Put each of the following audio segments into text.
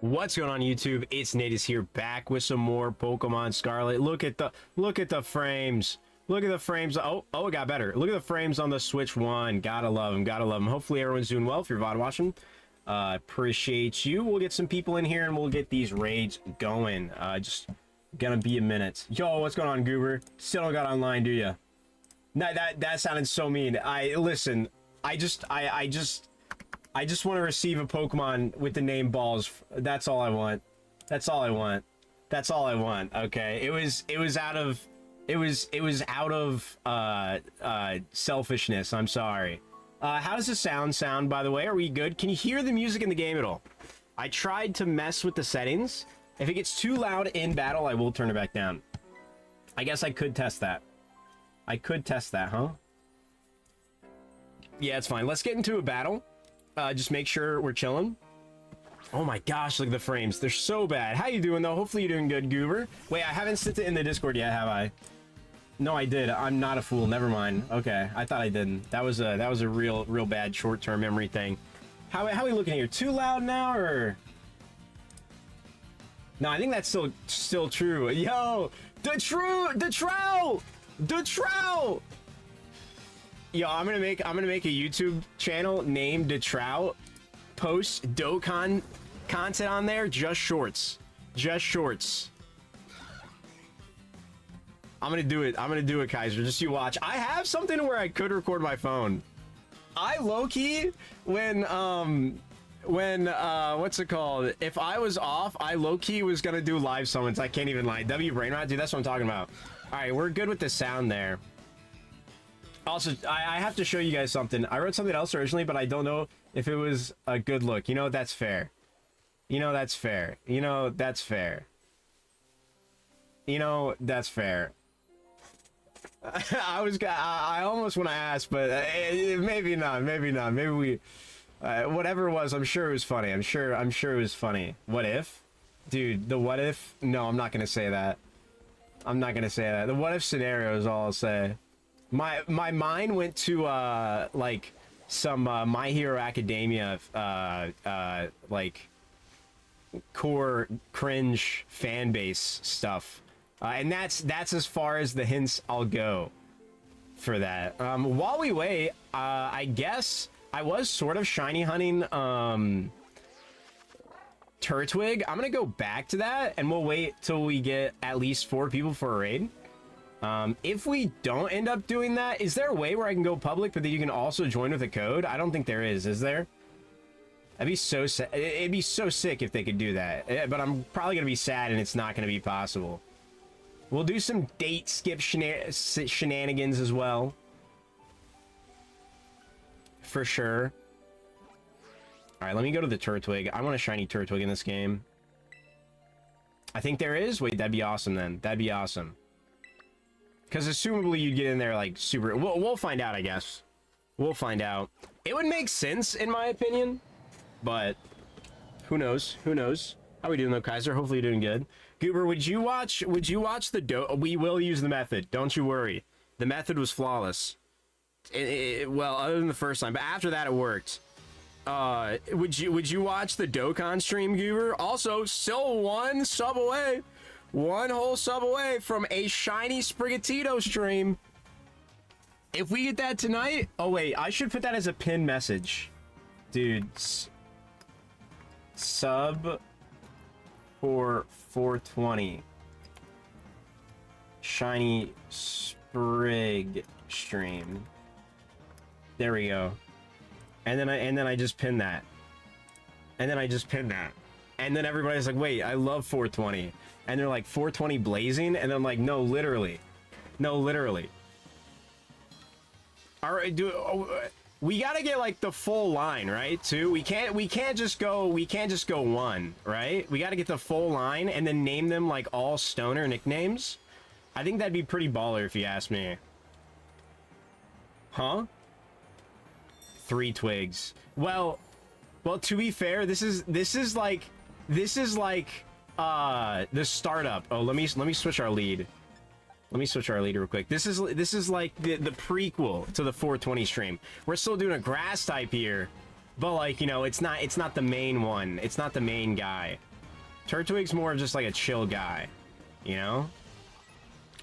What's going on YouTube? It's Natus here, back with some more Pokemon Scarlet. Look at the frames. Look at the frames. Oh, it got better. Look at the frames on the Switch 1. Gotta love them. Gotta love them. Hopefully everyone's doing well if you're VOD watching. Appreciate you. We'll get some people in here and we'll get these raids going. Just gonna be a minute. Yo, what's going on, Goober? Still don't got online, do ya? No, that sounded so mean. Listen. I just want to receive a Pokemon with the name Balls. That's all I want. That's all I want. That's all I want. Okay. It was out of selfishness. I'm sorry. How does the sound, by the way? Are we good? Can you hear the music in the game at all? I tried to mess with the settings. If it gets too loud in battle, I will turn it back down. I guess I could test that. I could test that, huh? Yeah, it's fine. Let's get into a battle. Just make sure we're chilling. Oh my gosh, look at the frames. They're so bad. How you doing, though? Hopefully you're doing good, Goober. Wait, I haven't sent it in the Discord yet, have I? No, I did. I'm not a fool. Never mind. Okay, I thought I didn't. That was a real bad short-term memory thing. How are we looking here? Too loud now, or? No, I think that's still true. Yo, the trout! Yo, I'm gonna make a YouTube channel named Trout. Post Dokkan content on there, just shorts. I'm gonna do it, Kaiser. Just you watch. I have something where I could record my phone. I low-key when what's it called? If I was off, I low-key was gonna do live summons. I can't even lie. W brain rot, dude. That's what I'm talking about. All right, we're good with the sound there. Also, I have to show you guys something. I wrote something else originally, but I don't know if it was a good look. You know, that's fair. You know, that's fair. You know, that's fair. You know, that's fair. I almost want to ask, but maybe not. Maybe not. Maybe we, whatever it was, I'm sure it was funny. I'm sure it was funny. What if? Dude, the what if? No, I'm not going to say that. I'm not going to say that. The what if scenario is all I'll say. My mind went to like some My Hero Academia like core cringe fan base stuff, and that's as far as the hints I'll go for that. While we wait, I guess I was sort of shiny hunting Turtwig. I'm gonna go back to that and we'll wait till we get at least 4 people for a raid. If we don't end up doing that, is there a way where I can go public, but that you can also join with a code? I don't think there is there? That'd be so sad. It'd be so sick if they could do that. But I'm probably gonna be sad and it's not gonna be possible. We'll do some date skip shenanigans as well. For sure. Alright, let me go to the Turtwig. I want a shiny Turtwig in this game. I think there is? Wait, that'd be awesome then. That'd be awesome. Because assumably you'd get in there like super... We'll find out, I guess. We'll find out. It would make sense, in my opinion. But who knows? Who knows? How we doing, though, Kaiser? Hopefully you're doing good. Goober, would you watch the... We will use the method. Don't you worry. The method was flawless. Well, other than the first time. But after that, it worked. Would you watch the Dokkan stream, Goober? Also, still 1 sub away. 1 whole sub away from a shiny Sprigatito stream. If we get that tonight... Oh, wait. I should put that as a pin message. Dude. Sub for 420. Shiny Sprig stream. There we go. And then I just pin that. And then I just pin that. And then everybody's like, wait, I love 420. And they're like, 420 blazing? And I'm like, no, literally. No, literally. All right, we gotta get like the full line, right? Too. We can't just go 1, right? We gotta get the full line and then name them like all stoner nicknames. I think that'd be pretty baller if you ask me. Huh? 3 twigs. Well, to be fair, this is like the startup. Oh, let me switch our lead. Let me switch our lead real quick. This is like the prequel to the 420 stream. We're still doing a grass type here, but like, you know, it's not the main one. It's not the main guy. Turtwig's more just like a chill guy, you know?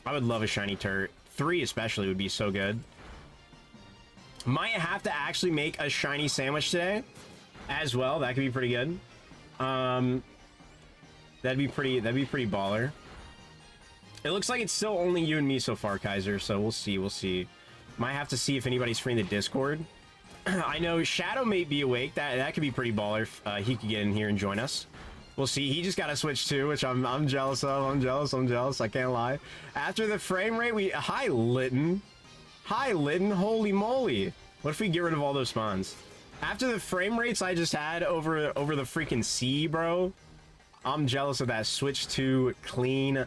I would love a shiny Turt. 3 especially would be so good. Might have to actually make a shiny sandwich today as well. That could be pretty good. That'd be pretty baller. It looks like it's still only you and me so far, Kaiser, so we'll see. Might have to see if anybody's free in the Discord. I know Shadow may be awake. That could be pretty baller if he could get in here and join us. We'll see. He just got a Switch too, which I'm jealous of. I'm jealous. I can't lie. After the frame rate, hi Lytton. Holy moly. What if we get rid of all those spawns? After the frame rates I just had over the freaking sea, bro. I'm jealous of that Switch 2 clean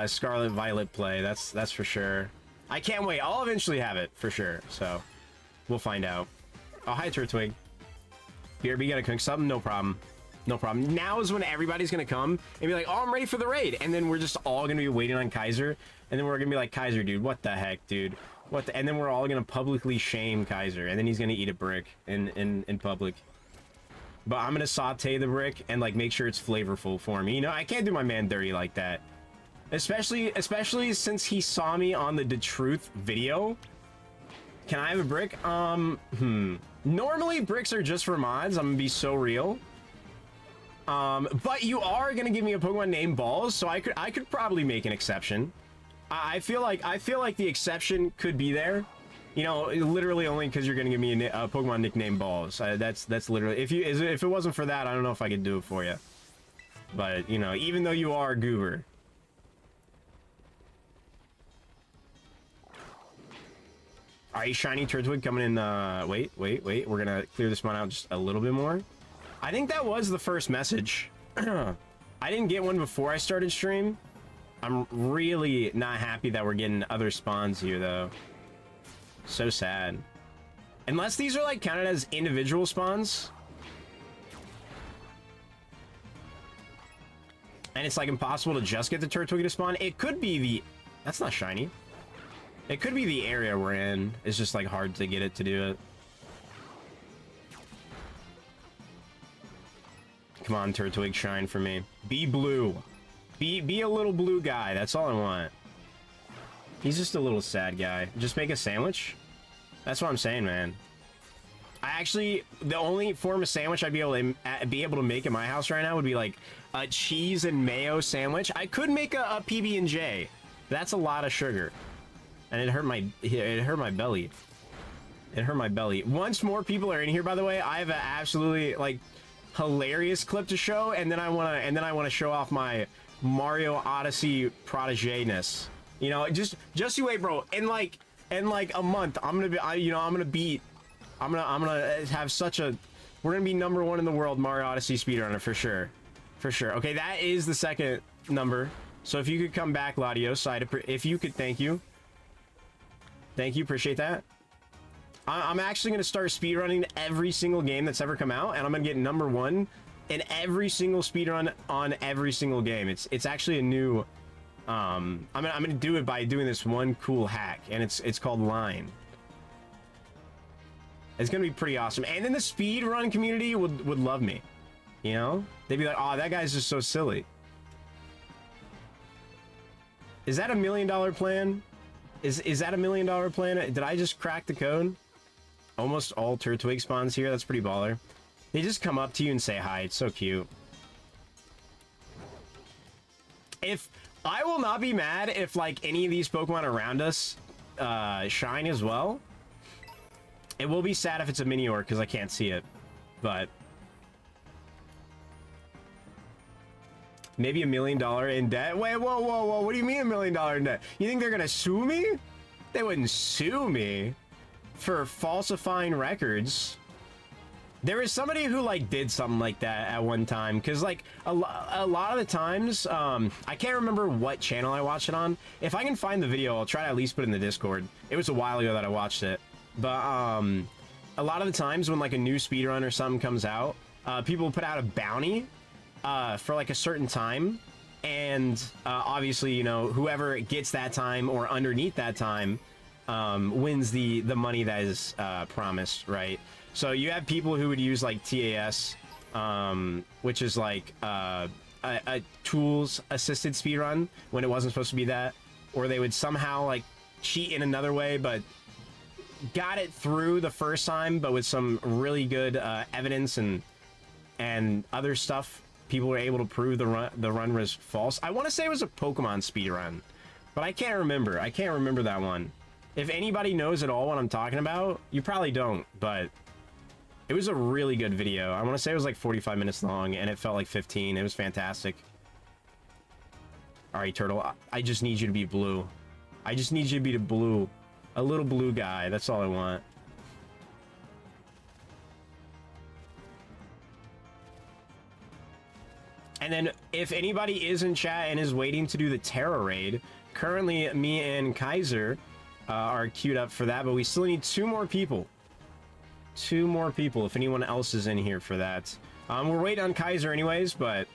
Scarlet Violet play. That's for sure. I can't wait. I'll eventually have it for sure. So we'll find out. Oh, hi Turtwig. BRB gotta cook something? No problem. No problem. Now is when everybody's gonna come and be like, oh, I'm ready for the raid. And then we're just all gonna be waiting on Kaiser. And then we're gonna be like, Kaiser, dude, what the heck, dude? What the? And then we're all gonna publicly shame Kaiser. And then he's gonna eat a brick in public. But I'm gonna saute the brick and like make sure it's flavorful for me. You know, I can't do my man dirty like that. Especially since he saw me on the Truth video. Can I have a brick? Normally bricks are just for mods. I'm gonna be so real. But you are gonna give me a Pokemon named Balls, so I could probably make an exception. I feel like the exception could be there. You know, literally only because you're gonna give me a Pokemon nickname Balls. That's literally if it wasn't for that, I don't know if I could do it for you. But you know, even though you are a goober. Alright, shiny Turtwig coming in. Wait. We're gonna clear this one out just a little bit more. I think that was the first message. I didn't get one before I started stream. I'm really not happy that we're getting other spawns here, though. So sad. Unless these are, like, counted as individual spawns. And it's, like, impossible to just get the Turtwig to spawn. It could be the... That's not shiny. It could be the area we're in. It's just, like, hard to get it to do it. Come on, Turtwig, shine for me. Be blue. Be a little blue guy. That's all I want. He's just a little sad guy. Just make a sandwich? That's what I'm saying, man. The only form of sandwich I'd be able to make in my house right now would be like a cheese and mayo sandwich. I could make a PB&J. That's a lot of sugar. And it hurt my belly. It hurt my belly. Once more people are in here, by the way, I have an absolutely like hilarious clip to show, and then I wanna show off my Mario Odyssey protege-ness. You know, just you wait, bro. In like a month, I'm gonna have such a, we're gonna be #1 in the world Mario Odyssey speedrunner for sure. Okay, that is the second number. So if you could come back, Latios, if you could, thank you, appreciate that. I'm actually gonna start speedrunning every single game that's ever come out, and I'm gonna get #1 in every single speedrun on every single game. It's actually a new, I'm gonna do it by doing this one cool hack, and it's called Line. It's gonna be pretty awesome, and then the speedrun community would love me. You know, they'd be like, "Oh, that guy's just so silly." Is that $1 million plan? Is that $1 million plan? Did I just crack the code? Almost all Turtwig spawns here. That's pretty baller. They just come up to you and say hi. It's so cute. I will not be mad if like any of these Pokemon around us shine as well. It will be sad if it's a Minior because I can't see it, but maybe $1 million in debt. Wait, whoa! What do you mean $1 million in debt? You think they're gonna sue me? They wouldn't sue me for falsifying records. There is somebody who like did something like that at one time, because like a lot of the times, I can't remember what channel I watched it on. If I can find the video, I'll try to at least put it in the Discord. It was a while ago that I watched it, but a lot of the times when like a new speedrun or something comes out, people put out a bounty for like a certain time, and obviously, you know, whoever gets that time or underneath that time wins the money that is promised, right? So you have people who would use like TAS, which is like a tools assisted speedrun when it wasn't supposed to be that, or they would somehow like cheat in another way, but got it through the first time, but with some really good evidence and other stuff. People were able to prove the run was false. I want to say it was a Pokemon speedrun, but I can't remember. I can't remember that one. If anybody knows at all what I'm talking about, you probably don't, but it was a really good video. I want to say it was like 45 minutes long, and it felt like 15. It was fantastic. All right, Turtle, I just need you to be blue. I just need you to be the blue. A little blue guy. That's all I want. And then, if anybody is in chat and is waiting to do the Terra raid, currently me and Kaiser are queued up for that, but we still need 2 more people. 2 more people, if anyone else is in here for that. We're waiting on Kaiser anyways, but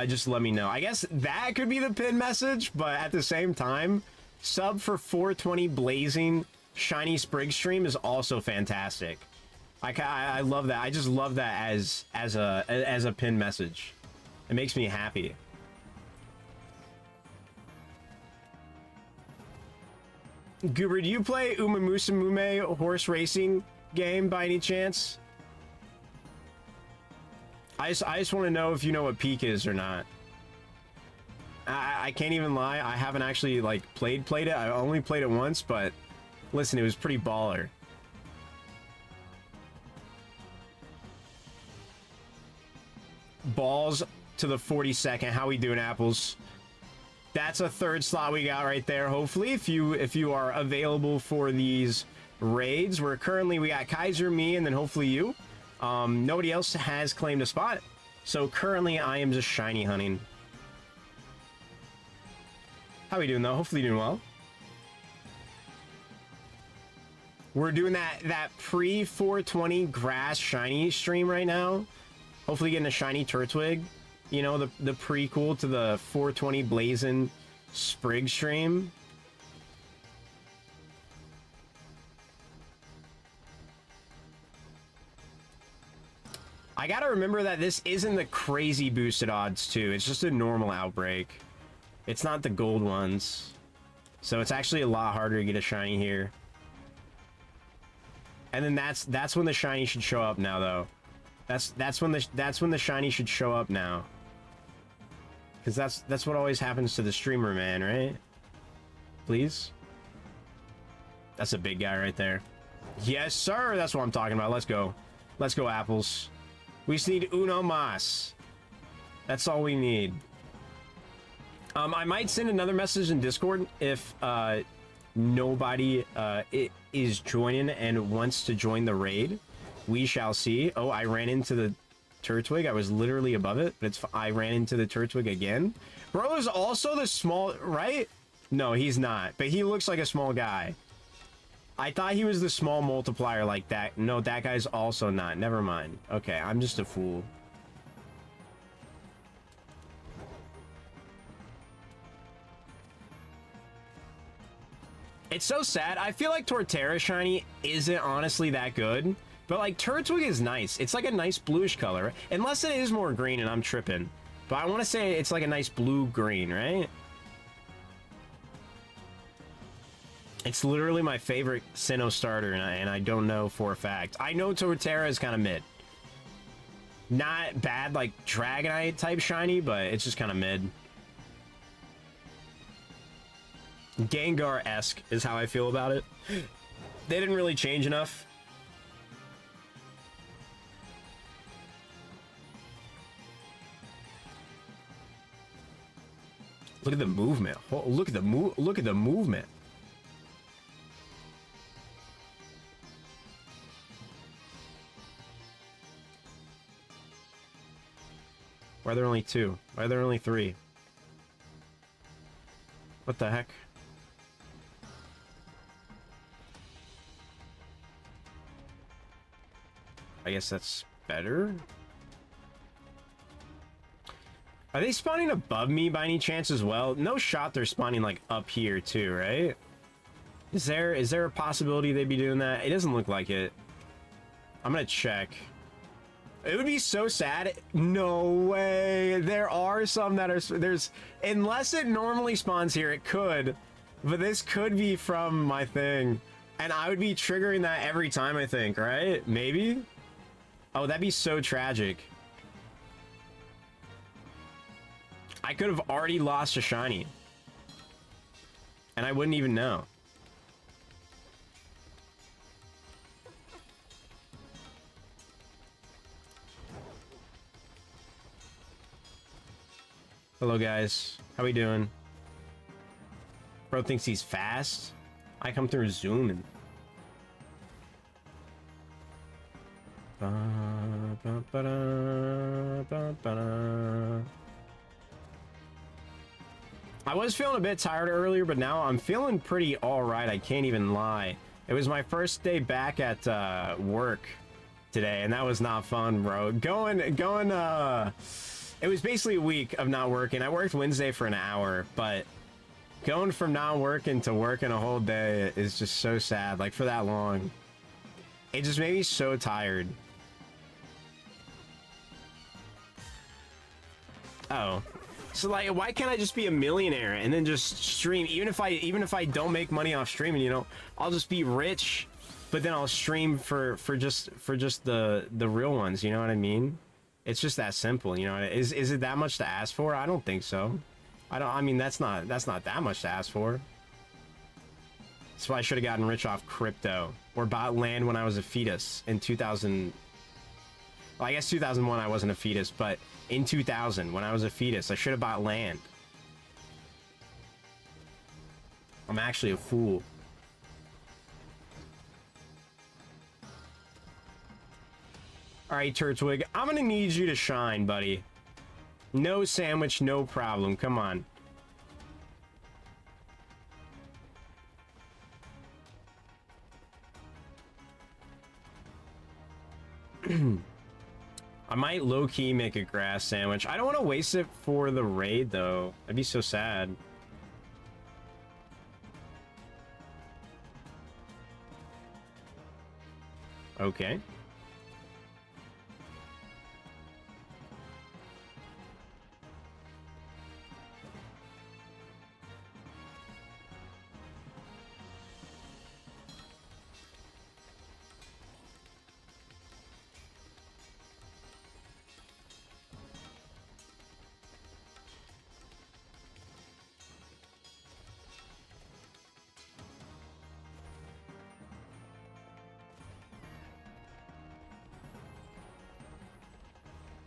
just let me know. I guess that could be the pin message, but at the same time, sub for 420 blazing shiny Sprig stream is also fantastic. I love that. I just love that as a pin message. It makes me happy. Goober, do you play Umamusume horse racing game by any chance? I just want to know if you know what peak is or not. I can't even lie. I haven't actually like played it. I only played it once, but listen, it was pretty baller. Balls to the 42nd. How we doing, Apples? That's a 3rd slot we got right there. Hopefully, if you are available for these raids, we got Kaiser, me, and then hopefully you. Nobody else has claimed a spot, so currently I am just shiny hunting. How we doing though? Hopefully doing well. We're doing that pre 420 grass shiny stream right now. Hopefully getting a shiny Turtwig. You know, the prequel to the 420 blazing Sprig stream. I gotta remember that this isn't the crazy boosted odds too. It's just a normal outbreak. It's not the gold ones. So it's actually a lot harder to get a shiny here. And then that's when the shiny should show up now though. That's when the shiny should show up now. Cause that's what always happens to the streamer, man, right? Please? That's a big guy right there. Yes, sir! That's what I'm talking about. Let's go. Let's go, Apples. We just need uno mas. That's all we need. I might send another message in Discord if nobody is joining and wants to join the raid. We shall see. Oh, I ran into the Turtwig. I was literally above it, but I ran into the Turtwig again. Bro is also the small, right? No, he's not, but he looks like a small guy. I thought he was the small multiplier like that. No, that guy's also not. Never mind. Okay, I'm just a fool. It's so sad. I feel like Torterra shiny isn't honestly that good, but like Turtwig is nice. It's like a nice bluish color, unless it is more green and I'm tripping. But I want to say it's like a nice blue-green, right? It's literally my favorite Sinnoh starter, and I don't know for a fact. I know Torterra is kind of mid. Not bad like Dragonite type shiny, but it's just kind of mid. Gengar-esque is how I feel about it. They didn't really change enough. Look at the movement. Oh, look at the movement. Why are there only 2? Why are there only 3? What the heck? I guess that's better. Are they spawning above me by any chance as well? No shot they're spawning like up here too, right? Is there a possibility they'd be doing that? It doesn't look like it. I'm gonna check. It would be so sad. No way. There are some that are... There's... Unless it normally spawns here, it could. But this could be from my thing. And I would be triggering that every time, I think, right? Maybe? Oh, that'd be so tragic. I could have already lost a shiny. And I wouldn't even know. Hello, guys. How we doing? Bro thinks he's fast. I come through zooming. I was feeling a bit tired earlier, but now I'm feeling pretty all right. I can't even lie. It was my first day back at work today, and that was not fun, bro. It was basically a week of not working. I worked Wednesday for an hour, but going from not working to working a whole day is just so sad. Like, for that long. It just made me so tired. Oh. So, like, why can't I just be a millionaire and then just stream? Even if I don't make money off streaming, you know, I'll just be rich, but then I'll stream for just the real ones, you know what I mean? It's just that simple, you know. Is it that much to ask for? I don't think so. I mean, that's not that much to ask for. That's why I should have gotten rich off crypto or bought land when I was a fetus in 2000. Well, I guess 2001 I wasn't a fetus, but in 2000 when I was a fetus, I should have bought land. I'm actually a fool. All right, Turtwig, I'm gonna need you to shine, buddy. No sandwich, no problem. Come on. I might low-key make a grass sandwich. I don't want to waste it for the raid, though. That'd be so sad. Okay.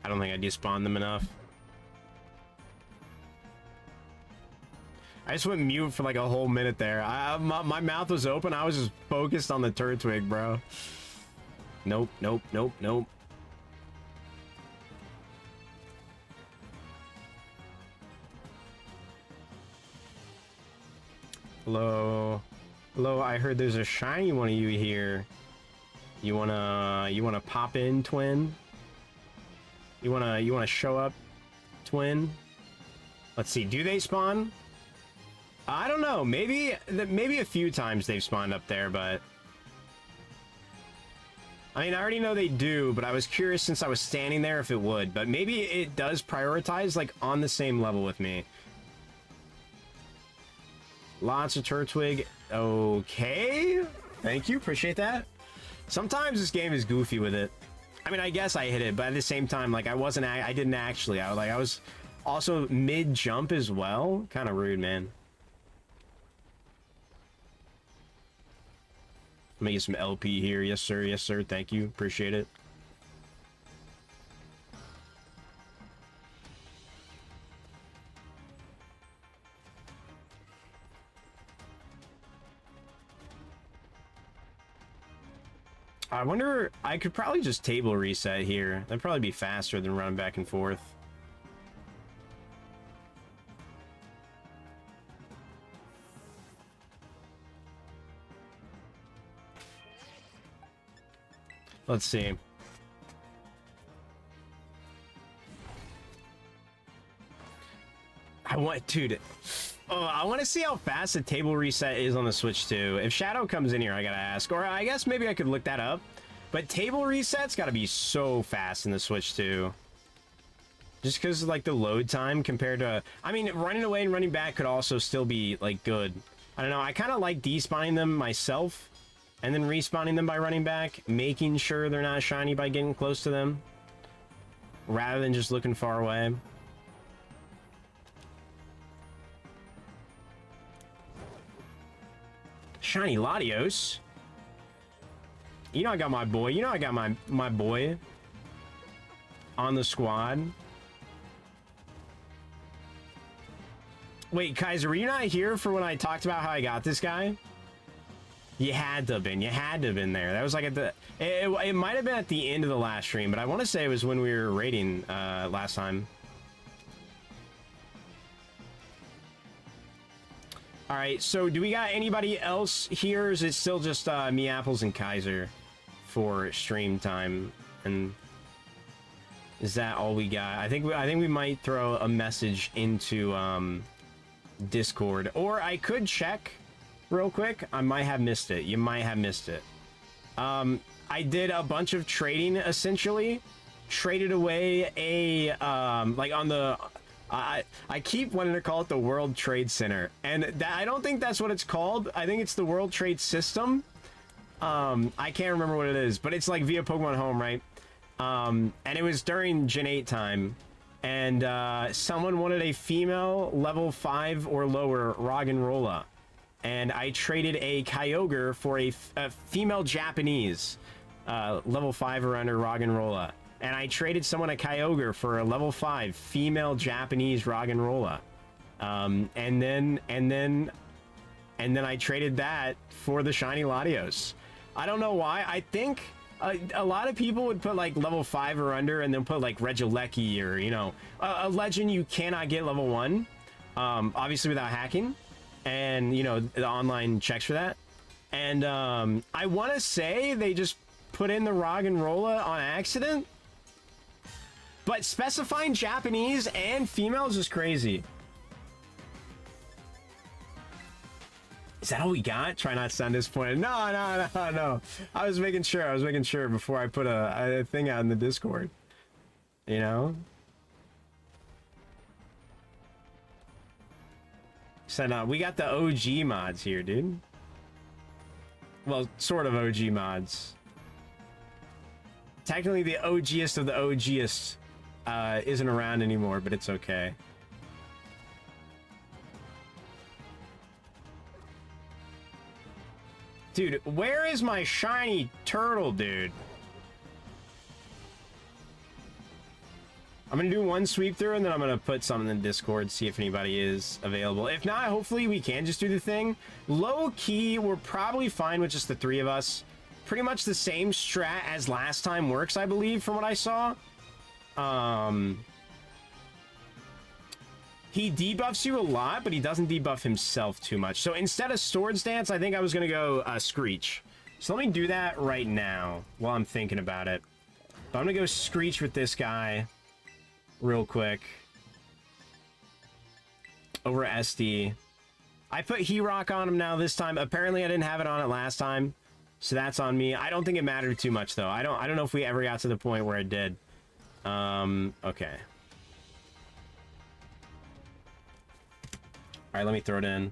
I don't think I despawned them enough. I just went mute for like a whole minute there. My mouth was open. I was just focused on the Turtwig, bro. Nope, nope, nope, nope. Hello. Hello, I heard there's a shiny one of you here. You wanna pop in, twin? You wanna show up, twin? Let's see, do they spawn? I don't know, maybe a few times they've spawned up there, but I mean, I already know they do, but I was curious since I was standing there if it would, but maybe it does prioritize like on the same level with me. Lots of Turtwig. Okay, thank you, appreciate that. Sometimes this game is goofy with it. I mean, I guess I hit it, but at the same time, like, I didn't actually. I was also mid-jump as well. Kind of rude, man. Let me get some LP here. Yes, sir. Yes, sir. Thank you. Appreciate it. I wonder, I could probably just table reset here. That'd probably be faster than running back and forth. Let's see. Dude. Oh, I want to see how fast the table reset is on the Switch too. If Shadow comes in here, I gotta ask. Or I guess maybe I could look that up. But table resets gotta be so fast in the Switch too. Just because like the load time compared to, I mean, running away and running back could also still be like good. I don't know. I kind of like despawning them myself and then respawning them by running back, making sure they're not shiny by getting close to them rather than just looking far away. Shiny Latios. You know I got my boy. You know I got my boy on the squad. Wait, Kaiser, were you not here for when I talked about how I got this guy? You had to have been. You had to have been there. That was like at the... It might have been at the end of the last stream, but I want to say it was when we were raiding last time. All right, so do we got anybody else here? Or is it still just me, Apples, and Kaiser for stream time? And is that all we got? I think we might throw a message into Discord, or I could check real quick. I might have missed it. You might have missed it. I did a bunch of trading, essentially. Traded away a like on the... I keep wanting to call it the World Trade Center, and I don't think that's what it's called. I think it's the World Trade System. I can't remember what it is, but it's like via Pokemon Home, right? And it was during Gen 8 time, and someone wanted a female level 5 or lower Roggenrola, and I traded a Kyogre for a female Japanese level 5 or under Roggenrola. And I traded someone a Kyogre for a level 5 female Japanese Roggenrola. And then I traded that for the shiny Latios. I don't know why. I think a lot of people would put like level 5 or under and then put like Regieleki or, you know, a legend you cannot get level 1. Obviously without hacking. And, you know, the online checks for that. And I want to say they just put in the Roggenrola on accident. But specifying Japanese and females is crazy. Is that all we got? Try not to sound disappointed. No. I was making sure before I put a thing out in the Discord. You know? So no, we got the OG mods here, dude. Well, sort of OG mods. Technically the OGest of the OGest isn't around anymore, but it's okay. Dude, where is my shiny turtle, dude? I'm gonna do one sweep through and then I'm gonna put something in Discord, see if anybody is available. If not, hopefully we can just do the thing. Low key, we're probably fine with just the 3 of us. Pretty much the same strat as last time works, I believe, from what I saw. He debuffs you a lot, but he doesn't debuff himself too much. So instead of Swords Dance, I think I was gonna go Screech. So let me do that right now while I'm thinking about it. But I'm gonna go Screech with this guy real quick over SD. I put He-Rock on him now this time. Apparently I didn't have it on it last time, so that's on me. I don't think it mattered too much though. I don't know if we ever got to the point where it did. Okay. All right, let me throw it in.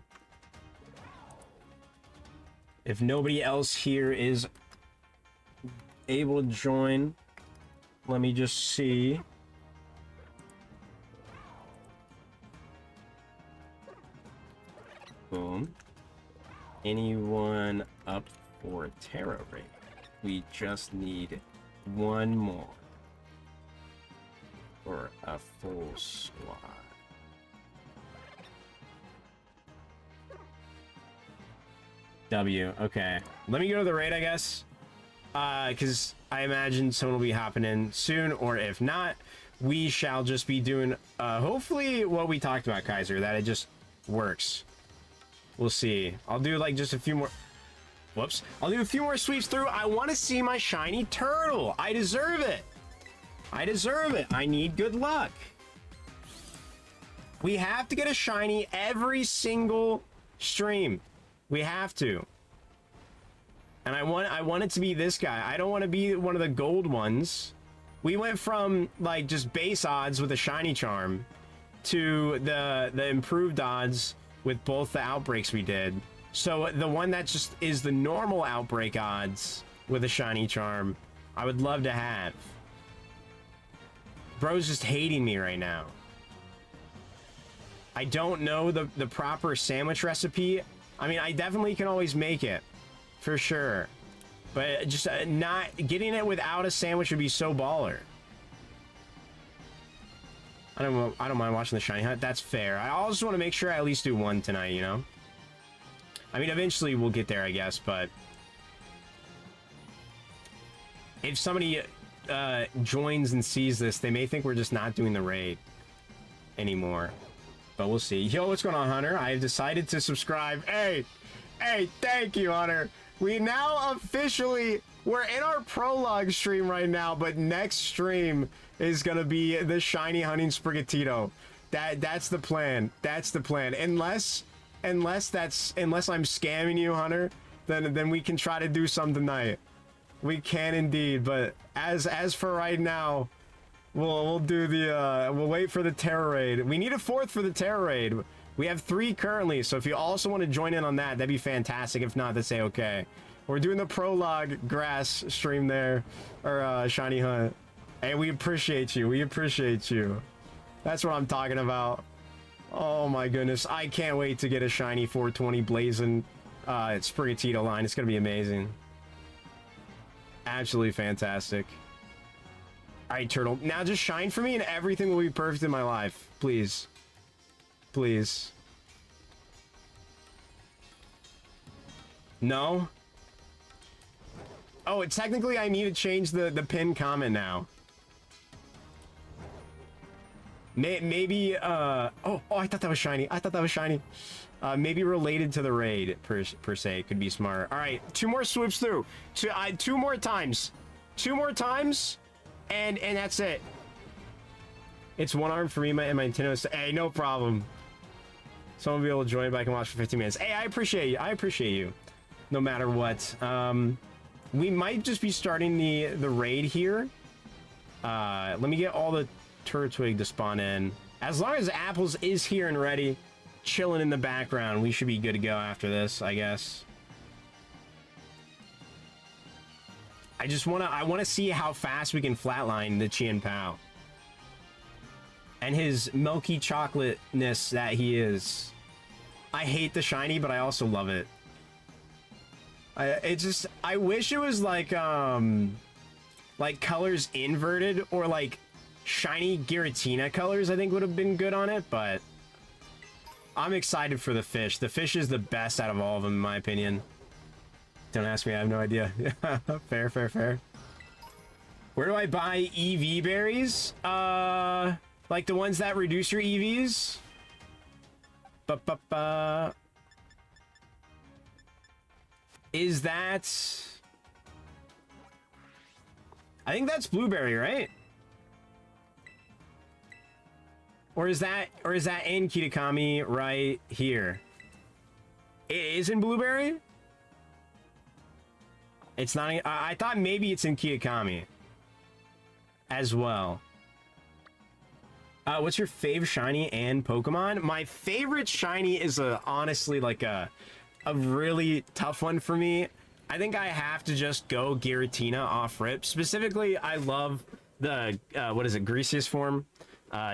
If nobody else here is able to join, let me just see. Boom. Anyone up for Tera raid? We just need one more for a full squad. W, okay. Let me go to the raid, I guess. Because I imagine someone will be hopping in soon, or if not, we shall just be doing, hopefully what we talked about, Kaiser, that it just works. We'll see. I'll do, like, just a few more... Whoops. I'll do a few more sweeps through. I want to see my shiny turtle. I deserve it. I deserve it. I need good luck. We have to get a shiny every single stream. We have to. And I want it to be this guy. I don't want to be one of the gold ones. We went from like just base odds with a shiny charm to the improved odds with both the outbreaks we did. So the one that just is the normal outbreak odds with a shiny charm, I would love to have. Bro's just hating me right now. I don't know the proper sandwich recipe. I mean, I definitely can always make it, for sure. But just not getting it without a sandwich would be so baller. I don't mind watching the shiny hunt. That's fair. I also want to make sure I at least do one tonight, you know? I mean, eventually we'll get there, I guess, but if somebody joins and sees this, they may think we're just not doing the raid anymore. But we'll see. Yo, what's going on, Hunter? I have decided to subscribe. Hey, thank you, Hunter. We now officially, we're in our prologue stream right now, but next stream is gonna be the shiny hunting Sprigatito. That's the plan. That's the plan. Unless I'm scamming you, Hunter, then we can try to do some tonight. We can indeed, but as for right now, we'll do the we'll wait for the Terra raid. We need a 4th for the Terra raid. We have 3 currently, so if you also want to join in on that, that'd be fantastic. If not, that's okay. We're doing the prologue grass stream there, or shiny hunt. Hey, we appreciate you. We appreciate you. That's what I'm talking about. Oh my goodness, I can't wait to get a shiny 420 blazing Sprigatito line. It's gonna be amazing. Absolutely fantastic. Alright, Turtle. Now just shine for me and everything will be perfect in my life. Please. Please. No? Oh, technically I need to change the pinned comment now. Maybe, oh, I thought that was shiny. I thought that was shiny. Maybe related to the raid, per se. Could be smart. Alright, 2 more swoops through. 2 more times. 2 more times. And that's it. It's 1 arm for me and my Nintendo. Hey, no problem. Someone will be able to join, but I can watch for 15 minutes. Hey, I appreciate you. I appreciate you. No matter what. We might just be starting the raid here. Let me get all the Turtwig to spawn in. As long as Apples is here and ready, chilling in the background, we should be good to go after this, I guess. I want to see how fast we can flatline the CHIEN PAO. And his milky chocolateness that he is. I hate the shiny, but I also love it. I wish it was like colors inverted, or like shiny Giratina colors, I think would have been good on it, but I'm excited for the fish. The fish is the best out of all of them, in my opinion. Don't ask me, I have no idea. Fair, fair, fair. Where do I buy EV berries? Like the ones that reduce your EVs? Is that... I think that's blueberry, right? Or is that in Kitakami right here? It is in blueberry? It's not in, I thought maybe it's in Kitakami as well. What's your fave shiny and Pokemon? My favorite shiny is honestly like a really tough one for me. I think I have to just go Giratina off rip. Specifically, I love the what is it, Greasiest form?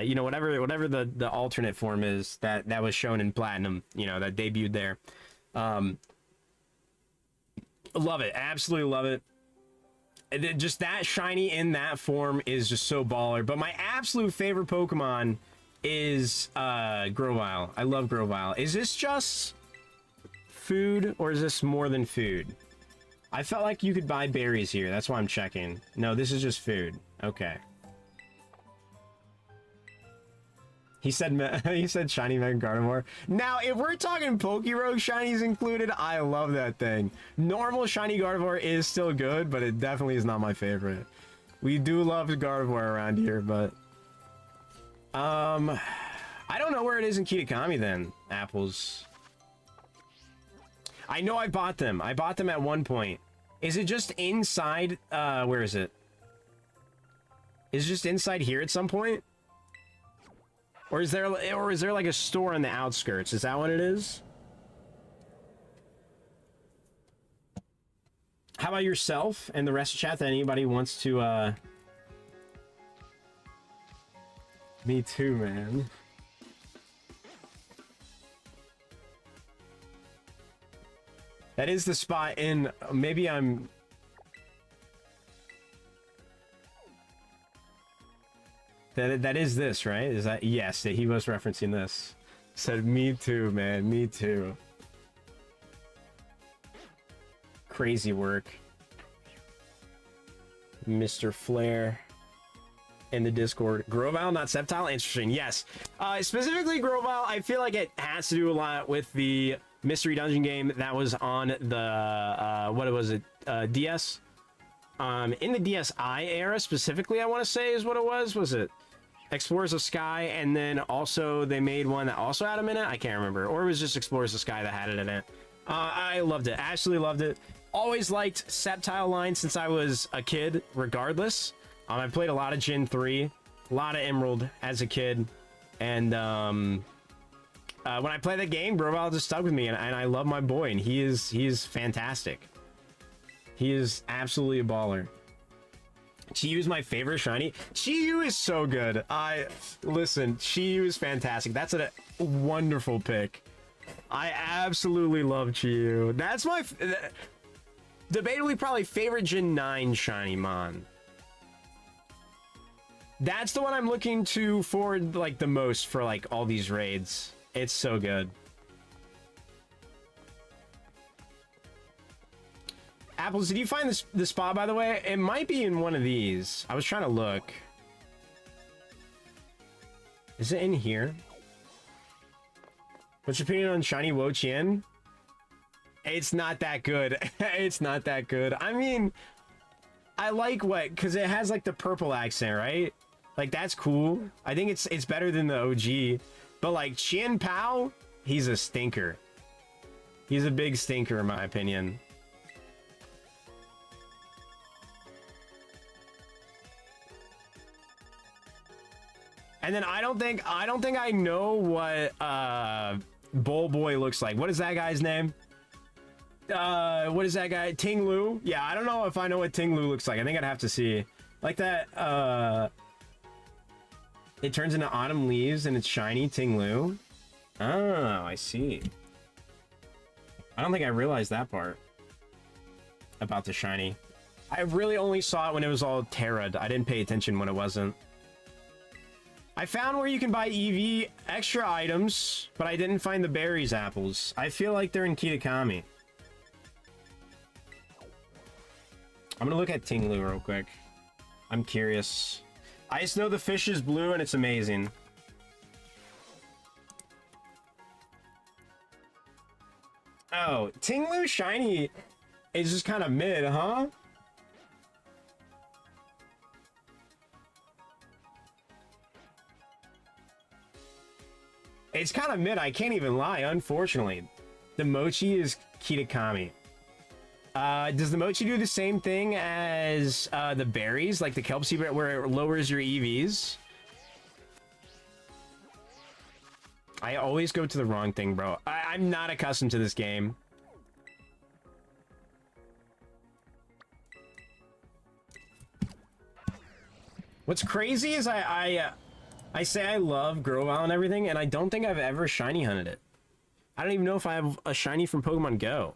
You know, whatever the alternate form is that was shown in Platinum, you know, that debuted there. Love it, absolutely love it. And just that shiny in that form is just so baller. But my absolute favorite Pokemon is Grovyle. I love Grovyle. Is this just food, or is this more than food? I felt like you could buy berries here. That's why I'm checking. No, this is just food. Okay. He said shiny Mega Gardevoir. Now, if we're talking Pokerogue shinies included, I love that thing. Normal shiny Gardevoir is still good, but it definitely is not my favorite. We do love Gardevoir around here, but I don't know where it is in Kitakami then, Apples. I know I bought them. I bought them at one point. Is it just inside? Where is it? Is it just inside here at some point? Or is there like a store on the outskirts? Is that what it is? How about yourself and the rest of chat that anybody wants to, Me too, man. That is the spot in... Maybe I'm... That is this, right? Is that... Yes, he was referencing this. Said, me too, man. Me too. Crazy work. Mr. Flair in the Discord. Grovile, not Sceptile? Interesting. Yes. Specifically Grovile, I feel like it has to do a lot with the mystery dungeon game that was on the what was it, DS, in the DSi era specifically, I want to say is what it was it Explorers of Sky, and then also they made one that also had him in it. I can't remember, or it was just Explorers of Sky that had it in it. I loved it, absolutely loved it. Always liked Sceptile line since I was a kid regardless. I played a lot of Gen 3, a lot of Emerald as a kid, and when I played that game, Grovile just stuck with me, and I love my boy, and he is fantastic. He is absolutely a baller. Chiyu is my favorite shiny. Chiyu is so good. Listen, Chiyu is fantastic. That's a wonderful pick. I absolutely love Chiyu. That's my debatably probably favorite Gen 9 shiny mon. That's the one I'm looking to forward like the most for like all these raids. It's so good. Apples, did you find this spot, by the way? It might be in one of these. I was trying to look. Is it in here? What's your opinion on shiny CHIEN? It's not that good. It's not that good. I mean, I like what, because it has like the purple accent, right? Like, that's cool. I think it's better than the OG. But like CHIEN PAO, he's a stinker. He's a big stinker in my opinion. And then I don't think I know what Bull Boy looks like. What is that guy's name? What is that guy? Ting Lu? Yeah, I don't know if I know what Ting Lu looks like. I think I'd have to see. Like that, it turns into autumn leaves and it's shiny, Ting Lu. Oh, I see. I don't think I realized that part about the shiny. I really only saw it when it was all tera'd. I didn't pay attention when it wasn't. I found where you can buy EV extra items, but I didn't find the berries apples. I feel like they're in Kitakami. I'm gonna look at Ting Lu real quick. I'm curious. I just know the fish is blue and it's amazing. Oh, Ting Lu shiny is just kind of mid, huh? It's kind of mid, I can't even lie, unfortunately. The mochi is Kitakami. Does the mochi do the same thing as the berries, like the kelp seed, where it lowers your EVs? I always go to the wrong thing, bro. I'm not accustomed to this game. What's crazy is I say I love Grovile and everything, and I don't think I've ever shiny hunted it. I don't even know if I have a shiny from Pokemon Go.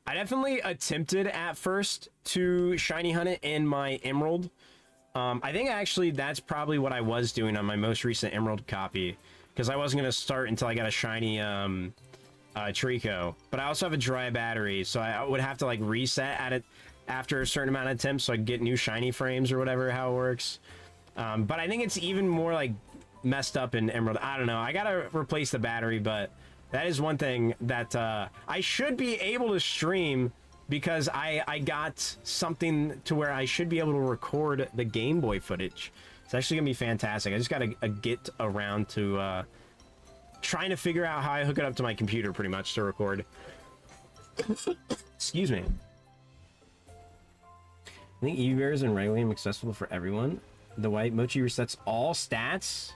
I definitely attempted at first to shiny hunt it in my Emerald. I think actually that's probably what I was doing on my most recent Emerald copy, because I wasn't going to start until I got a shiny Trico. But I also have a dry battery, so I would have to like reset at it after a certain amount of attempts so I could get new shiny frames or whatever, how it works. But I think it's even more like messed up in Emerald. I don't know. I gotta replace the battery, but that is one thing that I should be able to stream, because I got something to where I should be able to record the Game Boy footage. It's actually gonna be fantastic. I just gotta get around to trying to figure out how I hook it up to my computer pretty much to record. Excuse me. I think EV Bear is in regular game accessible for everyone. The white mochi resets all stats.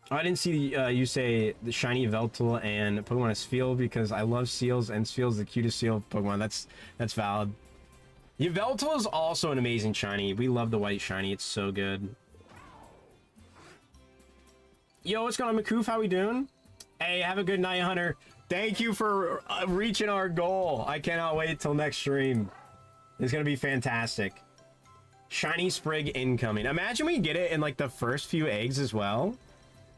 Oh, I didn't see you say the shiny Veltal and Pokemon is Spheal because I love seals and Spheal is the cutest seal Pokemon. That's valid. Yveltal is also an amazing shiny. We love the white shiny. It's so good. Yo, what's going on, Makoof? How we doing? Hey, have a good night, Hunter. Thank you for reaching our goal. I cannot wait till next stream. It's going to be fantastic. Shiny Sprig incoming. Imagine we get it in like the first few eggs as well.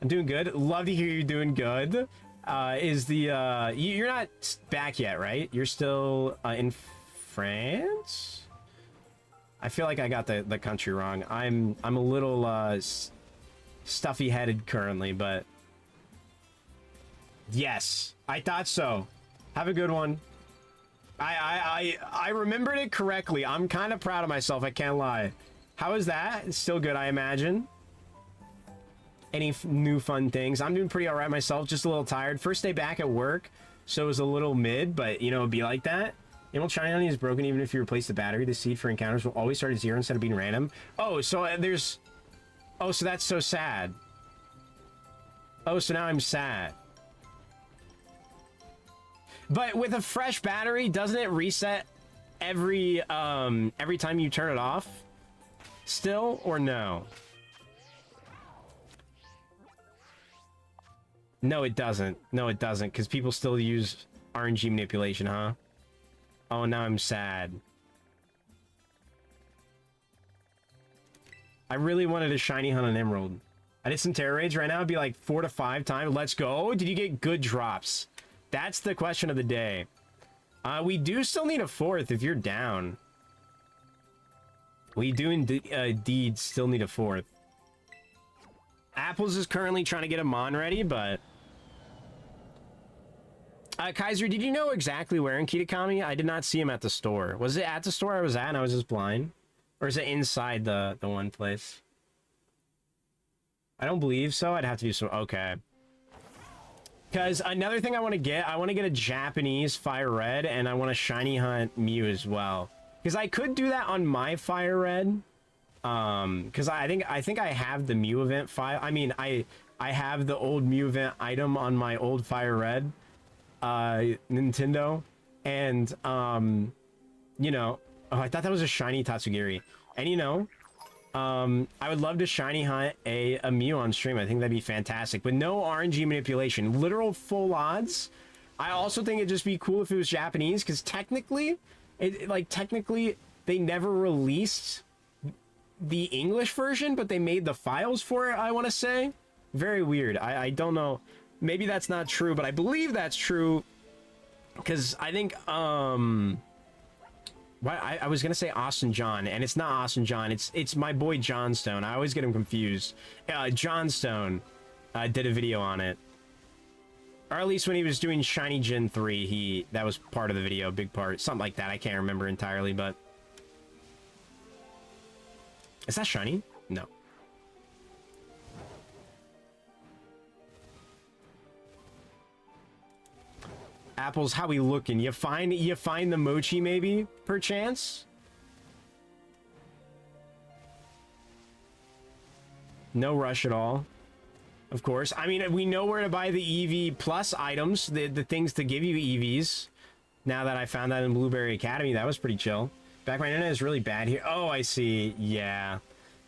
I'm doing good. Love to hear you doing good. You're not back yet, right? You're still in France? I feel like I got the country wrong. I'm a little stuffy headed currently, but yes, I thought so. Have a good one. I remembered it correctly. I'm kind of proud of myself. I can't lie. How is that? It's still good, I imagine. Any new fun things? I'm doing pretty all right myself. Just a little tired. First day back at work, so it was a little mid, but you know, it'd be like that. Emerald Shiny Honey is broken even if you replace the battery. The seed for encounters will always start at 0 instead of being random. Oh, so there's... Oh, so that's so sad. Oh, so now I'm sad. But with a fresh battery, doesn't it reset every time you turn it off? Still, or no? No, it doesn't. No, it doesn't, because people still use RNG manipulation, huh? Oh, now I'm sad. I really wanted a shiny hunt on Emerald. I did some Terra raids right now. It'd be like 4 to 5 times. Let's go. Did you get good drops? That's the question of the day. We do still need a 4th if you're down. We do indeed still need a 4th. Apples is currently trying to get a Mon ready, but... Kaiser, did you know exactly where in Kitakami? I did not see him at the store. Was it at the store I was at and I was just blind? Or is it inside the one place? I don't believe so. I'd have to do some... Okay. Because another thing I want to get a Japanese Fire Red, and I want a Shiny Hunt Mew as well. Because I could do that on my Fire Red. Because I think I have the Mew event file. I mean, I have the old Mew event item on my old Fire Red Nintendo. And, you know... Oh, I thought that was a shiny Tatsugiri. And, you know... I would love to shiny hunt a Mew on stream. I think that'd be fantastic. But no RNG manipulation. Literal full odds. I also think it'd just be cool if it was Japanese, because technically, technically, they never released the English version, but they made the files for it, I want to say. Very weird. I don't know. Maybe that's not true, but I believe that's true. Because I think, I was gonna say Austin John, and it's not Austin John. It's my boy Johnstone. I always get him confused. Johnstone did a video on it, or at least when he was doing Shiny Gen 3, that was part of the video, big part, something like that. I can't remember entirely, but is that shiny? No. Apples, how we looking? You find the mochi maybe, perchance? No rush at all. Of course. I mean, we know where to buy the EV Plus items, the things to give you EVs. Now that I found that in Blueberry Academy, that was pretty chill. Back, my internet is really bad here. Oh, I see. Yeah.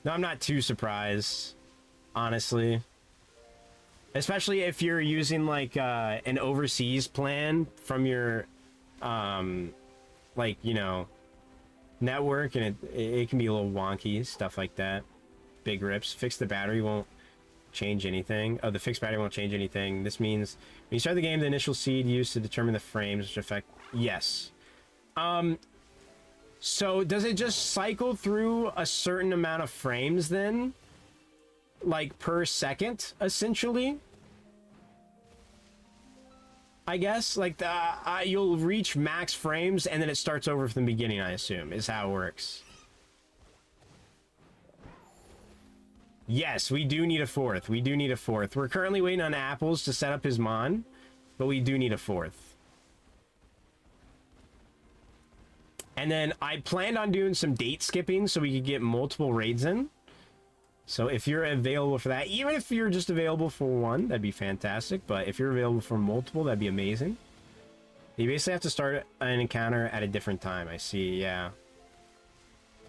No, I'm not too surprised, honestly. Especially if you're using, like, an overseas plan from your, like, you know, network, and it can be a little wonky, stuff like that. Big rips. Fix the battery won't change anything. Oh, the fixed battery won't change anything. This means when you start the game, the initial seed used to determine the frames, which affect... Yes. So does it just cycle through a certain amount of frames, then? Like, per second, essentially? I guess, like, you'll reach max frames, and then it starts over from the beginning, I assume, is how it works. Yes, we do need a fourth. We do need a fourth. We're currently waiting on Apples to set up his mon, but we do need a fourth. And then I planned on doing some date skipping so we could get multiple raids in. So if you're available for that, even if you're just available for one, that'd be fantastic. But if you're available for multiple, that'd be amazing. You basically have to start an encounter at a different time. I see, yeah.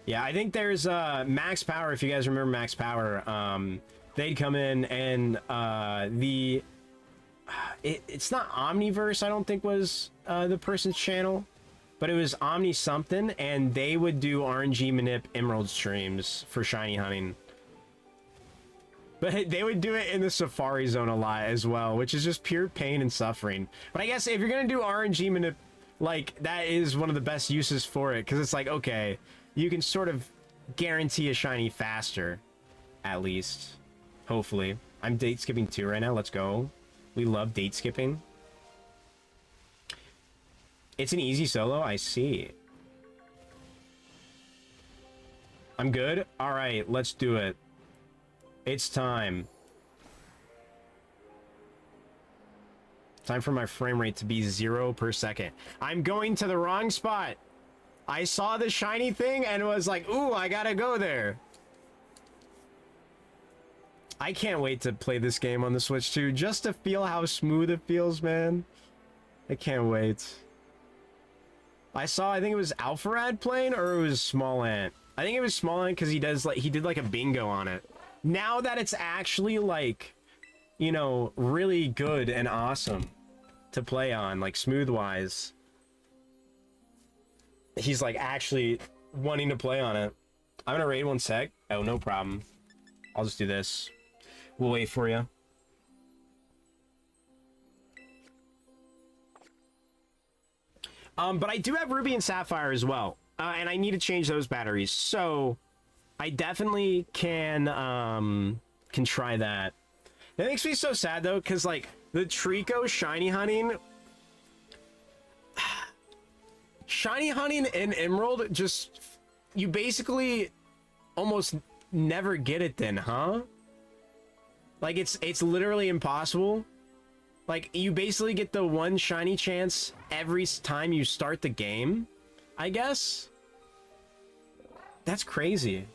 Yeah, I think there's Max Power, if you guys remember Max Power. They'd come in and it's not Omniverse, I don't think was the person's channel. But it was Omni something, and they would do RNG Manip Emerald streams for shiny hunting. But they would do it in the Safari Zone a lot as well, which is just pure pain and suffering. But I guess if you're going to do RNG Manip, like, that is one of the best uses for it. Because it's like, okay, you can sort of guarantee a shiny faster, at least. Hopefully. I'm date skipping 2 right now. Let's go. We love date skipping. It's an easy solo, I see. I'm good? Alright, let's do it. It's time. Time for my frame rate to be 0 per second. I'm going to the wrong spot. I saw the shiny thing and was like, ooh, I gotta go there. I can't wait to play this game on the Switch too, just to feel how smooth it feels, man. I can't wait. I think it was Alpharad playing, or it was Small Ant. I think it was Small Ant because he did like a bingo on it. Now that it's actually like, you know, really good and awesome to play on, like smooth wise. He's like actually wanting to play on it. I'm gonna raid 1 sec. Oh, no problem. I'll just do this. We'll wait for you. But I do have Ruby and Sapphire as well, and I need to change those batteries. So I definitely can try that. That makes me so sad though, because like the Trico shiny hunting in Emerald, just you basically almost never get it then, huh? Like it's literally impossible. Like, you basically get the 1 shiny chance every time you start the game, I guess? That's crazy.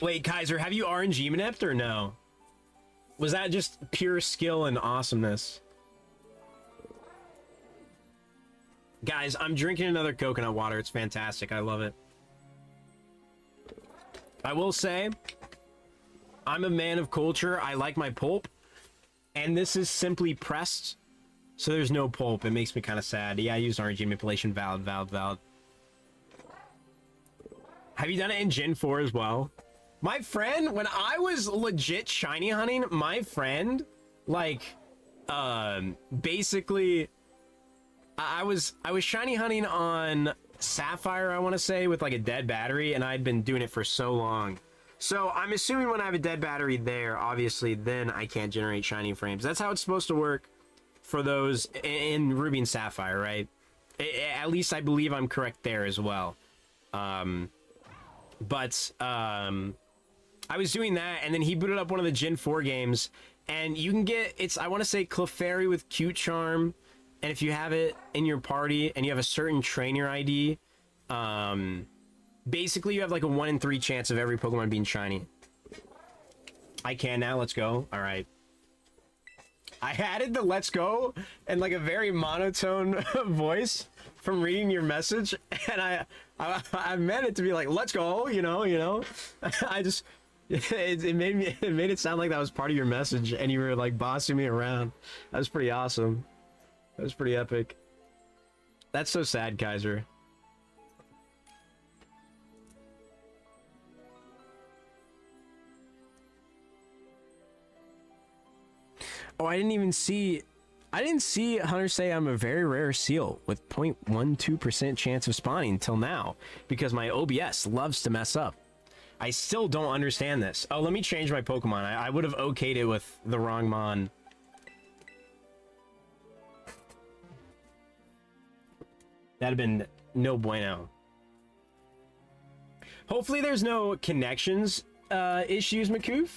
Wait, Kaiser, have you RNG manipped or no? Was that just pure skill and awesomeness? Guys, I'm drinking another coconut water. It's fantastic. I love it. I will say, I'm a man of culture. I like my pulp. And this is simply pressed. So there's no pulp. It makes me kind of sad. Yeah, I used RNG manipulation. Valid. Have you done it in Gen 4 as well? My friend, when I was legit shiny hunting, my friend, like, basically, I was shiny hunting on Sapphire, I want to say, with like a dead battery. And I'd been doing it for so long. So I'm assuming when I have a dead battery there, obviously, then I can't generate shiny frames. That's how it's supposed to work for those in Ruby and Sapphire, right? At least I believe I'm correct there as well. I was doing that, and then he booted up one of the Gen 4 games, and you can get, I want to say Clefairy with Cute Charm, and if you have it in your party, and you have a certain trainer ID, basically, you have like a 1 in 3 chance of every Pokemon being shiny. I can now. Let's go. All right. I added the "let's go" and like a very monotone voice from reading your message, and I meant it to be like "let's go," you know. I just it made it sound like that was part of your message, and you were like bossing me around. That was pretty awesome. That was pretty epic. That's so sad, Kaiser. Oh, I didn't see Hunter say I'm a very rare seal with 0.12% chance of spawning till now because my OBS loves to mess up. I still don't understand this. Oh, let me change my Pokemon. I would have okayed it with the wrong mon. That'd have been no bueno. Hopefully there's no connections issues, Makoof.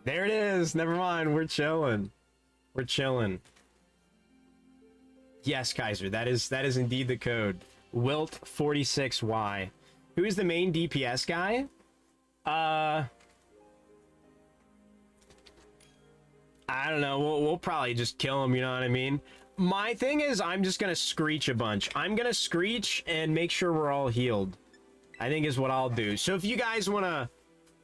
There it is. Never mind. We're chilling. We're chilling. Yes, Kaiser. That is indeed the code. Wilt46Y. Who is the main DPS guy? I don't know. We'll probably just kill him, you know what I mean? My thing is, I'm just gonna screech a bunch. I'm gonna screech and make sure we're all healed, I think is what I'll do. So if you guys want to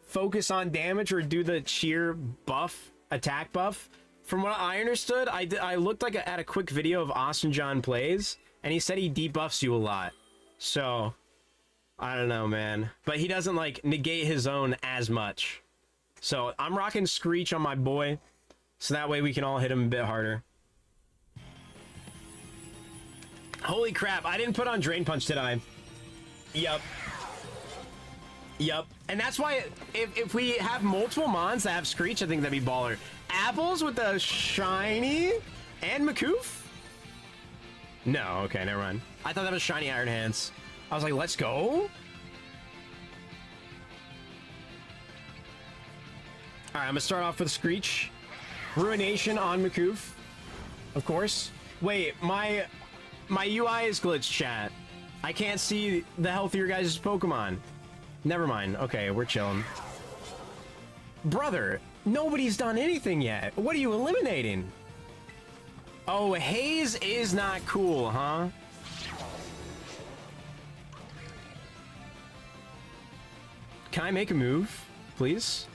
focus on damage or do the cheer buff, attack buff, from what I understood, I looked like at a quick video of Austin John Plays, and he said he debuffs you a lot. So, I don't know, man. But he doesn't, like, negate his own as much. So, I'm rocking Screech on my boy, so that way we can all hit him a bit harder. Holy crap, I didn't put on Drain Punch, did I? Yup. Yup. And that's why, if we have multiple mons that have Screech, I think that'd be baller. Apples with the shiny and Makoof? No, okay, never mind. I thought that was shiny Iron Hands. I was like, let's go. Alright, I'm gonna start off with Screech. Ruination on Makoof. Of course. Wait, my UI is glitched, chat. I can't see the health of your guys' Pokemon. Never mind. Okay, we're chilling. Brother, nobody's done anything yet. What are you eliminating? Oh, Haze is not cool, huh? Can I make a move, please?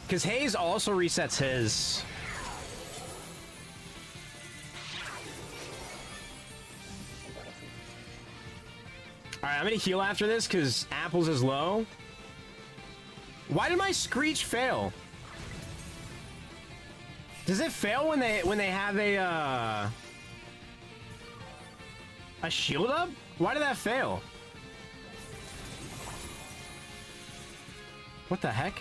Because Haze also resets his. Alright, I'm gonna heal after this because Apples is low. Why did my Screech fail? Does it fail when they have a shield up? Why did that fail? What the heck?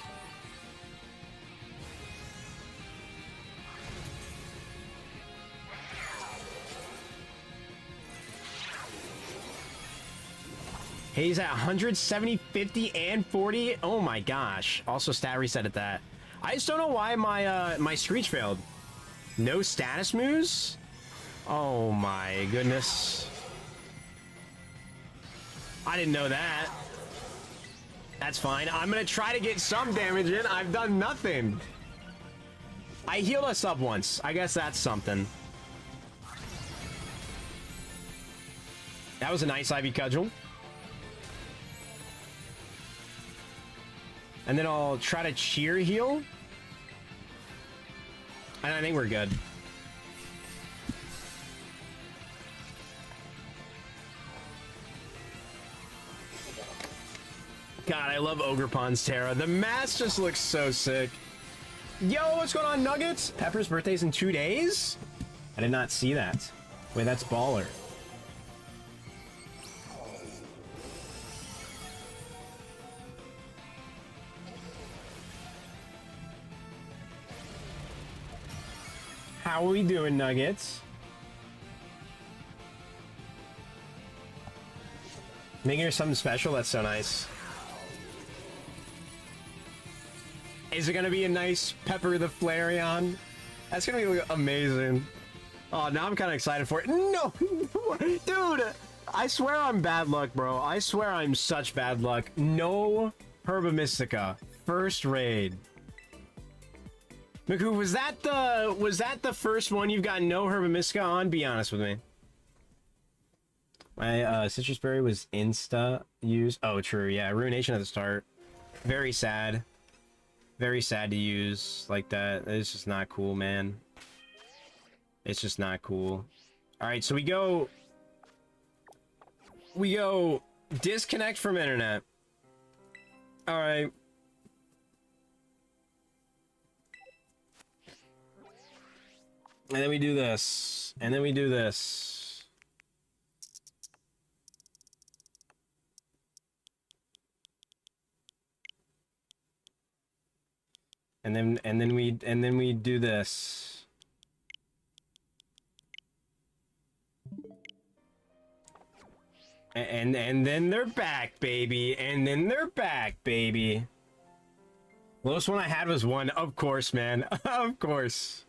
He's at 170, 50, and 40. Oh my gosh. Also stat reset at that. I just don't know why my Screech failed. No status moves? Oh my goodness. I didn't know that. That's fine. I'm gonna try to get some damage in. I've done nothing. I healed us up once. I guess that's something. That was a nice Ivy Cudgel. And then I'll try to cheer heal. And I think we're good. God, I love Ogrepon's Tera. The mask just looks so sick. Yo, what's going on, Nuggets? Pepper's birthday's in 2 days? I did not see that. Wait, that's baller. How are we doing, Nuggets? Making her something special? That's so nice. Is it gonna be a nice Pepper the Flareon? That's gonna be amazing. Oh, now I'm kind of excited for it. No! Dude! I swear I'm bad luck, bro. I swear I'm such bad luck. No Herba Mystica. First raid. Miku, was that the first one you've got no Herba Mystica on? Be honest with me. My Citrus Berry was insta use. Oh, true. Yeah, Ruination at the start. Very sad. Very sad to use like that. It's just not cool, man. It's just not cool. All right, so we go disconnect from internet. All right. And then we do this. And then we do this. And then we do this. And then they're back, baby. And then they're back, baby. Lowest one I had was 1. Of course, man. Of course.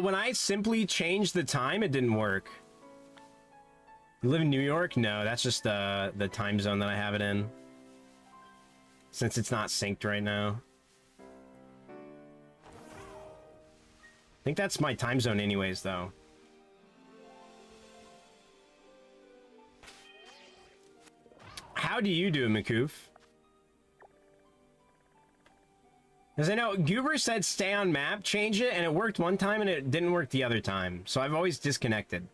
When I simply changed the time, it didn't work. You live in New York? No, that's just the time zone that I have it in. Since it's not synced right now. I think that's my time zone anyways, though. How do you do it, Makoof? Because I know Goober said stay on map, change it, and it worked one time and it didn't work the other time. So I've always disconnected.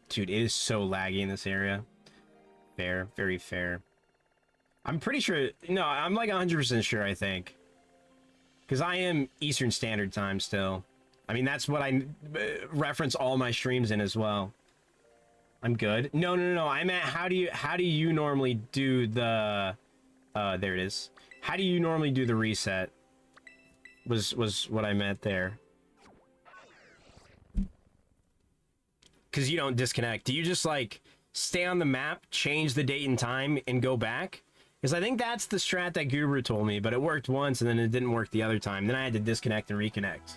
Dude, it is so laggy in this area. Fair, very fair. I'm pretty sure... No, I'm like 100% sure, I think. Because I am Eastern Standard Time still. I mean, that's what I reference all my streams in as well. I'm good. No. I'm at how do you normally do the there it is. How do you normally do the reset? Was what I meant there. Cuz you don't disconnect. Do you just like stay on the map, change the date and time and go back? Cuz I think that's the strat that Guru told me, but it worked once and then it didn't work the other time. Then I had to disconnect and reconnect.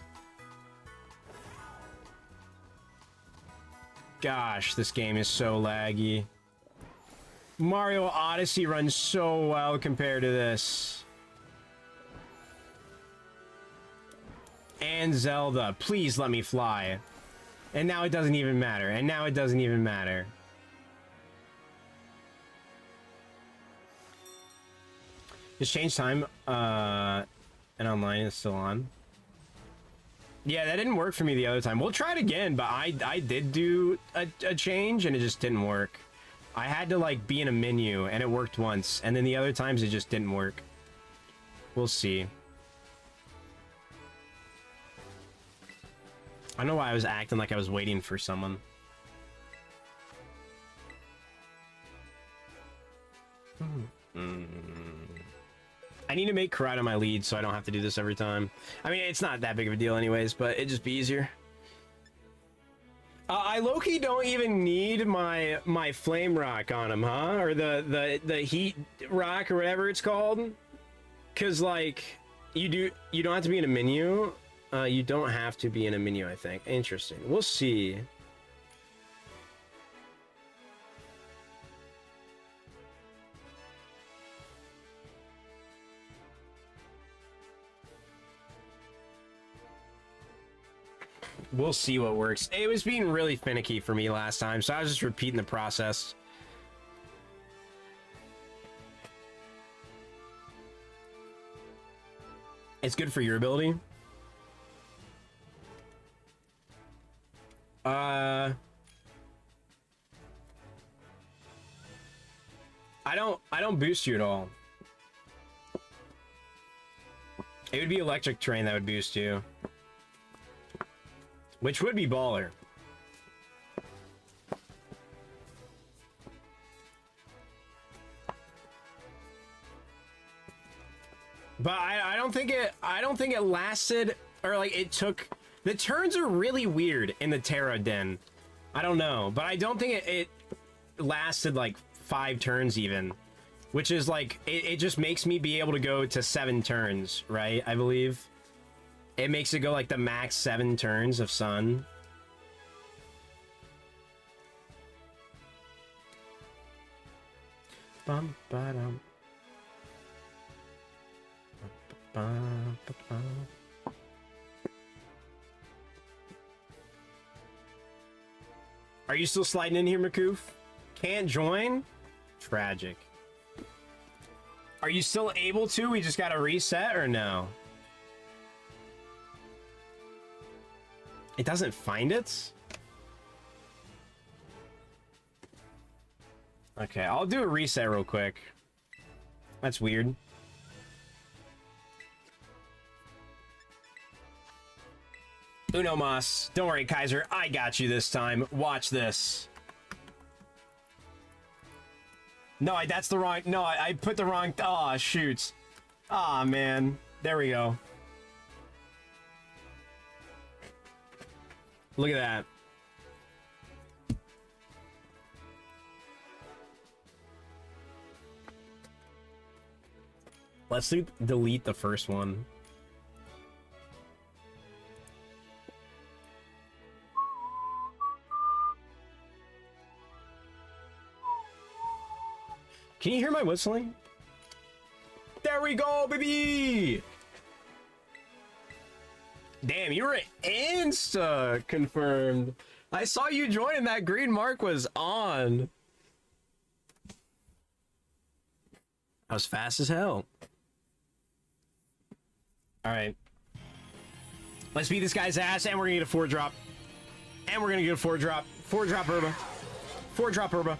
Gosh, this game is so laggy. Mario Odyssey runs so well compared to this. And Zelda, please let me fly. And now it doesn't even matter. And now it doesn't even matter. Just change time, and online is still on. Yeah, that didn't work for me the other time. We'll try it again, but I did do a change and it just didn't work. I had to like be in a menu and it worked once, and then the other times it just didn't work. We'll see. I don't know why I was acting like I was waiting for someone. I need to make Karada my lead so I don't have to do this every time. I mean, it's not that big of a deal anyways, but it'd just be easier. I low-key don't even need my flame rock on him, huh? Or the heat rock or whatever it's called. Cause like you don't have to be in a menu. You don't have to be in a menu, I think. Interesting. We'll see. We'll see what works. It was being really finicky for me last time, so I was just repeating the process. It's good for your ability. I don't boost you at all. It would be electric terrain that would boost you. Which would be baller. But I don't think it lasted, or like it took. The turns are really weird in the Terra Den. I don't know, but I don't think it lasted like 5 turns even, which is like it just makes me be able to go to 7 turns, right? I believe. It makes it go like the max 7 turns of sun. Bum, ba-dum. Are you still sliding in here, Makoof? Can't join? Tragic. Are you still able to? We just gotta reset or no? It doesn't find it? Okay, I'll do a reset real quick. That's weird. Uno mas. Don't worry, Kaiser. I got you this time. Watch this. No, that's the wrong... No, I put the wrong... Aw, shoot. Aw, man. There we go. Look at that. Let's delete the first one. Can you hear my whistling? There we go, baby! Damn, you were insta confirmed. I saw you join and that green mark was on. I was fast as hell. Alright. Let's beat this guy's ass and we're gonna get a 4-drop. And we're gonna get a 4-drop. 4-drop Herba. 4-drop Herba.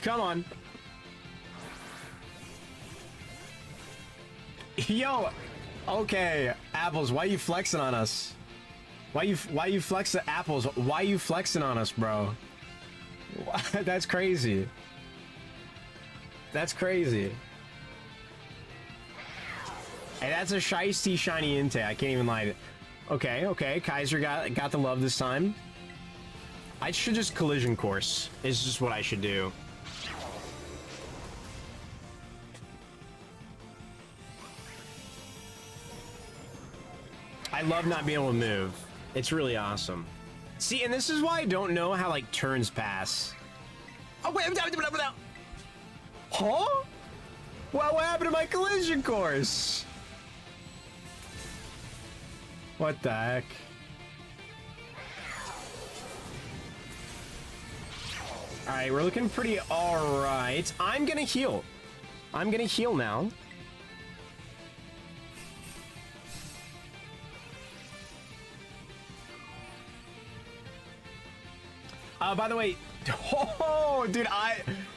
Come on. Yo, okay, Apples, why you flexing on us? Why you flexing, Apples? Why you flexing on us, bro? That's crazy. That's crazy. Hey, that's a shiesty shiny Inte. I can't even lie. Okay, okay, Kaiser got the love this time. I should just collision course. Is just what I should do. I love not being able to move. It's really awesome. See, and this is why I don't know how, like, turns pass. Oh, wait, huh? What happened to my collision course? What the heck? Alright, we're looking pretty alright. I'm gonna heal. I'm gonna heal now. By the way, oh, dude,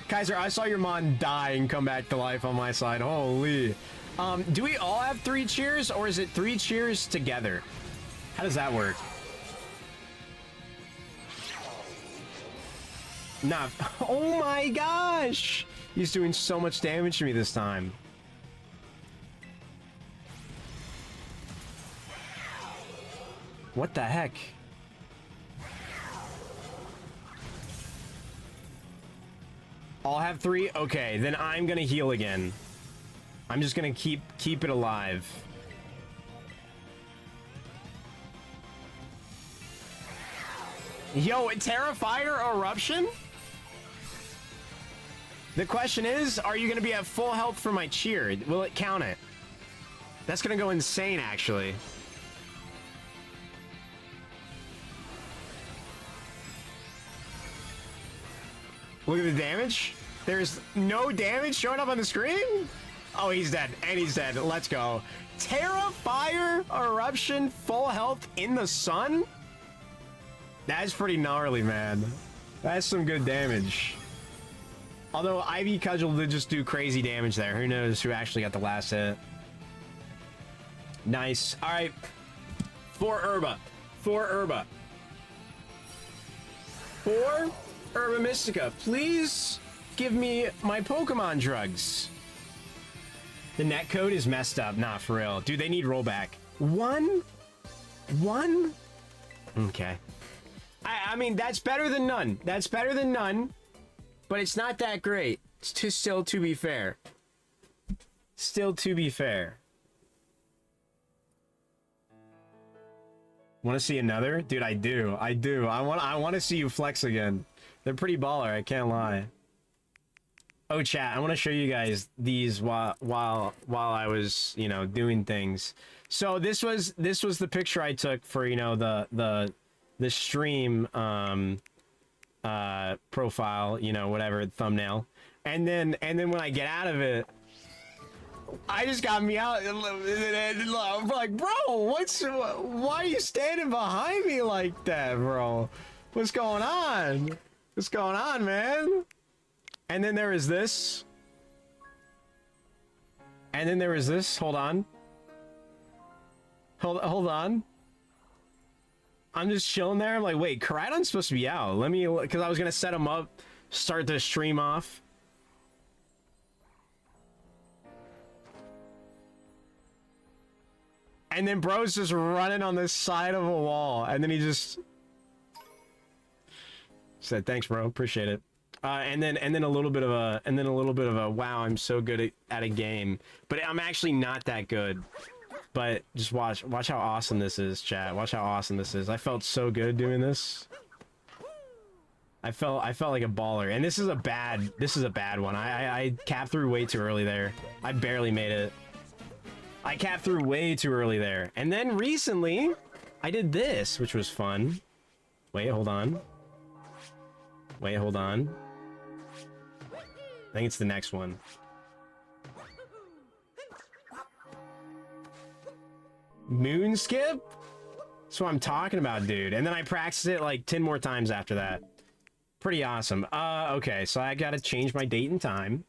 Kaiser, I saw your mon die and come back to life on my side. Holy. Do we all have 3 cheers, or is it 3 cheers together? How does that work? Nah. Oh my gosh! He's doing so much damage to me this time. What the heck? I'll have 3? Okay, then I'm gonna heal again. I'm just gonna keep it alive. Yo, Tera Fire Eruption? The question is, are you gonna be at full health for my cheer? Will it count it? That's gonna go insane, actually. Look at the damage. There's no damage showing up on the screen? Oh, he's dead. And he's dead. Let's go. Tera Fire Eruption full health in the sun? That's pretty gnarly, man. That's some good damage. Although Ivy Cudgel did just do crazy damage there. Who knows who actually got the last hit. Nice. Alright. 4 Herba. 4 Herba. 4 Herba Mystica. Please give me my Pokemon drugs. The netcode is messed up. Nah, for real. Dude, they need rollback. 1? 1? Okay. I mean, that's better than none. That's better than none. But it's not that great. It's still to be fair. Still to be fair. Want to see another? Dude, I do. I do. I want to see you flex again. They're pretty baller, I can't lie. Oh, chat, I want to show you guys these while I was, you know, doing things. So this was the picture I took for, you know, the stream profile, you know, whatever, thumbnail. And then when I get out of it, I just got me out. I'm like, bro, why are you standing behind me like that, bro? What's going on? What's going on, man? And then there is this. And then there is this. Hold on. Hold on. I'm just chilling there. I'm like, wait, Koraidon's supposed to be out. Let me, because I was gonna set him up, start the stream off. And then bro's just running on this side of a wall, and then he just... Said thanks, bro. Appreciate it. And then a little bit of a wow, I'm so good at a game, but I'm actually not that good. But just watch how awesome this is, chat. Watch how awesome this is. I felt so good doing this. I felt like a baller, and this is a bad one. I capped through way too early there. I barely made it. I capped through way too early there, and then recently I did this, which was fun. Wait, hold on. Wait, hold on. I think it's the next one. Moon skip? That's what I'm talking about, dude. And then I practiced it like 10 more times after that. Pretty awesome. Okay, so I gotta change my date and time.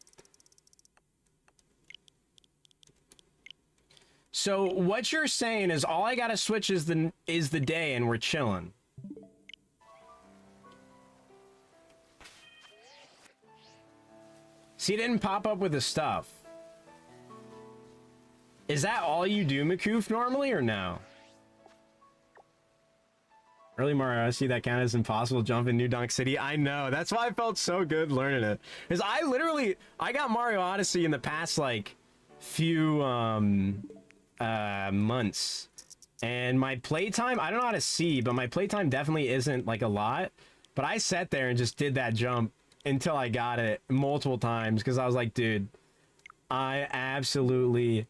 So what you're saying is all I gotta switch is the day and we're chilling. See, it didn't pop up with the stuff. Is that all you do, Makoof, normally, or no? Early Mario Odyssey, that count as impossible jump in New Donk City. I know, that's why I felt so good learning it. Because I got Mario Odyssey in the past, like, few, months. And my playtime, I don't know how to see, but my playtime definitely isn't, like, a lot. But I sat there and just did that jump until I got it multiple times, because I was like, dude, I absolutely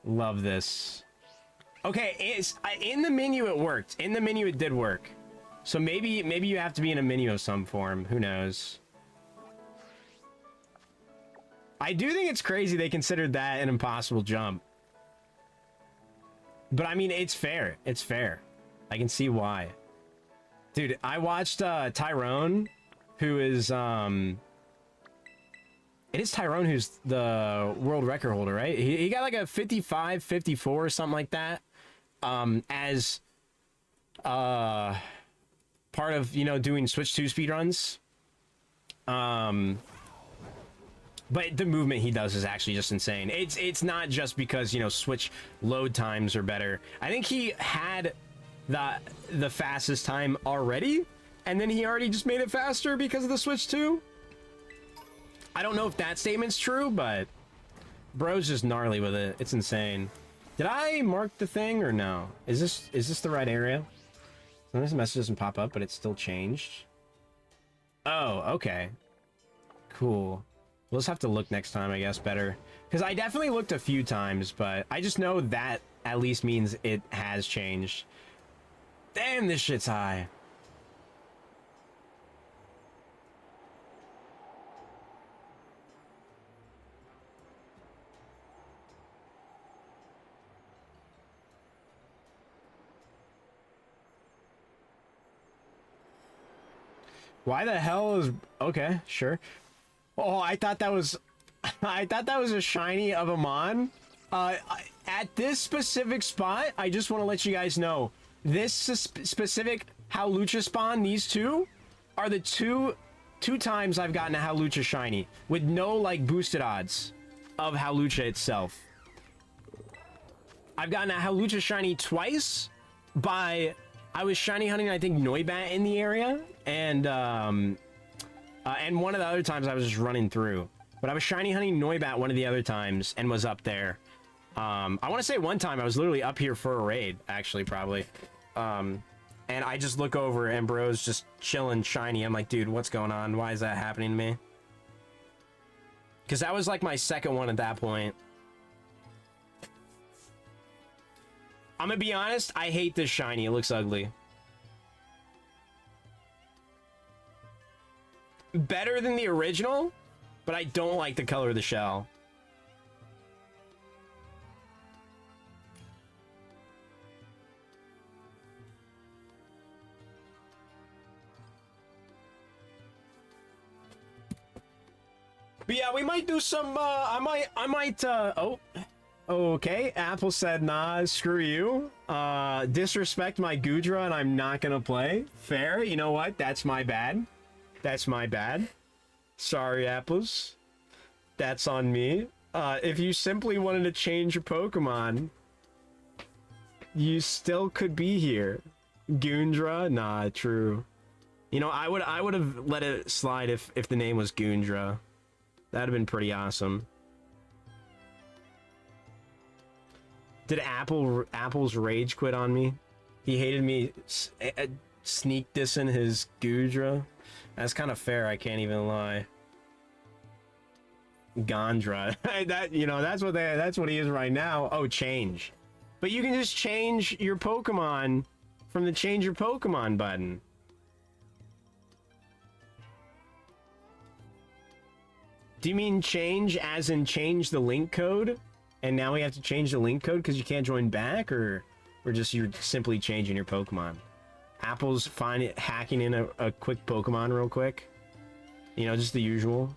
love this. Okay, in the menu it worked. In the menu it did work. So maybe you have to be in a menu of some form. Who knows? I do think it's crazy they considered that an impossible jump. But I mean, it's fair. It's fair. I can see why. Dude, I watched Tyrone, who is it is Tyrone who's the world record holder, right? He got like a 55, 54 or something like that. As part of, you know, doing Switch 2 speedruns. But the movement he does is actually just insane. It's not just because, you know, Switch load times are better. I think he had the fastest time already, and then he already just made it faster because of the Switch 2. I don't know if that statement's true, but bro's just gnarly with it. It's insane. Did I mark the thing or no? Is this the right area? Sometimes the message doesn't pop up, but it's still changed. Oh, okay. Cool. We'll just have to look next time, I guess, better. Because I definitely looked a few times, but I just know that at least means it has changed. Damn, this shit's high. Why the hell is... Okay, sure. Oh, I thought that was... I thought that was a shiny of a Mon. At this specific spot, I just want to let you guys know, this specific Howlucha spawn, these two, are the two times I've gotten a Howlucha shiny, with no, like, boosted odds of Howlucha itself. I've gotten a Howlucha shiny twice by... I was shiny hunting, I think, Noibat in the area, and one of the other times I was just running through. But I was shiny hunting Noibat one of the other times and was up there. I want to say one time I was literally up here for a raid, actually, probably. And I just look over and bro's just chilling shiny. I'm like, dude, what's going on? Why is that happening to me? Because that was like my second one at that point. I'm gonna be honest, I hate this shiny. It looks ugly. Better than the original, but I don't like the color of the shell. But yeah, we might do some, I might, oh. Okay, Apple said, nah, screw you. Disrespect my Gudra and I'm not gonna play. Fair, you know what? That's my bad. That's my bad. Sorry, Apples. That's on me. If you simply wanted to change your Pokemon, you still could be here. Gundra? Nah, true. You know, I would have let it slide if the name was Goondra. That'd have been pretty awesome. Did Apple's rage quit on me? He hated me sneak dissing his Goondra. That's kind of fair, I can't even lie. Gondra. That, you know, that's what he is right now. Oh, change. But you can just change your Pokemon from the change your Pokemon button. Do you mean change as in change the link code? And now we have to change the link code because you can't join back? Or just you're simply changing your Pokemon? Apple's hacking in a quick Pokemon real quick. You know, just the usual.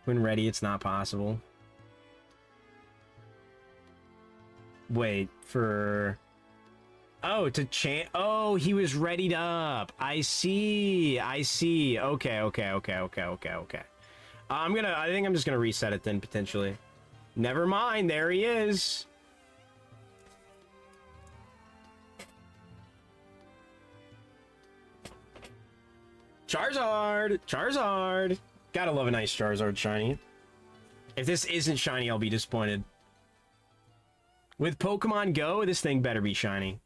When ready, it's not possible. Wait, for... Oh, to change... Oh, he was readied up. I see. I see. Okay. I think I'm just gonna reset it then, potentially. Never mind, there he is. Charizard! Gotta love a nice Charizard shiny. If this isn't shiny, I'll be disappointed. With Pokemon Go, this thing better be shiny.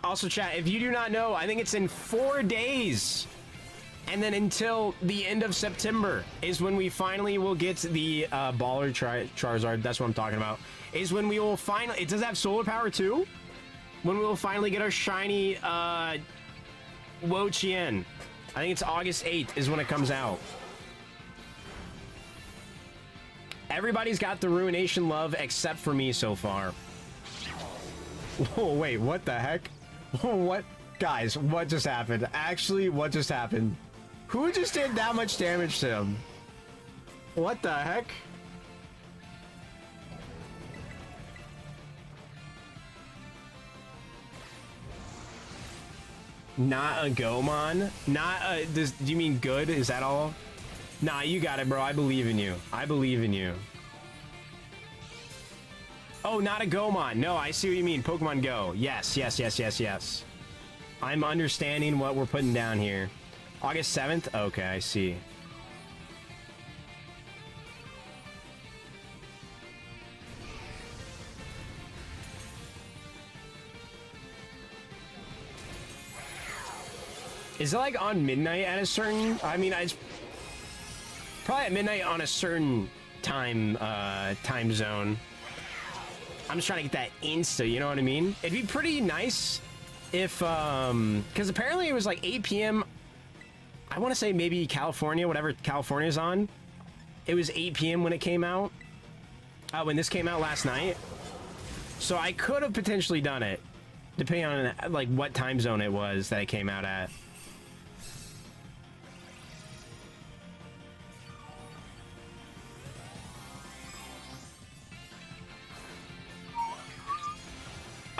Also, chat, if you do not know, I think it's in 4 days. And then until the end of September is when we finally will get the Baller Charizard. That's what I'm talking about. Is when we will finally... It does have solar power too? When we will finally get our shiny CHIEN. I think it's August 8th is when it comes out. Everybody's got the Ruination love except for me so far. Whoa, wait, what the heck? What? Guys, what just happened? Actually, what just happened? Who just did that much damage to him? What the heck? Not a Gomon? Not a... do you mean good? Is that all? Nah, you got it, bro. I believe in you. I believe in you. Oh, not a Gomon. No, I see what you mean. Pokemon Go. Yes. I'm understanding what we're putting down here. August 7th? Okay, I see. Is it like on midnight at a certain... I mean, it's probably at midnight on a certain time zone. I'm just trying to get that insta, you know what I mean? It'd be pretty nice if, because apparently it was like 8 p.m. I want to say maybe California, whatever California's on. It was 8 p.m. when it came out. When this came out last night. So I could have potentially done it, depending on like what time zone it was that it came out at.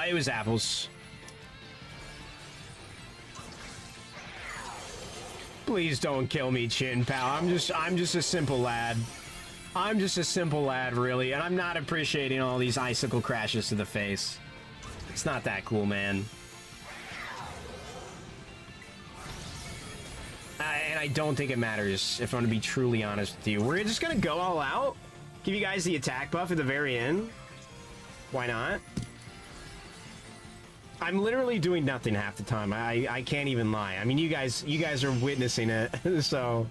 It was apples. Please don't kill me, Chin Pal. I'm just a simple lad. I'm just a simple lad, really, and I'm not appreciating all these icicle crashes to the face. It's not that cool, man. And I don't think it matters, if I'm gonna be truly honest with you. We're just gonna go all out, give you guys the attack buff at the very end. Why not? I'm literally doing nothing half the time. I can't even lie. I mean, you guys are witnessing it. So,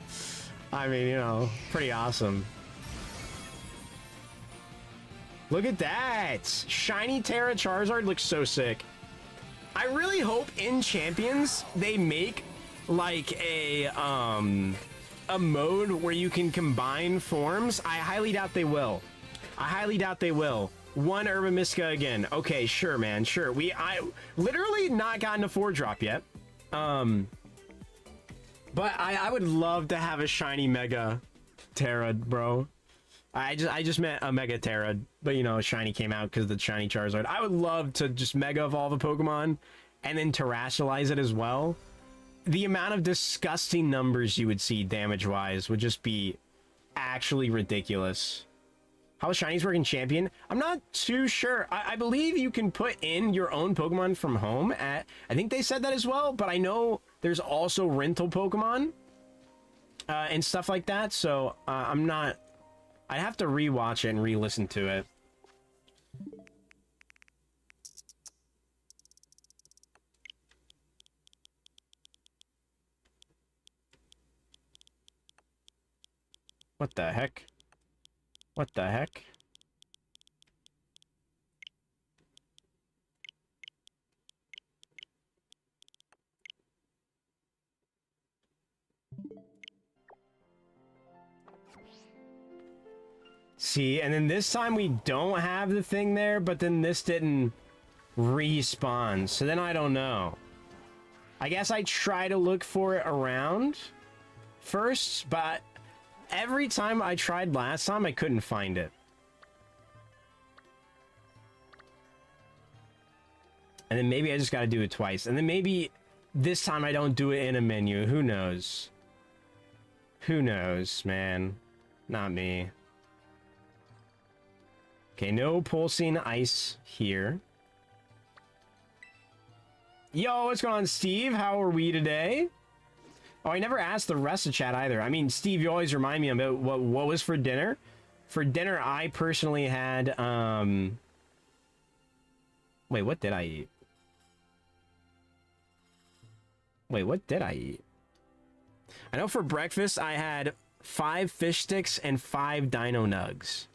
I mean, you know, pretty awesome. Look at that! Shiny Tera Charizard looks so sick. I really hope in Champions they make like a mode where you can combine forms. I highly doubt they will. One Urban Mystico again. Okay, sure, man. Sure. I literally not gotten a 4-drop yet. But I would love to have a shiny Mega Tera, bro. I just meant a Mega Tera, but you know, shiny came out because the shiny Charizard. I would love to just Mega evolve a Pokemon and then terrestrialize it as well. The amount of disgusting numbers you would see damage-wise would just be actually ridiculous. How shinies work in Champion? I'm not too sure. I believe you can put in your own Pokemon from home. I think they said that as well, but I know there's also rental Pokemon and stuff like that, so I'm not... I'd have to rewatch it and re-listen to it. What the heck? What the heck? See, and then this time we don't have the thing there, but then this didn't respawn, so then I don't know. I guess I try to look for it around first, but every time I tried last time, I couldn't find it. And then maybe I just gotta do it twice, and then maybe this time I don't do it in a menu. Who knows? Who knows, man? Not me. Okay, no pulsing ice here. Yo, what's going on, Steve? How are we today? Oh, I never asked the rest of chat either. I mean, Steve, you always remind me about what was for dinner. For dinner, I personally had, Wait, what did I eat? Wait, what did I eat? I know for breakfast, I had 5 fish sticks and 5 dino nugs.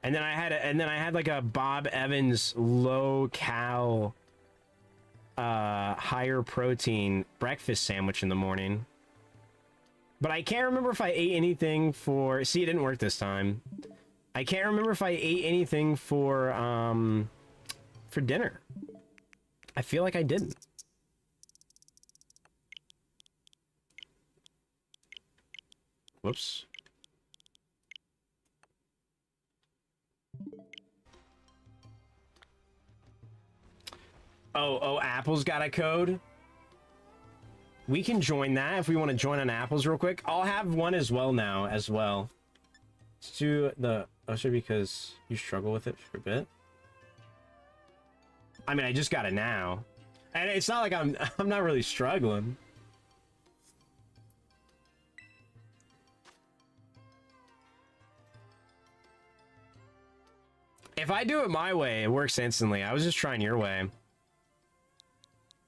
And then I had like a Bob Evans low cal higher protein breakfast sandwich in the morning. But I can't remember if I ate anything for... See, it didn't work this time. I can't remember if I ate anything for dinner. I feel like I didn't. Whoops. Oh, Apple's got a code? We can join that if we want to join on Apple's real quick. I'll have one as well now, as well. Let's do the... Oh, sure, because you struggle with it for a bit. I mean, I just got it now. And it's not like I'm not really struggling. If I do it my way, it works instantly. I was just trying your way.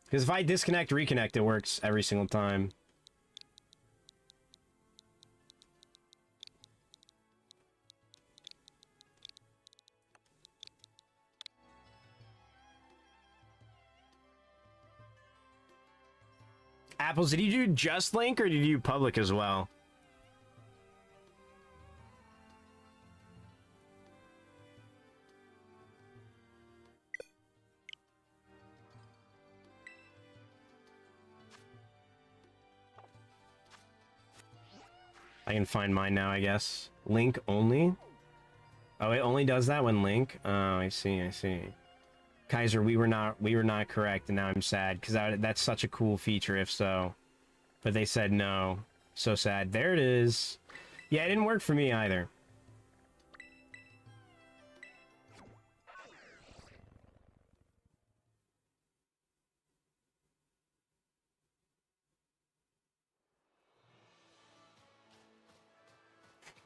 Because if I disconnect, reconnect, it works every single time. Apples, did you do just link or did you do public as well? I can find mine now, I guess. Link only? Oh, it only does that when link? Oh, I see, I see. Kaiser, we were not correct, and now I'm sad, because that's such a cool feature, if so. But they said no. So sad. There it is. Yeah, it didn't work for me either.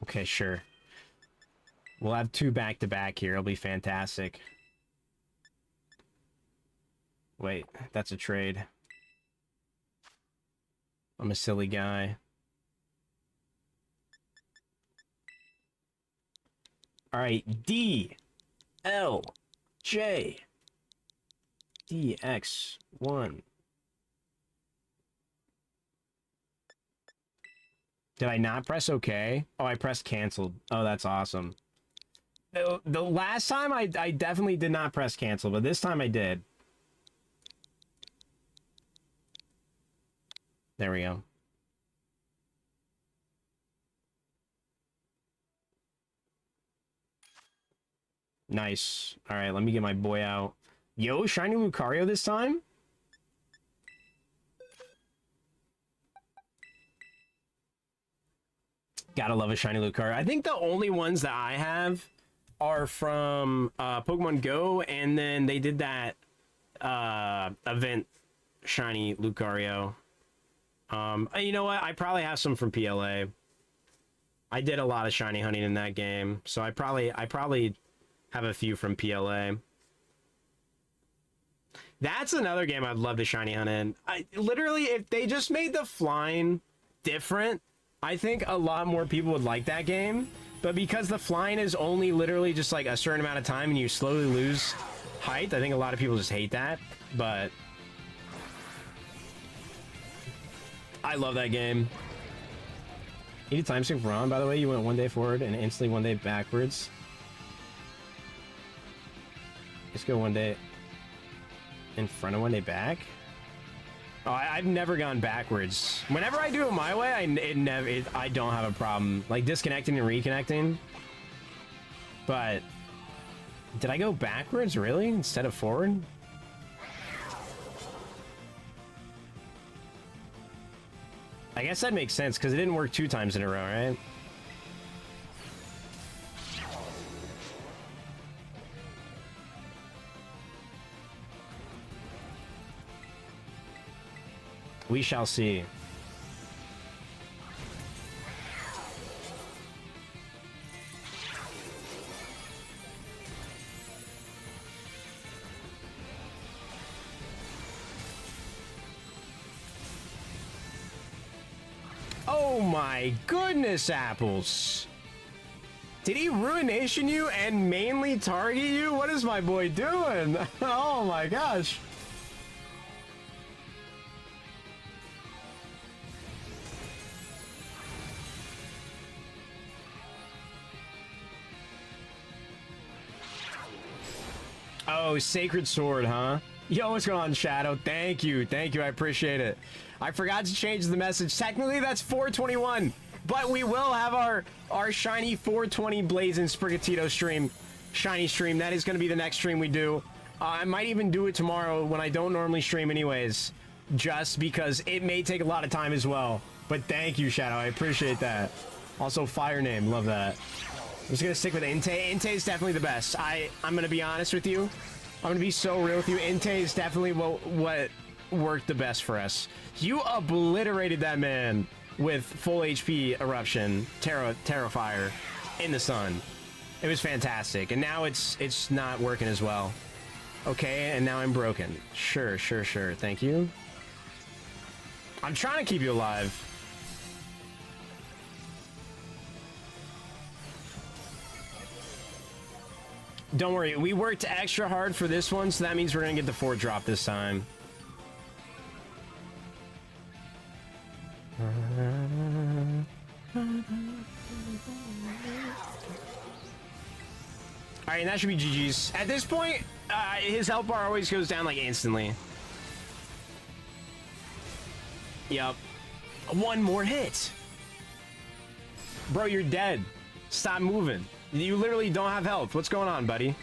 Okay, sure. We'll have 2 back-to-back here. It'll be fantastic. Wait, that's a trade. I'm a silly guy. Alright, D, L, J, D, X, 1. Did I not press OK? Oh, I pressed canceled. Oh, that's awesome. The last time I definitely did not press cancel, but this time I did. There we go. Nice. All right, let me get my boy out. Yo, shiny Lucario this time? Gotta love a shiny Lucario. I think the only ones that I have are from Pokemon Go, and then they did that event shiny Lucario. You know what? I probably have some from PLA. I did a lot of shiny hunting in that game, so I probably have a few from PLA. That's another game I'd love to shiny hunt in. Literally, if they just made the flying different, I think a lot more people would like that game. But because the flying is only literally just like a certain amount of time and you slowly lose height, I think a lot of people just hate that. But I love that game. You did time sync for Ron, by the way. You went 1 day forward and instantly 1 day backwards. Just go 1 day in front of 1 day back. Oh, I've never gone backwards. Whenever I do it my way, I don't have a problem like disconnecting and reconnecting. But did I go backwards really instead of forward? I guess that makes sense because it didn't work 2 times in a row, right? We shall see. Oh my goodness, apples. Did he ruination you and mainly target you? What is my boy doing? Oh my gosh. Oh, Sacred Sword, huh? Yo, what's going on, Shadow? Thank you. Thank you. I appreciate it. I forgot to change the message. Technically, that's 421. But we will have our shiny 420 Blazing Sprigatito stream. Shiny stream. That is going to be the next stream we do. I might even do it tomorrow when I don't normally stream anyways. Just because it may take a lot of time as well. But thank you, Shadow. I appreciate that. Also, Fire Name. Love that. I'm just going to stick with Entei. Entei is definitely the best. I'm going to be honest with you. I'm going to be so real with you. Entei is definitely what worked the best for us. You obliterated that man with full HP Eruption, Tera Fire in the sun. It was fantastic. And now it's not working as well. Okay, and now I'm broken. Sure. Thank you. I'm trying to keep you alive. Don't worry, we worked extra hard for this one, so that means we're gonna get the 4 drop this time. Alright, and that should be GG's. At this point, his health bar always goes down like instantly. Yep. 1 more hit. Bro, you're dead. Stop moving. You literally don't have health. What's going on, buddy?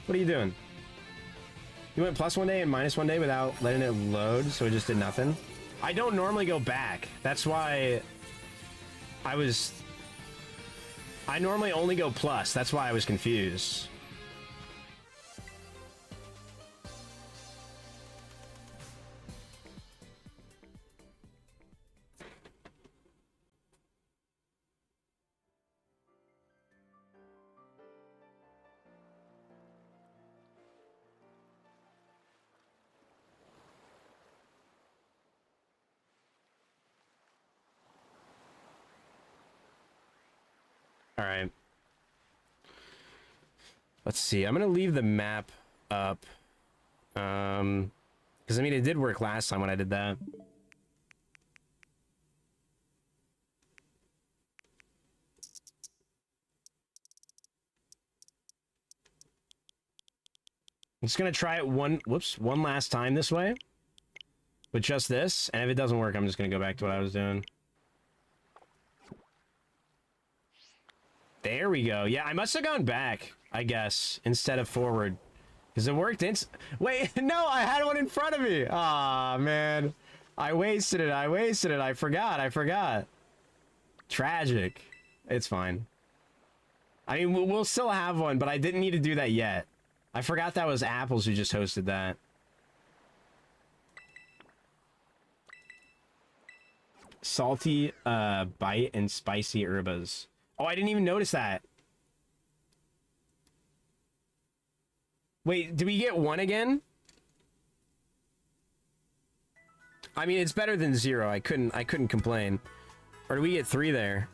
What are you doing? You went plus 1 day and minus 1 day without letting it load, so it just did nothing? I don't normally go back. That's why I normally only go plus. That's why I was confused. All right. Let's see. I'm going to leave the map up. Because, I mean, it did work last time when I did that. I'm just gonna try it one last time this way. With just this, and if it doesn't work, I'm just gonna go back to what I was doing. There we go. Yeah, I must have gone back, I guess, instead of forward. Because it worked Wait, no, I had one in front of me. Aw, man. I wasted it. I forgot. Tragic. It's fine. I mean, we'll still have one, but I didn't need to do that yet. I forgot that was Apples who just hosted that. Salty bite and spicy herbas. Oh, I didn't even notice that. Wait, did we get one again? I mean, it's better than 0. I couldn't complain. Or do we get 3 there?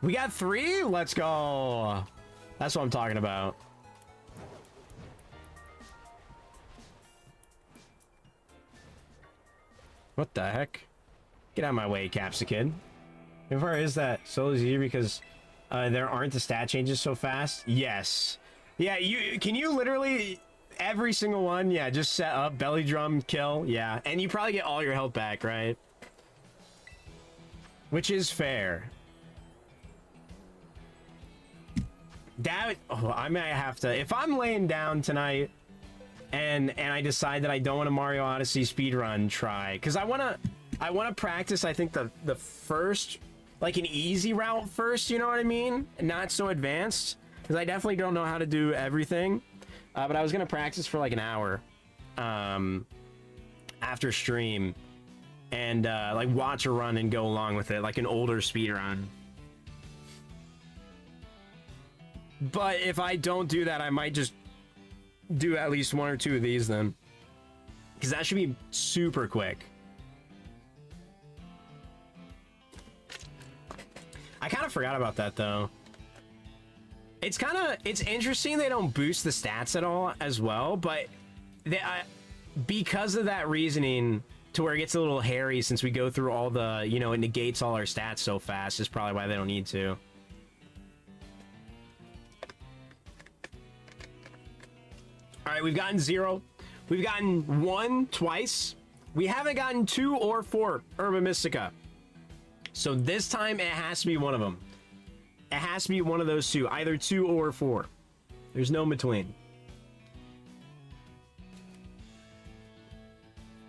We got 3? Let's go. That's what I'm talking about. What the heck? Get out of my way, Capsicid. How far is that? So easy because there aren't the stat changes so fast? Yes. Yeah, can you literally every single one, yeah, just set up, belly drum, kill, yeah. And you probably get all your health back, right? Which is fair. I might have to, if I'm laying down tonight and I decide that I don't want a Mario Odyssey speedrun try, because I want to practice, I think the first, like an easy route first, you know what I mean? Not so advanced, because I definitely don't know how to do everything. But I was going to practice for like an hour after stream and like watch a run and go along with it, like an older speedrun. But if I don't do that, I might just do at least 1 or 2 of these then. Because that should be super quick. I kind of forgot about that, though. It's interesting they don't boost the stats at all as well, but because of that reasoning to where it gets a little hairy since we go through all the, you know, it negates all our stats so fast is probably why they don't need to. All right, we've gotten 0. We've gotten 1 twice. We haven't gotten 2 or 4 Herba Mystica. So this time it has to be one of them. It has to be one of those 2, either 2 or 4. There's no in between.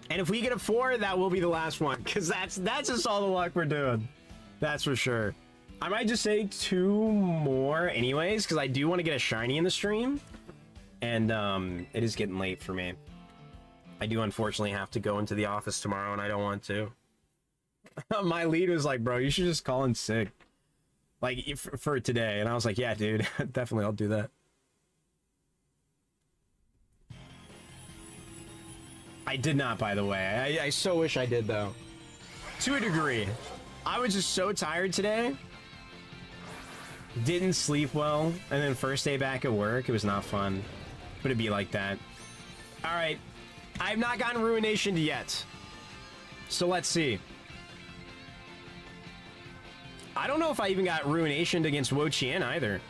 And if we get a 4, that will be the last one, because that's just all the luck we're doing. That's for sure. I might just say 2 more anyways, because I do want to get a shiny in the stream. And it is getting late for me. I do unfortunately have to go into the office tomorrow, and I don't want to. My lead was like, bro, you should just call in sick. Like, for today. And I was like, yeah, dude, definitely I'll do that. I did not, by the way. I so wish I did, though. To a degree. I was just so tired today. Didn't sleep well. And then first day back at work, it was not fun. But it'd be like that. Alright. I have not gotten Ruinationed yet. So let's see. I don't know if I even got Ruinationed against CHIEN either.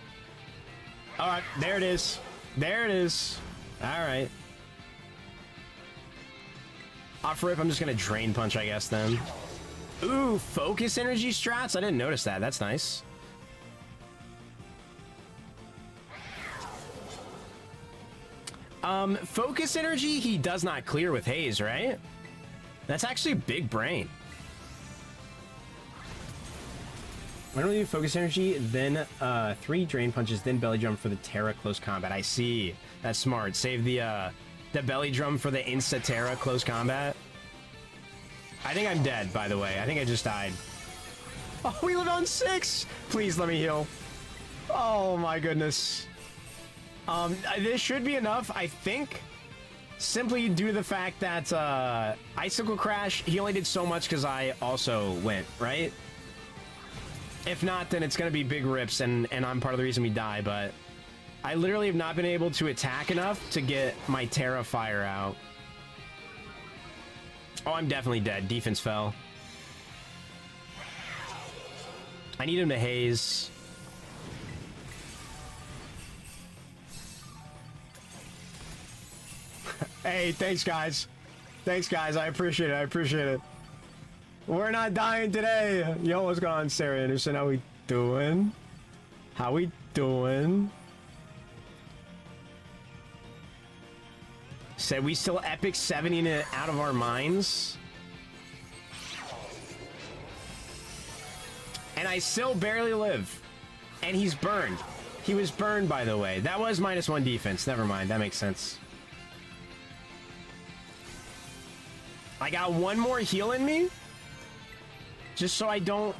Alright, there it is. There it is. Alright. Off rip, I'm just gonna Drain Punch, I guess, then. Ooh, Focus Energy strats? I didn't notice that. That's nice. Focus Energy, he does not clear with Haze, right? That's actually big brain. Why don't we do Focus Energy, then 3 Drain Punches, then Belly Drum for the Tera Close Combat? I see. That's smart. Save the Belly Drum for the Insta Tera Close Combat. I think I'm dead, by the way. I think I just died. Oh, we live on 6! Please let me heal. Oh my goodness. This should be enough, I think. Simply due to the fact that Icicle Crash, he only did so much because I also went, right? If not, then it's going to be big rips, and I'm part of the reason we die, but I literally have not been able to attack enough to get my Tera Fire out. Oh, I'm definitely dead. Defense fell. I need him to haze. Hey, thanks, guys. Thanks, guys. I appreciate it. I appreciate it. We're not dying today. Yo, what's going on, Sarah Anderson? How we doing? How we doing? Said we still epic 70ing it out of our minds. And I still barely live. And he's burned. He was burned, by the way. That was -1 defense. Never mind. That makes sense. I got one more heal in me. Just so I don't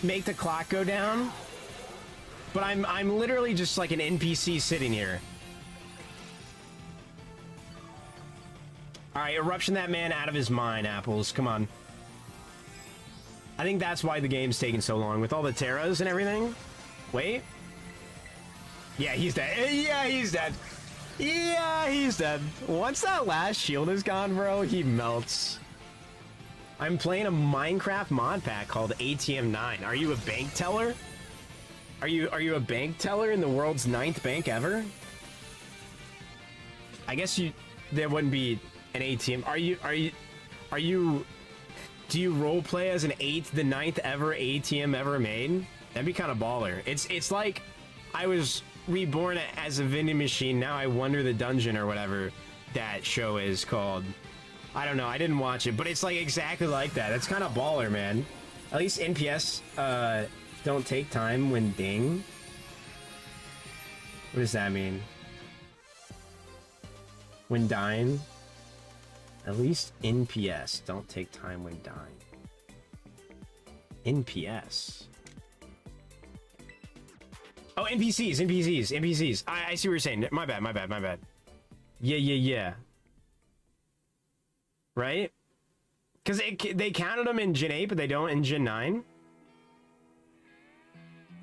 make the clock go down. But I'm literally just like an NPC sitting here. Alright, eruption that man out of his mind, Apples. Come on. I think that's why the game's taking so long, with all the teras and everything. Wait. Yeah, he's dead. Yeah, he's dead. Yeah, he's dead. Once that last shield is gone, bro, he melts. I'm playing a Minecraft mod pack called ATM9. Are you a bank teller? Are you a bank teller in the world's 9th bank ever? I guess there wouldn't be an ATM. Do you roleplay as the 9th ever ATM ever made? That'd be kind of baller. It's like I was reborn as a vending machine. Now I wonder the dungeon or whatever that show is called. I don't know. I didn't watch it, but it's like exactly like that. It's kind of baller, man. At least NPS don't take time when ding. What does that mean? When dying? At least NPS don't take time when dying. NPS. Oh, NPCs. I see what you're saying. My bad. Yeah. Right? Because they counted them in Gen 8, but they don't in Gen 9?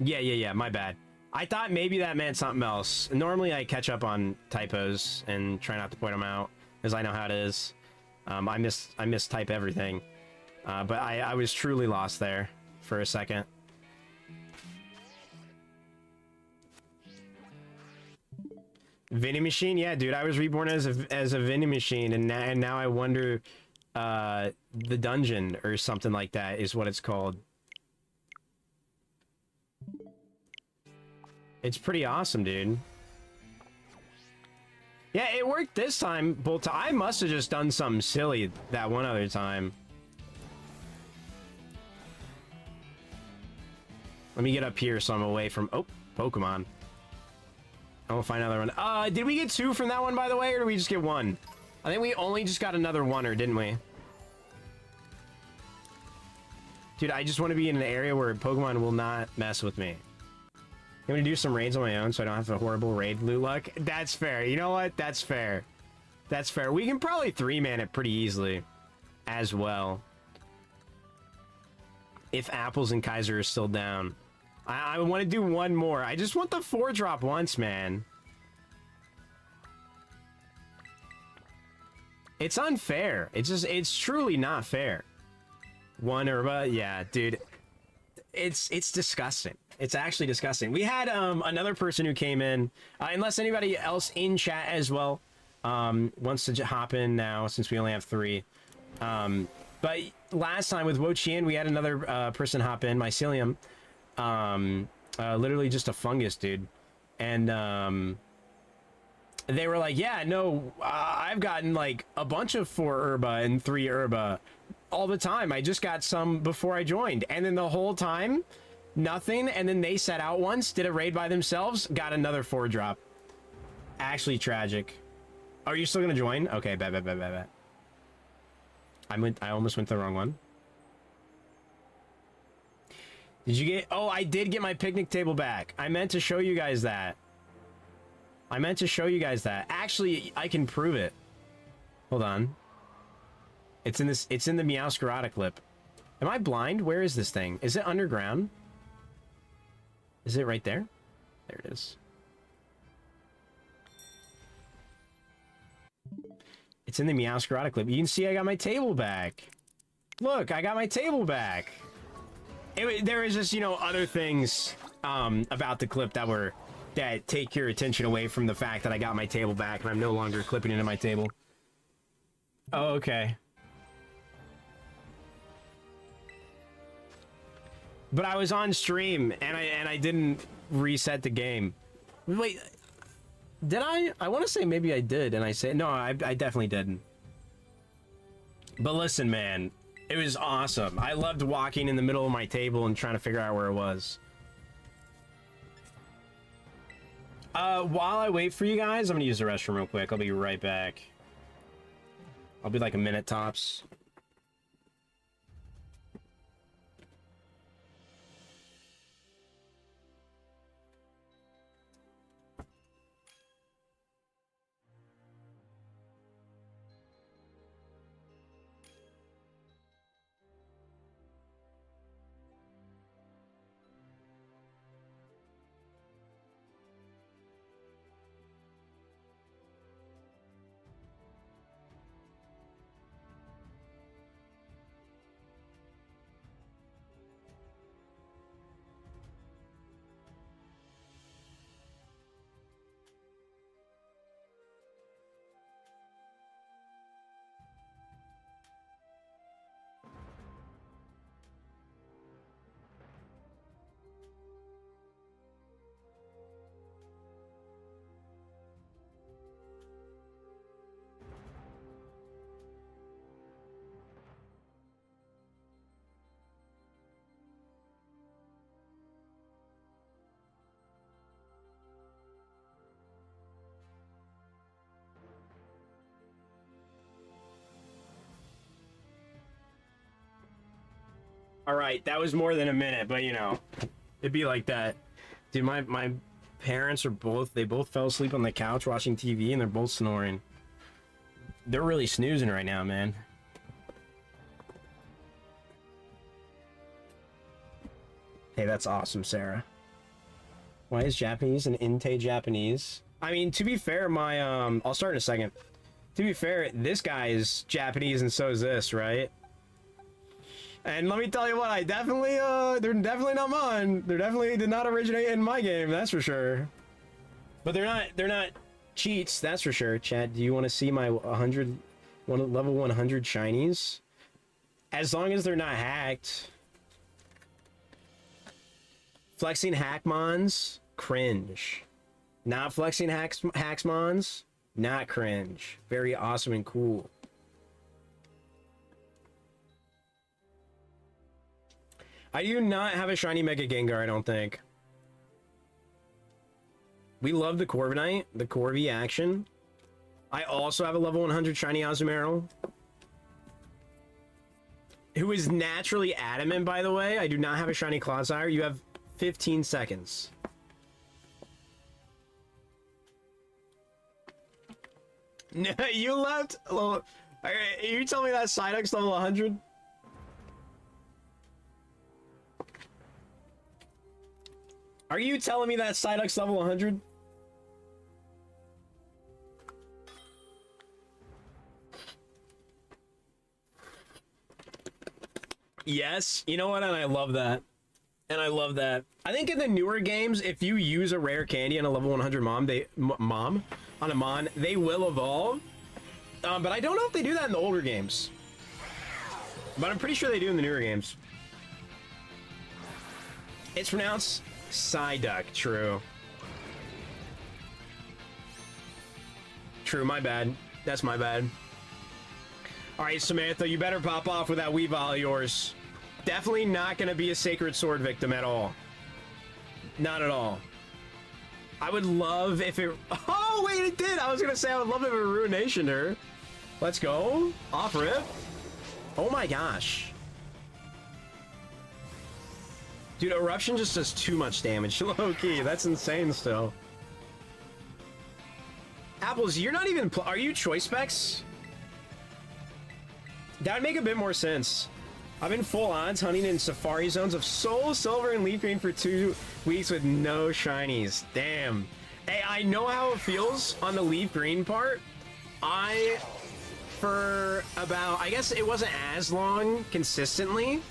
Yeah, my bad. I thought maybe that meant something else. Normally I catch up on typos and try not to point them out, because I know how it is. I mistype everything. But I was truly lost there for a second. Vending machine? Yeah, dude, I was reborn as a vending machine, and now I wonder the dungeon or something like that is what it's called. It's pretty awesome, dude. Yeah, it worked this time, but I must have just done something silly that one other time. Let me get up here so I'm away from... Oh, Pokemon. I will find another one. Did we get 2 from that one, by the way, or did we just get 1? I think we only just got another 1-er, didn't we? Dude, I just want to be in an area where Pokemon will not mess with me. I'm gonna do some raids on my own so I don't have a horrible raid loot luck. That's fair. You know what? That's fair. That's fair. We can probably 3-man it pretty easily as well. If Apples and Kaiser are still down. I want to do one more. I just want the 4-drop once, man. It's unfair. It's truly not fair. 1 Herba, yeah, dude. It's disgusting. It's actually disgusting. We had another person who came in, unless anybody else in chat as well wants to hop in now, since we only have 3. But last time with CHIEN, we had another person hop in, Mycelium. Literally just a fungus, dude. And they were like, yeah, no, I've gotten like a bunch of 4 Herba and 3 Herba all the time. I just got some before I joined, and then the whole time nothing. And then they set out once, did a raid by themselves, got another 4-drop. Actually tragic. Are you still gonna join? Okay, bet. I almost went to the wrong one. Did you get... Oh, I did get my picnic table back. I meant to show you guys that. Actually, I can prove it. Hold on. It's in the Meowscarada clip. Am I blind? Where is this thing? Is it underground? Is it right there? There it is. It's in the Meowscarada clip. You can see I got my table back. Look, I got my table back. There is just, you know, other things about the clip that take your attention away from the fact that I got my table back and I'm no longer clipping into my table. Oh, okay. But I was on stream and I didn't reset the game. Wait, did I? I want to say maybe I did, and I say no, I definitely didn't. But listen, man, it was awesome. I loved walking in the middle of my table and trying to figure out where it was. While I wait for you guys, I'm gonna use the restroom real quick. I'll be right back. I'll be like a minute tops. All right, that was more than a minute, but you know, it'd be like that. Dude, my parents are they both fell asleep on the couch watching TV and they're both snoring. They're really snoozing right now, man. Hey, that's awesome, Sarah. Why is Japanese and Inte Japanese? I mean, to be fair, I'll start in a second. To be fair, this guy is Japanese and so is this, right? And let me tell you what, they're definitely not mine. They definitely did not originate in my game, that's for sure. But they're not cheats, that's for sure. Chad, do you want to see my level 100 shinies? As long as they're not hacked. Flexing hackmons, cringe. Not flexing hacksmons, not cringe. Very awesome and cool. I do not have a shiny Mega Gengar, I don't think. We love the Corviknight, the Corvi action. I also have a level 100 shiny Azumarill. Who is naturally adamant, by the way. I do not have a shiny Clodsire. You have 15 seconds. No, you left? You tell me that Psyduck's level 100? Are you telling me that Psyduck's level 100? Yes, you know what, and I love that. And I love that. I think in the newer games, if you use a rare candy on a level 100 Mon, they will evolve. But I don't know if they do that in the older games. But I'm pretty sure they do in the newer games. It's pronounced Psyduck, true. True, my bad. That's my bad. Alright, Samantha, you better pop off with that Weavile of yours. Definitely not gonna be a Sacred Sword victim at all. Not at all. I would love if it... Oh, wait, it did! I was gonna say I would love if it ruinationed her. Let's go. Off rip. Oh my gosh. Dude, Eruption just does too much damage. Low-key, that's insane still. Apples, you're not even... Are you Choice Specs? That would make a bit more sense. I've been full odds hunting in Safari Zones of Soul, Silver, and Leaf Green for 2 weeks with no shinies. Damn. Hey, I know how it feels on the Leaf Green part. For about... I guess it wasn't as long consistently.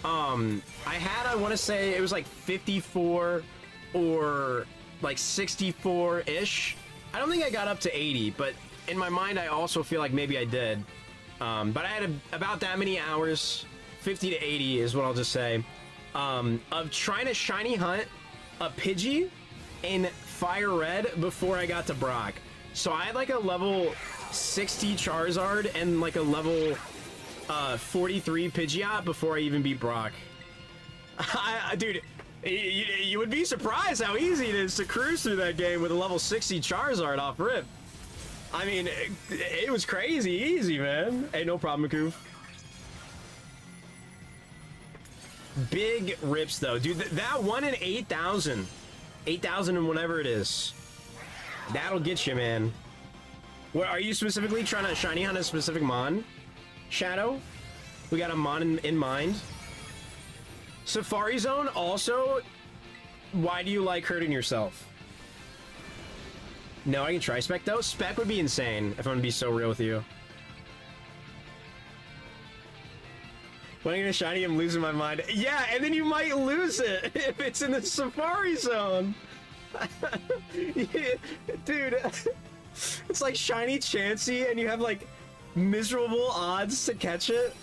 I want to say it was like 54 or like 64-ish. I don't think I got up to 80, but in my mind, I also feel like maybe I did. But I had about that many hours, 50 to 80 is what I'll just say, of trying to shiny hunt a Pidgey in Fire Red before I got to Brock. So I had like a level 60 Charizard and like a level 43 Pidgeot before I even beat Brock. Dude, you would be surprised how easy it is to cruise through that game with a level 60 Charizard off rip. I mean, it was crazy easy, man. Hey, no problem, Makoof. Big rips, though. Dude, that 1 in 8,000. 8,000 and whatever it is. That'll get you, man. What, are you specifically trying to shiny hunt a specific Mon? Shadow? We got a Mon in mind. Safari Zone, also, why do you like hurting yourself? No, I can try Spec, though. Spec would be insane, if I'm gonna be so real with you. When I'm gonna shiny, I'm losing my mind. Yeah, and then you might lose it if it's in the Safari Zone. Yeah, dude, it's like shiny Chansey, and you have like miserable odds to catch it.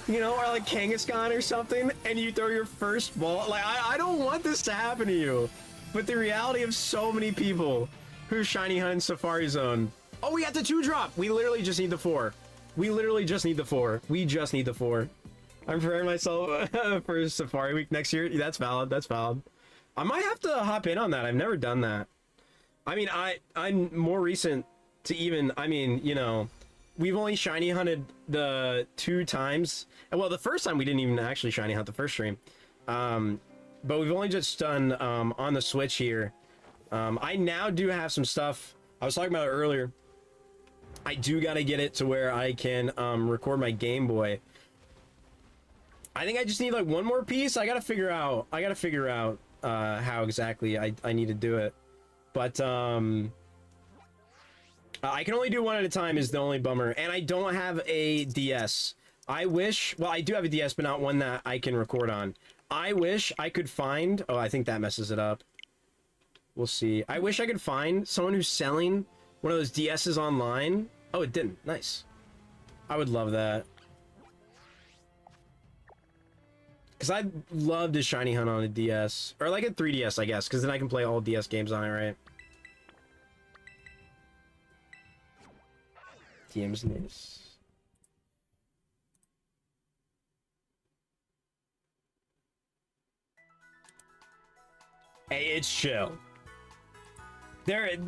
You know, or like Kangaskhan or something, and you throw your first ball. Like, I don't want this to happen to you. But the reality of so many people who shiny hunt in Safari Zone. Oh, we got the 2-drop. We literally just need the 4. We literally just need the 4. We just need the 4. I'm preparing myself for Safari Week next year. That's valid. That's valid. I might have to hop in on that. I've never done that. I mean, I'm more recent to even, I mean, you know, we've only shiny hunted the 2 times. Well, the first time we didn't even actually shiny hunt the first stream. But we've only just done on the Switch here. I now do have some stuff. I was talking about it earlier. I do got to get it to where I can record my Game Boy. I think I just need like one more piece. I got to figure out how exactly I need to do it. But I can only do one at a time is the only bummer. And I don't have a DS. I wish, well, I do have a DS, but not one that I can record on. I wish I could find, oh, I think that messes it up. We'll see. I wish I could find someone who's selling one of those DSs online. Oh, it didn't. Nice. I would love that. Because I'd love to shiny hunt on a DS. Or like a 3DS, I guess. Because then I can play all DS games on it, right? TM's nice. Hey, it's chill. They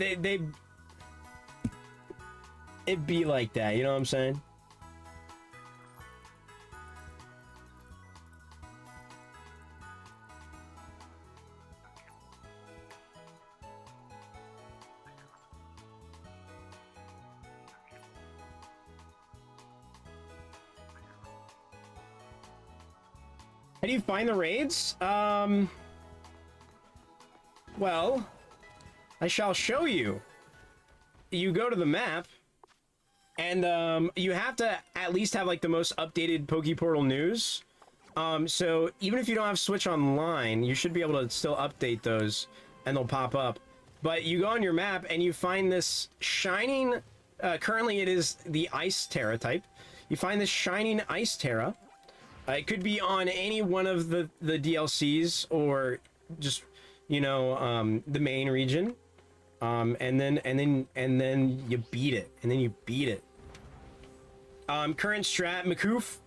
it'd be like that, you know what I'm saying? How do you find the raids? Well, I shall show you. You go to the map, and you have to at least have like the most updated Pokeportal news. So even if you don't have Switch Online, you should be able to still update those, and they'll pop up. But you go on your map and you find this shining. Currently, it is the Ice Tera type. You find this shining Ice Tera. It could be on any one of the DLCs or just, you know, the main region. And then you beat it. And then you beat it. Current strat, Makoof,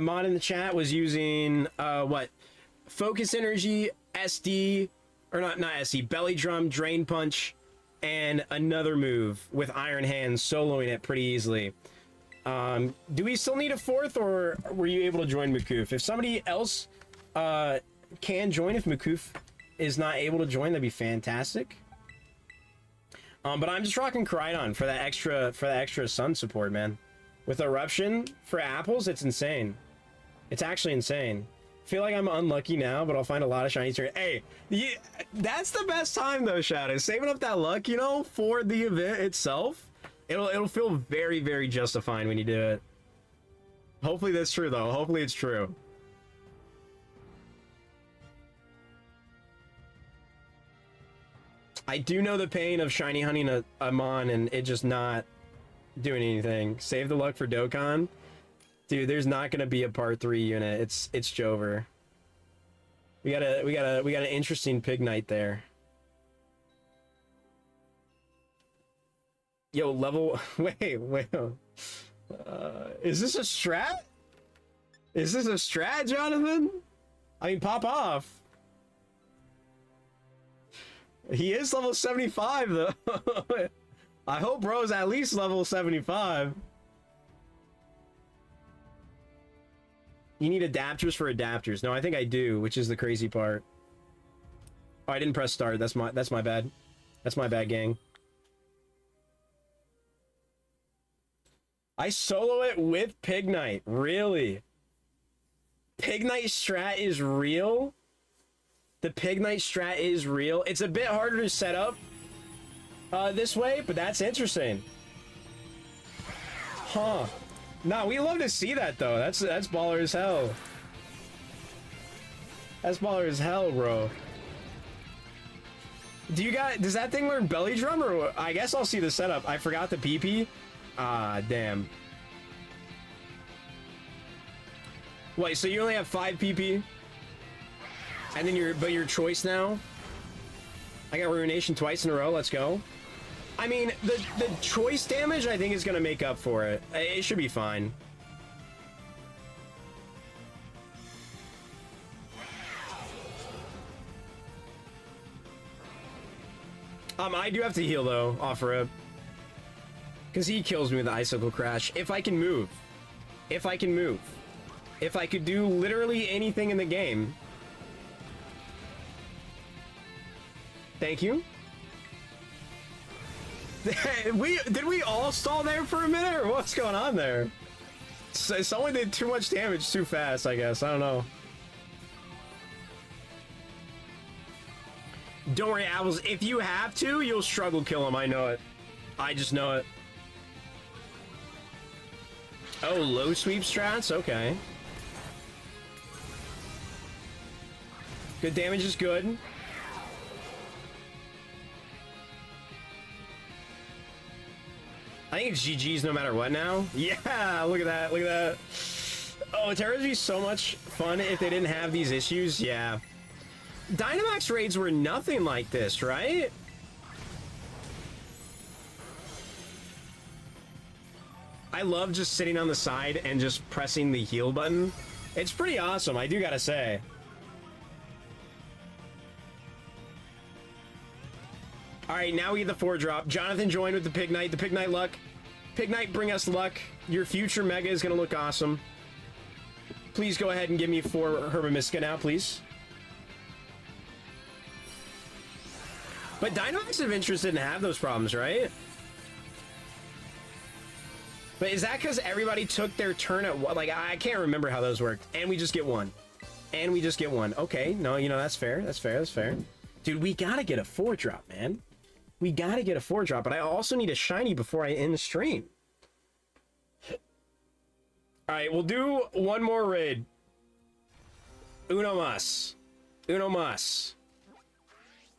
mod in the chat was using, what? Focus Energy, SD, or not SD, Belly Drum, Drain Punch, and another move with Iron Hands, soloing it pretty easily. Do we still need a 4th, or were you able to join Makoof? If somebody else can join, if Makoof is not able to join, that'd be fantastic. But I'm just rocking Koraidon for that extra sun support, man. With Eruption for apples, it's insane. It's actually insane. I feel like I'm unlucky now, but I'll find a lot of shinies here. Hey, that's the best time though, Shadow. Saving up that luck, you know, for the event itself. It'll feel very, very justifying when you do it. Hopefully that's true, though. Hopefully it's true. I do know the pain of shiny hunting a Mon and it just not doing anything. Save the luck for Dokkan. Dude, there's not gonna be a part 3 unit. It's Jover. We got an interesting pig night there. Yo, level wait. Is this a strat? Is this a strat, Jonathan? I mean, pop off. He is level 75 though. I hope bro's at least level 75. You need adapters for adapters. No, I think I do, which is the crazy part. Oh, I didn't press start. That's my bad. That's my bad, gang. I solo it with Pig Knight. Really? Pig Knight strat is real? The Pig Knight strat is real. It's a bit harder to set up this way, but that's interesting. Huh. Nah, we love to see that though. That's baller as hell. That's baller as hell, bro. Does that thing learn belly drum, or I guess I'll see the setup. I forgot the PP. Ah, damn. Wait, so you only have 5 PP? And then your choice now? I got Ruination twice in a row, let's go. I mean, the choice damage I think is gonna make up for it. It should be fine. I do have to heal though, off-road. Because he kills me with the Icicle Crash. If I can move. If I can move. If I could do literally anything in the game. Thank you. Did we all stall there for a minute, or what's going on there? Someone did too much damage too fast, I guess. I don't know. Don't worry, Apples. If you have to, you'll struggle kill him. I know it. I just know it. Oh, low sweep strats? Okay. Good damage is good. I think it's GG's no matter what now. Yeah, look at that, look at that. Oh, Terra would be so much fun if they didn't have these issues. Yeah. Dynamax raids were nothing like this, right? I love just sitting on the side and just pressing the heal button. It's pretty awesome, I do gotta say. Alright, now we get the 4-drop. Jonathan joined with the Pig Knight. The Pig Knight luck. Pig Knight, bring us luck. Your future Mega is gonna look awesome. Please go ahead and give me 4 Herbamisca now, please. But Dynamax Adventures didn't have those problems, right? But is that because everybody took their turn at what? Like, I can't remember how those worked. And we just get 1. And we just get 1. Okay, no, you know, that's fair. That's fair. That's fair. Dude, we gotta get a 4-drop, man. We gotta get a 4-drop, but I also need a shiny before I end the stream. Alright, we'll do one more raid. Uno mas. Uno mas.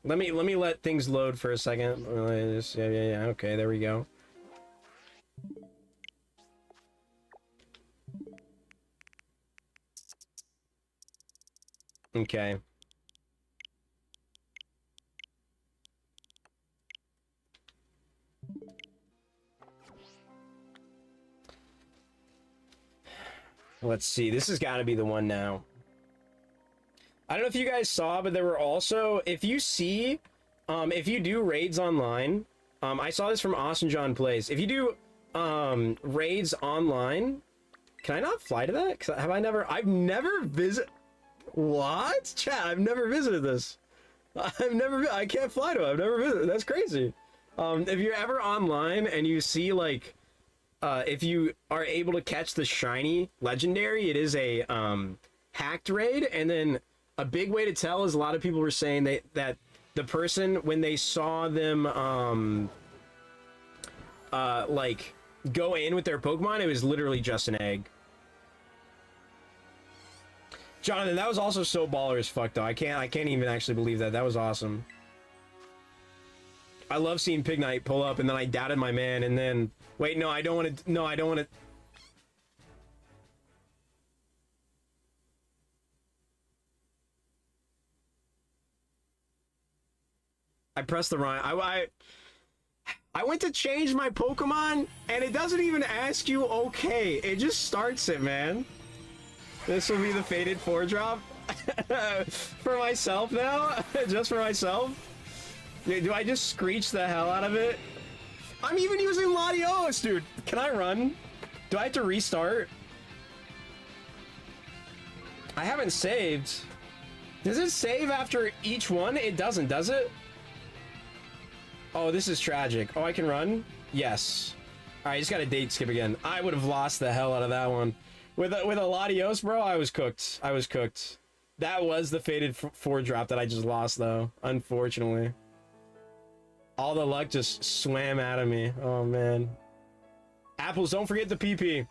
Let me let things load for a second. Yeah. Okay, there we go. Okay. Let's see. This has got to be the one now. I don't know if you guys saw, but there were also, if you see, if you do raids online, I saw this from Austin John Plays. If you do raids online, can I not fly to that? 'Cause I've never visited. What? Chat, I've never visited this. I can't fly to it. I've never visited. That's crazy. If you're ever online and you see like, if you are able to catch the shiny legendary, it is a hacked raid. And then a big way to tell is a lot of people were saying that the person, when they saw them like go in with their Pokemon, it was literally just an egg. Jonathan, that was also so baller as fuck though. I can't even actually believe that. That was awesome. I love seeing Pig Knight pull up, and then I doubted my man, and then... Wait, no, I don't want to... No, I don't want to... I pressed the wrong... I went to change my Pokemon, and it doesn't even ask you okay. It just starts it, man. This will be the Faded 4-drop. For myself now? Just for myself? Do I just screech the hell out of it? I'm even using Latios, dude. Can I run? Do I have to restart? I haven't saved. Does it save after each one? It doesn't, does it? Oh, this is tragic. Oh, I can run? Yes. All right, just got to date skip again. I would have lost the hell out of that one. With a Latios, bro, I was cooked. I was cooked. That was the Faded 4-drop that I just lost, though. Unfortunately. All the luck just swam out of me. Oh, man. Apples, don't forget the PP.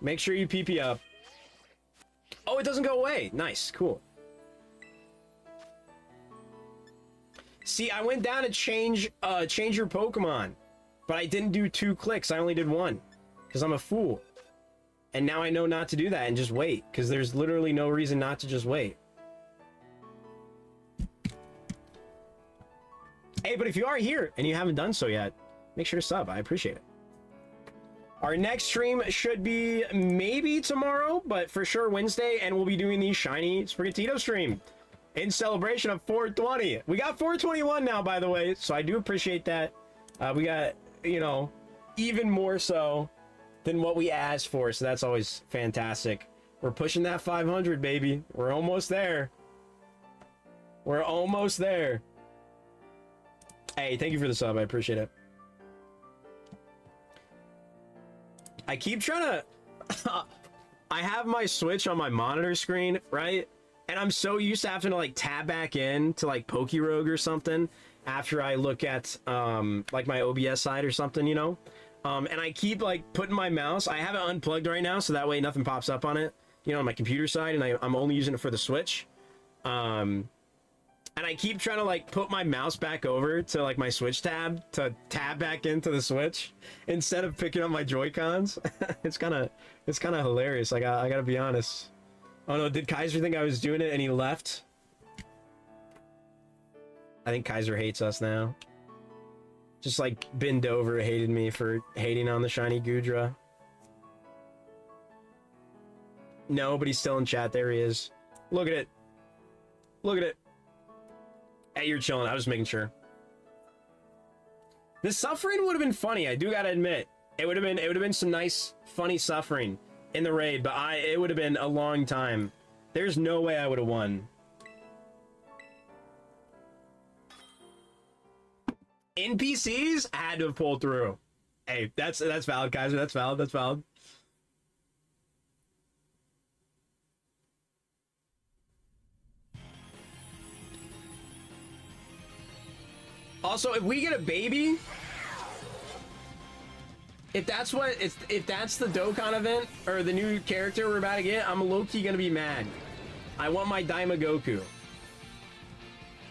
Make sure you PP up. Oh, it doesn't go away. Nice. Cool. See, I went down to change your Pokemon, but I didn't do 2 clicks. I only did 1 because I'm a fool. And now I know not to do that and just wait, because there's literally no reason not to just wait. Hey, but if you are here and you haven't done so yet, make sure to sub. I appreciate it. Our next stream should be maybe tomorrow, but for sure Wednesday, and we'll be doing the Shiny Sprigatito stream in celebration of 420. We got 421 now, by the way, so I do appreciate that. We got, you know, even more so than what we asked for, so that's always fantastic. We're pushing that 500, baby. We're almost there. We're almost there. Hey, thank you for the sub. I appreciate it. I keep trying to... I have my Switch on my monitor screen, right? And I'm so used to having to, like, tab back in to, like, Pokerogue or something after I look at, like, my OBS side or something, you know? And I keep, like, putting my mouse... I have it unplugged right now, so that way nothing pops up on it, you know, on my computer side, and I'm only using it for the Switch. And I keep trying to, like, put my mouse back over to, like, my Switch tab to tab back into the Switch instead of picking up my Joy-Cons. It's kind of hilarious. I gotta be honest. Oh no, did Kaiser think I was doing it and he left? I think Kaiser hates us now. Just like Bend Over hated me for hating on the shiny Goodra. No, but he's still in chat. There he is. Look at it. Look at it. Hey, you're chilling. I was making sure. The suffering would have been funny. I do gotta admit, it would have been some nice, funny suffering in the raid. But it would have been a long time. There's no way I would have won. NPCs had to have pulled through. Hey, that's valid, Kaiser. That's valid. That's valid. Also, if we get a baby, if that's the Dokkan event or the new character we're about to get, I'm low-key gonna be mad. I want my Daima Goku.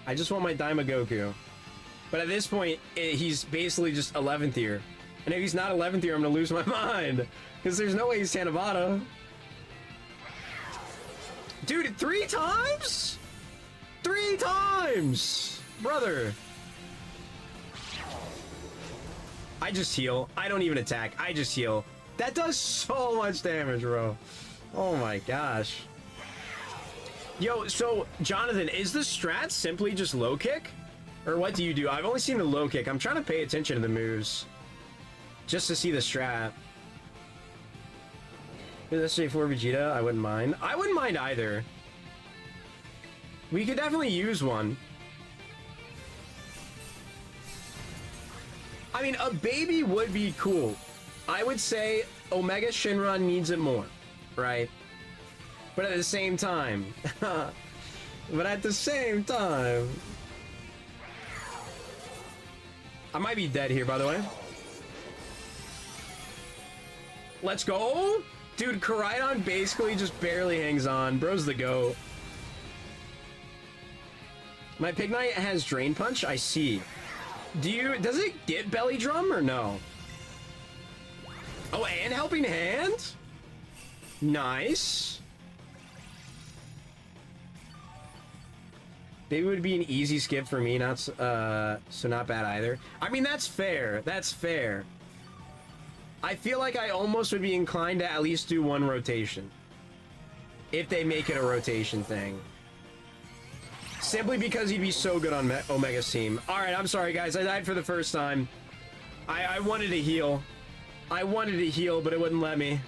I just want my Daima Goku. But at this point, he's basically just 11th year. And if he's not 11th year, I'm gonna lose my mind. Because there's no way he's Tanabata. Dude, 3 times? 3 times! Brother. I just heal. I don't even attack. I just heal. That does so much damage, bro. Oh my gosh. Yo, so, Jonathan, is the strat simply just low kick? Or what do you do? I've only seen the low kick. I'm trying to pay attention to the moves. Just to see the strat. Is SJ4 Vegeta? I wouldn't mind. I wouldn't mind either. We could definitely use one. I mean, a baby would be cool. I would say Omega Shinra needs it more, right? But at the same time... I might be dead here, by the way. Let's go! Dude, Koraidon basically just barely hangs on. Bro's the GOAT. My Pig Knight has Drain Punch? I see. Does it get belly drum or no? Oh, and helping hand? Nice. Maybe it would be an easy skip for me, not so not bad either. I mean, that's fair. That's fair. I feel like I almost would be inclined to at least do one rotation. If they make it a rotation thing. Simply because he'd be so good on Omega's team. Alright, I'm sorry guys, I died for the first time. I wanted to heal. I wanted to heal, but it wouldn't let me.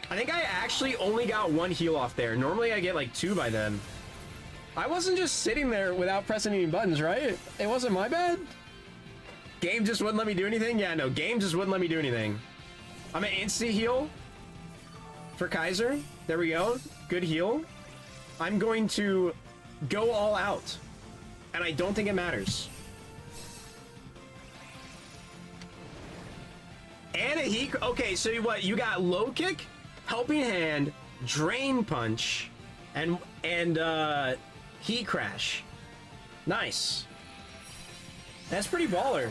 I think I actually only got one heal off there. Normally I get like 2 by then. I wasn't just sitting there without pressing any buttons, right? It wasn't my bad? Game just wouldn't let me do anything? Yeah, no, game just wouldn't let me do anything. I'm an insta heal for Kaiser. There we go. Good heal. I'm going to go all out. And I don't think it matters. And a heat. Okay, so what? You got low kick, helping hand, drain punch, and heat crash. Nice. That's pretty baller.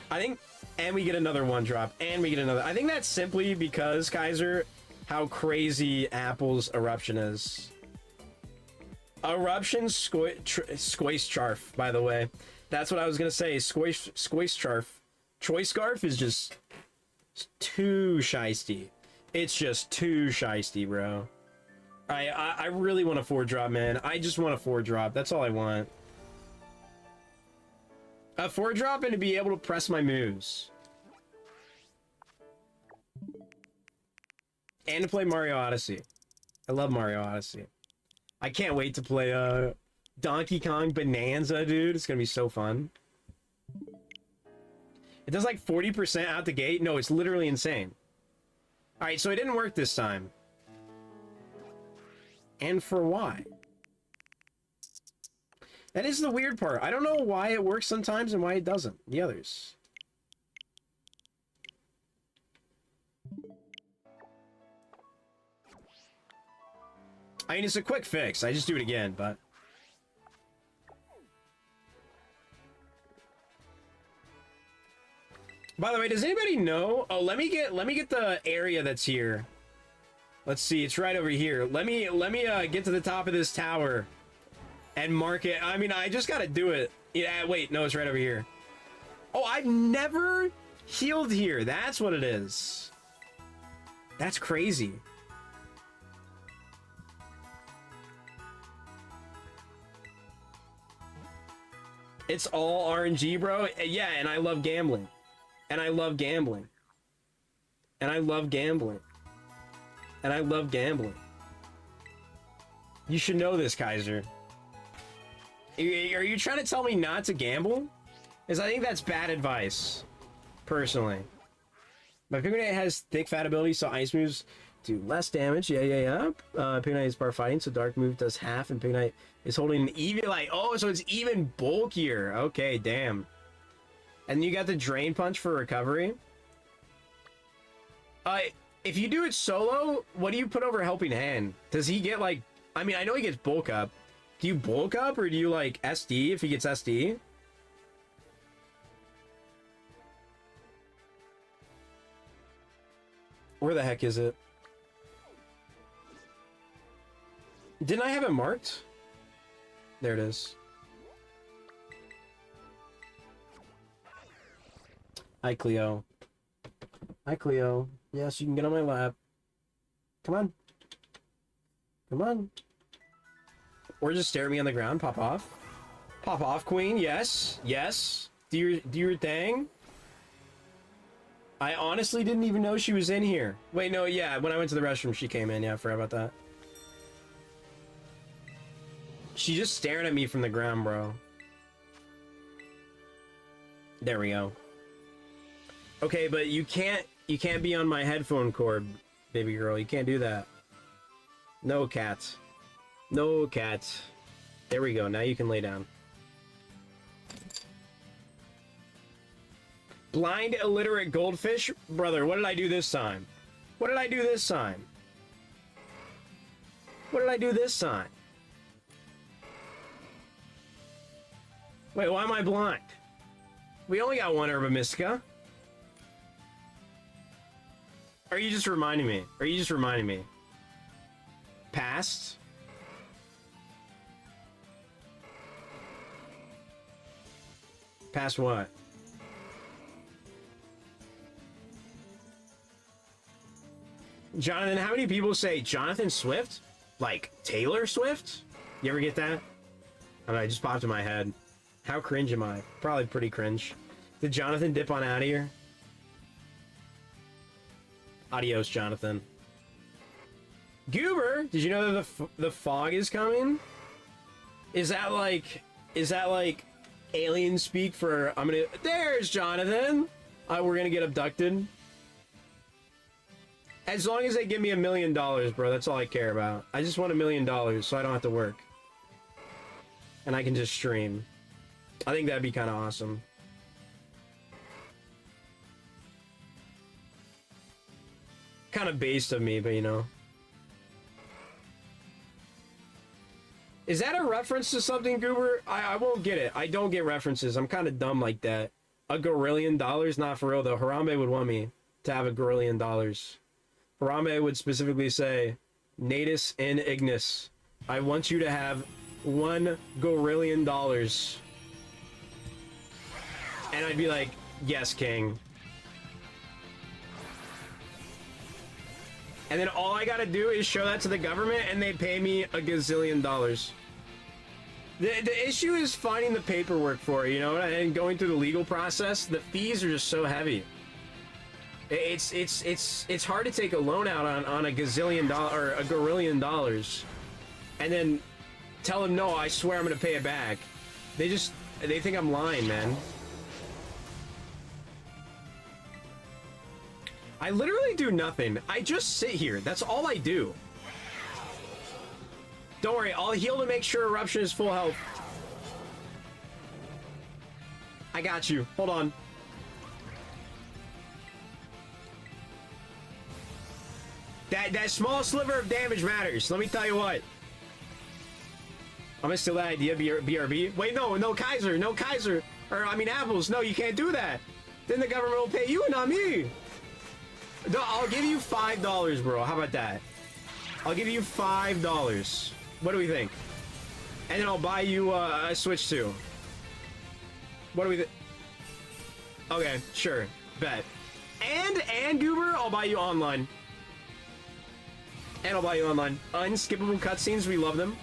I think, and we get another one drop, and we get another. I think that's simply because, Kaiser, how crazy Apple's eruption is. Eruption Squace Charf, by the way. That's what I was gonna say. Squace Charf. Choice Scarf is just too shisty. It's just too shisty, bro. I really want a 4-drop, man. I just want a 4-drop. That's all I want. A 4-drop and to be able to press my moves. And to play Mario Odyssey. I love Mario Odyssey. I can't wait to play Donkey Kong Bonanza, dude. It's gonna be so fun. It does like 40% out the gate. No, it's literally insane. Alright, so it didn't work this time. And for why? That is the weird part. I don't know why it works sometimes and why it doesn't. The others. I mean, it's a quick fix. I just do it again, but... By the way, does anybody know? Oh, let me get the area that's here. Let's see, it's right over here. Let me get to the top of this tower and mark it. I mean, I just gotta do it. Yeah, wait, no, it's right over here. Oh, I've never healed here. That's what it is. That's crazy. It's all RNG, bro. Yeah, and I love gambling. And I love gambling. And I love gambling. And I love gambling. You should know this, Kaiser. Are you trying to tell me not to gamble? Because I think that's bad advice. Personally. My Pigmanite has thick fat ability, so ice moves do less damage. Yeah. Pigmanite is bar fighting, so dark move does half, and Pigmanite is holding an even, like, oh, so it's even bulkier. Okay, damn. And you got the drain punch for recovery. If you do it solo, what do you put over helping hand? Does he get like, I mean, I know he gets bulk up. Do you bulk up or do you like SD if he gets SD? Where the heck is it? Didn't I have it marked? There it is. Hi, Cleo. Hi, Cleo. Yes, you can get on my lap. Come on. Come on. Or just stare at me on the ground. Pop off. Pop off, queen. Yes. Yes. Do your thing. I honestly didn't even know she was in here. Wait, no, yeah. When I went to the restroom, she came in. Yeah, I forgot about that. She's just staring at me from the ground, bro. There we go. Okay, but you can't be on my headphone cord, baby girl. You can't do that. No, cat. No, cat. There we go. Now you can lay down. Blind illiterate goldfish? Brother, what did I do this time? What did I do this time? What did I do this time? Wait, why am I blind? We only got one Herba Mystica. Are you just reminding me? Are you just reminding me? Past? Past what? Jonathan, how many people say Jonathan Swift? Like Taylor Swift? You ever get that? I don't know, it just popped in my head. How cringe am I? Probably pretty cringe. Did Jonathan dip on out of here? Adios, Jonathan. Goober, did you know that the fog is coming? Is that like alien speak for there's Jonathan. We're gonna get abducted. As long as they give me $1 million, bro, that's all I care about. I just want $1 million so I don't have to work. And I can just stream. I think that'd be kind of awesome. Kind of based of me, but you know. Is that a reference to something, Goober? I won't get it. I don't get references. I'm kind of dumb like that. $1 gorillion? Not for real, though. Harambe would want me to have $1 gorillion. Harambe would specifically say, Natus in Ignis. I want you to have $1 gorillion. And I'd be like, yes, king. And then all I gotta do is show that to the government and they pay me $1 gazillion. The issue is finding the paperwork for it, you know, and going through the legal process. The fees are just so heavy. It's hard to take a loan out on $1 gazillion or $1 gorillion and then tell them, no, I swear I'm gonna pay it back. They think I'm lying, man. I literally do nothing. I just sit here. That's all I do. Don't worry, I'll heal to make sure Eruption is full health. I got you. Hold on. That small sliver of damage matters. Let me tell you what. I'm gonna steal that idea, BRB. Wait, no, Kaiser. No, Kaiser. Or, I mean, Apples. No, you can't do that. Then the government will pay you, not me. No, I'll give you $5, bro. How about that? I'll give you $5. What do we think? And then I'll buy you a Switch too. What do we think? Okay, sure. Bet. And Goober, I'll buy you online. And I'll buy you online. Unskippable cutscenes, we love them.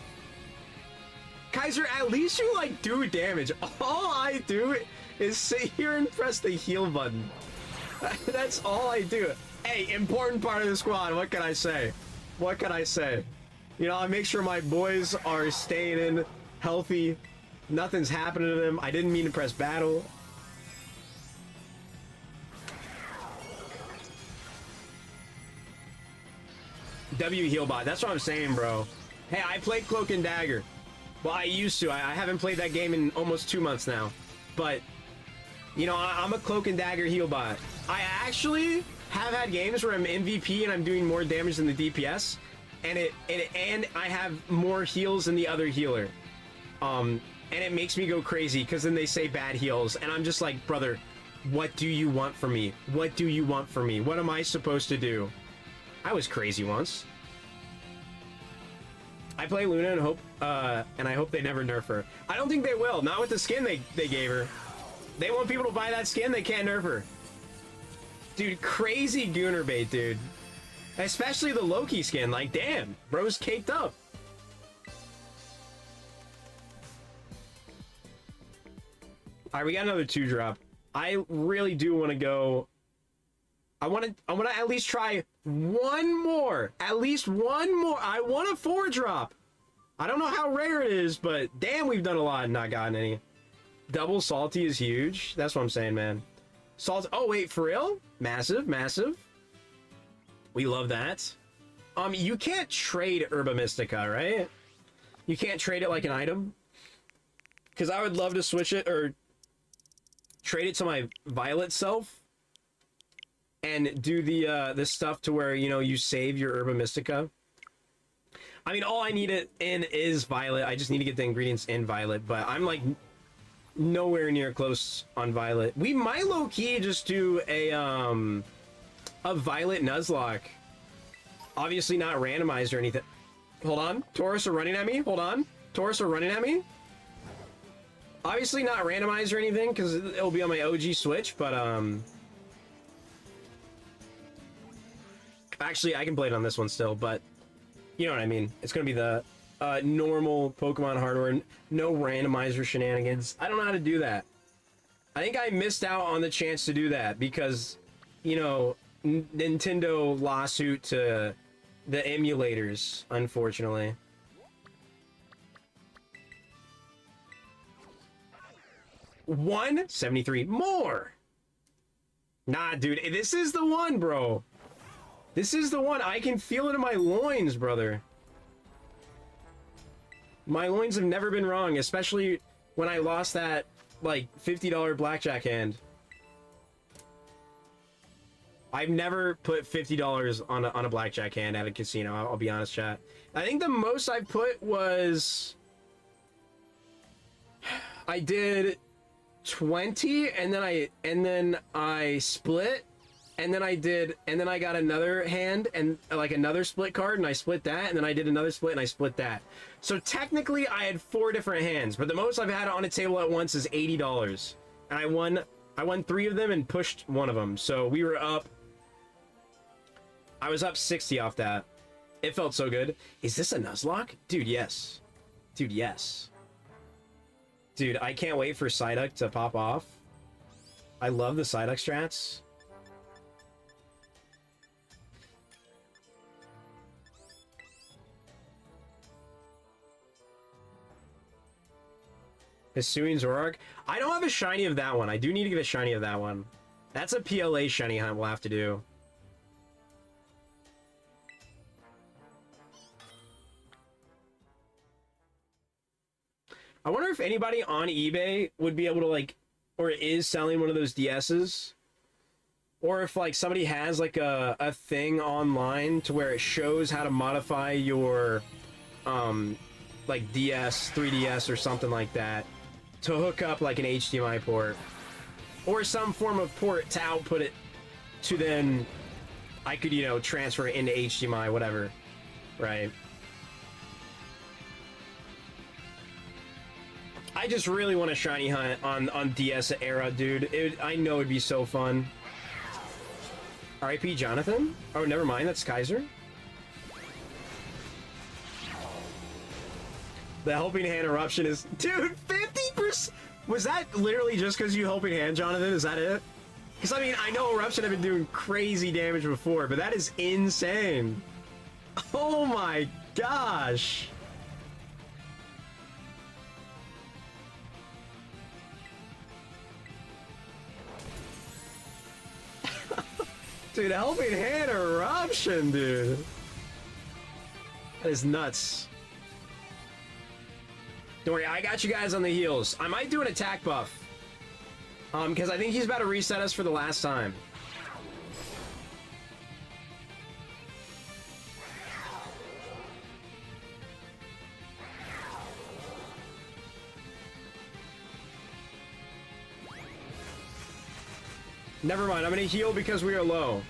Kaiser, at least you, like, do damage. All I do is sit here and press the heal button. That's all I do. Hey, important part of the squad. What can I say? What can I say? You know, I make sure my boys are staying in, healthy. Nothing's happening to them. I didn't mean to press battle. W Healbot. That's what I'm saying, bro. Hey, I played Cloak and Dagger. Well, I used to. I haven't played that game in almost 2 months now. But, you know, I'm a Cloak and Dagger Healbot. I actually have had games where I'm MVP and I'm doing more damage than the DPS. And I have more heals than the other healer. And it makes me go crazy because then they say bad heals. And I'm just like, brother, what do you want from me? What do you want from me? What am I supposed to do? I was crazy once. I play Luna and hope, and I hope they never nerf her. I don't think they will. Not with the skin they gave her. They want people to buy that skin. They can't nerf her. Dude, crazy Gooner bait, dude. Especially the Loki skin. Like, damn, bro's caked up. All right, we got another 2-drop. I really do want to go. I want to at least try one more. At least one more. I want a 4-drop. I don't know how rare it is, but damn, we've done a lot and not gotten any. Double salty is huge. That's what I'm saying, man. Salt. Oh, wait, for real? Massive, massive. We love that. You can't trade Herba Mystica, right? You can't trade it like an item? Because I would love to switch it, or trade it to my Violet self and do the stuff to where, you know, you save your Herba Mystica. I mean, all I need it in is Violet. I just need to get the ingredients in Violet, but I'm like nowhere near close on Violet. We might low-key just do a Violet Nuzlocke. Obviously not randomized or anything. Hold on. Taurus are running at me. Hold on. Taurus are running at me. Obviously not randomized or anything because it'll be on my OG Switch, but actually I can play it on this one still, but you know what I mean. It's gonna be the normal Pokemon hardware, no randomizer shenanigans. I don't know how to do that. I think I missed out on the chance to do that because, you know, Nintendo lawsuit to the emulators, unfortunately. $173 more. Nah, dude, this is the one, bro. This is the one. I can feel it in my loins, brother. My loins have never been wrong, especially when I lost that, like, $50 blackjack hand. I've never put $50 on a blackjack hand at a casino, I'll be honest, chat. I think the most I put was... I did 20, and then I split, and then I got another hand and like another split card, and I split that, and then I did another split and I split that. So technically I had 4 different hands, but the most I've had on a table at once is $80. And I won 3 of them and pushed 1 of them. So we were up, I was up 60 off that. It felt so good. Is this a Nuzlocke? Dude, yes. Dude, yes. Dude, I can't wait for Psyduck to pop off. I love the Psyduck strats. Hisuian Zoroark. I don't have a shiny of that one. I do need to get a shiny of that one. That's a PLA shiny hunt we'll have to do. I wonder if anybody on eBay would be able to, like, or is selling one of those DSs. Or if, like, somebody has, like, a thing online to where it shows how to modify your, like, DS, 3DS, or something like that to hook up, like, an HDMI port. Or some form of port to output it to then I could, you know, transfer it into HDMI, whatever. Right? I just really want a shiny hunt on DS era, dude. I know it'd be so fun. RIP Jonathan? Oh, never mind. That's Kaiser. The Helping Hand eruption is... Dude, 50%! Was that literally just because you Helping Hand, Jonathan? Is that it? Because, I mean, I know eruption have been doing crazy damage before, but that is insane. Oh my gosh. Dude, Helping Hand eruption, dude. That is nuts. Don't worry, I got you guys on the heels. I might do an attack buff. Because I think he's about to reset us for the last time. Never mind, I'm gonna heal because we are low.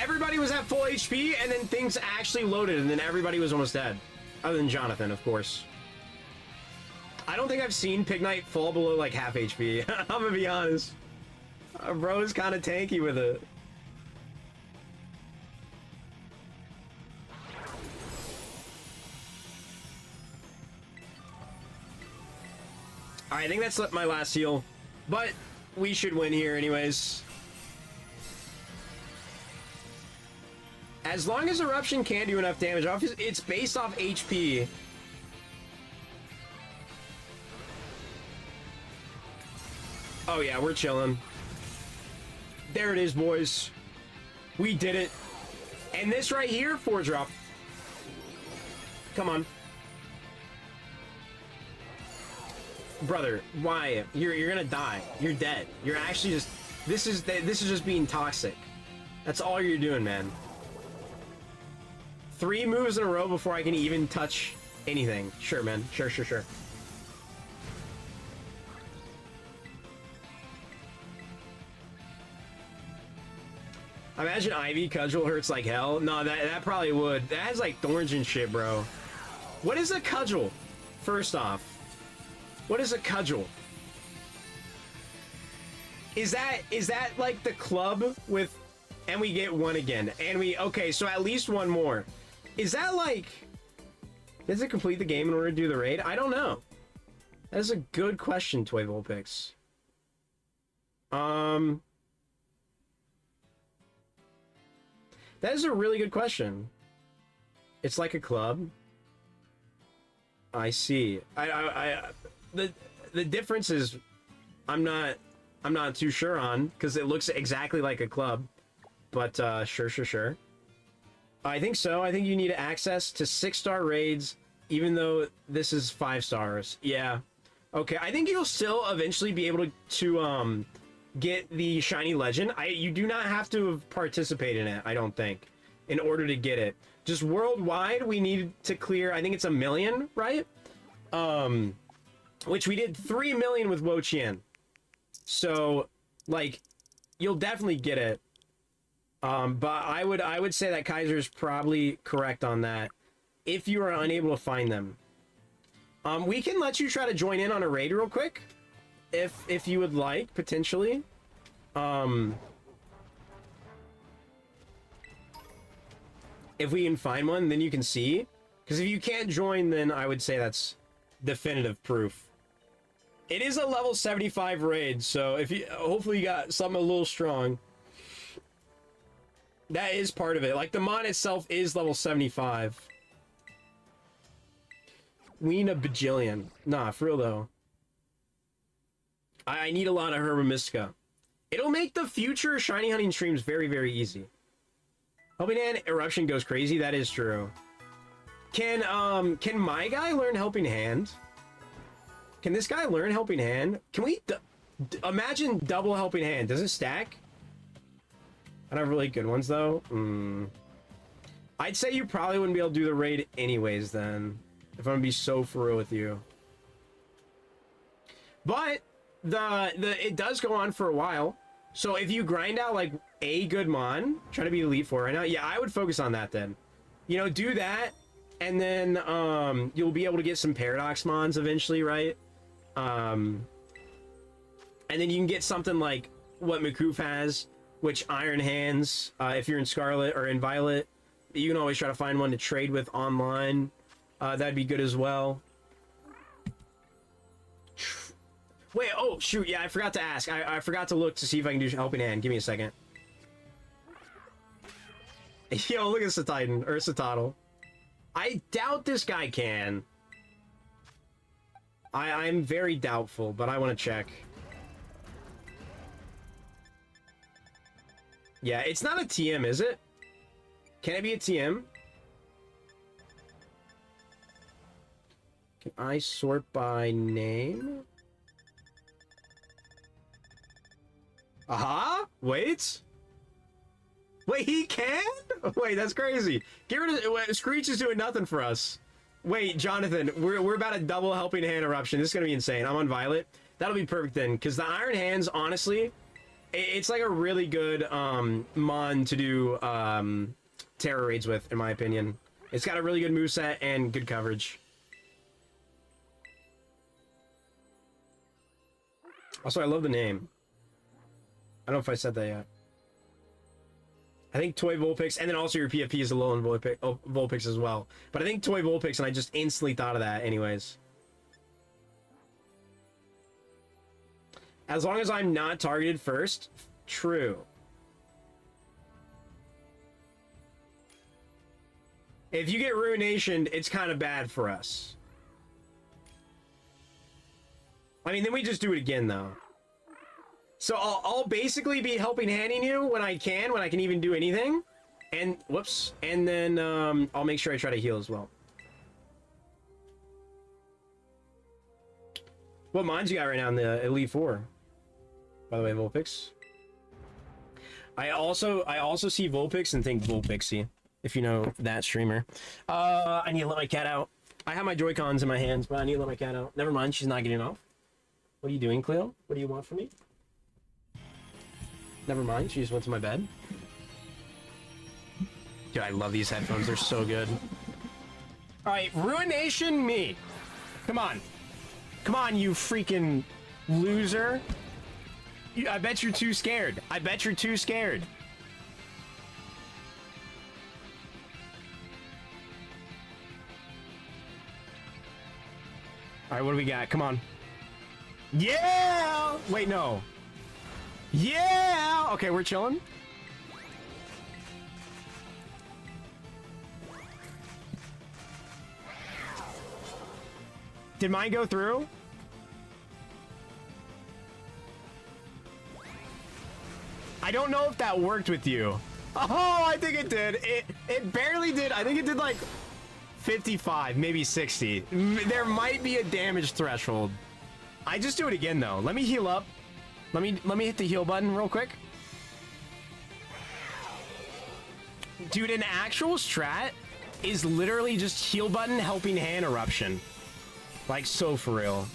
Everybody was at full HP, and then things actually loaded, and then everybody was almost dead. Other than Jonathan, of course. I don't think I've seen Pignite fall below, like, half HP. I'm gonna be honest. Bro is kind of tanky with it. Alright, I think that's my last heal. But we should win here anyways. As long as Eruption can do enough damage, it's based off HP. Oh yeah, we're chilling. There it is, boys. We did it. And this right here, 4-drop. Come on. brother, why? You're gonna die. You're dead. You're actually just... This is just being toxic. That's all you're doing, man. 3 moves in a row before I can even touch anything. Sure, man. Sure. Imagine Ivy Cudgel hurts like hell. No, that probably would. That has like thorns and shit, bro. What is a cudgel? First off, what is a cudgel? Is that like the club with, and we get 1 again, and we, okay, so at least 1 more. Is that like, does it complete the game in order to do the raid? I don't know. That's a good question, Toy Vulpix. That is a really good question. It's like a club. I see. The difference is I'm not too sure on, because it looks exactly like a club. But sure. I think so. I think you need access to 6-star raids, even though this is 5 stars. Yeah. Okay, I think you'll still eventually be able to get the shiny legend. You do not have to have participated in it, I don't think, in order to get it. Just worldwide, we need to clear, I think it's 1 million, right? Which we did 3 million with CHIEN. So, like, you'll definitely get it. But I would say that Kaiser is probably correct on that, if you are unable to find them. We can let you try to join in on a raid real quick, if you would like, potentially. If we can find one, then you can see. Because if you can't join, then I would say that's definitive proof. It is a level 75 raid, so if you, hopefully you got something a little strong. That is part of it. Like, the mod itself is level 75. We need a bajillion. Nah, for real though. I need a lot of Herba Mystica. It'll make the future shiny hunting streams very, very easy. Helping Hand Eruption goes crazy. That is true. Can my guy learn Helping Hand? Can this guy learn Helping Hand? Can we imagine double Helping Hand? Does it stack? I don't have really good ones though. I'd say you probably wouldn't be able to do the raid anyways then, if I'm gonna be so for real with you. But it does go on for a while. So if you grind out like a good mon, try to be Elite 4 right now. Yeah, I would focus on that then. You know, do that, and then you'll be able to get some Paradox mons eventually, right? And then you can get something like what Makoof has, which Iron Hands, if you're in Scarlet or in Violet, you can always try to find one to trade with online. That'd be good as well. Wait, oh, shoot, yeah, I forgot to ask. I forgot to look to see if I can do Helping Hand. Give me a second. Yo, look at Satitan, or Satotl. I doubt this guy can. I'm very doubtful, but I want to check. Yeah, it's not a TM, is it? Can it be a TM? Can I sort by name? Aha! Wait! Wait, he can? Wait, that's crazy. Get rid of... Screech is doing nothing for us. Wait, Jonathan, we're about to double Helping Hand Eruption. This is gonna be insane. I'm on Violet. That'll be perfect then, because the Iron Hands, honestly, it's like a really good mon to do Terra raids with, in my opinion. It's got a really good moveset and good coverage. Also, I love the name. I don't know if I said that yet. I think Toy Vulpix, and then also your PFP is a Alolan Vulpix as well. But I think Toy Vulpix, and I just instantly thought of that anyways. As long as I'm not targeted first, true. If you get Ruination, it's kind of bad for us. I mean, then we just do it again, though. So I'll basically be helping handing you when I can even do anything. And, whoops. And then I'll make sure I try to heal as well. What mines you got right now in the Elite Four? By the way, Vulpix. I also see Vulpix and think Vulpixy, if you know that streamer. I need to let my cat out. I have my Joy-Cons in my hands, but I need to let my cat out. Never mind, she's not getting off. What are you doing, Cleo? What do you want from me? Never mind, she just went to my bed. Dude, I love these headphones. They're so good. All right, Ruination me. Come on. Come on, you freaking loser. I bet you're too scared. I bet you're too scared. All right, what do we got? Come on. Yeah! Wait, no. Yeah! Okay, we're chilling. Did mine go through? I don't know if that worked with you. Oh, I think it did. It barely did. I think it did like 55, maybe 60. There might be a damage threshold. I just do it again though. Let me heal up. Let me hit the heal button real quick. Dude, an actual strat is literally just heal button, helping hand, eruption. Like, so for real.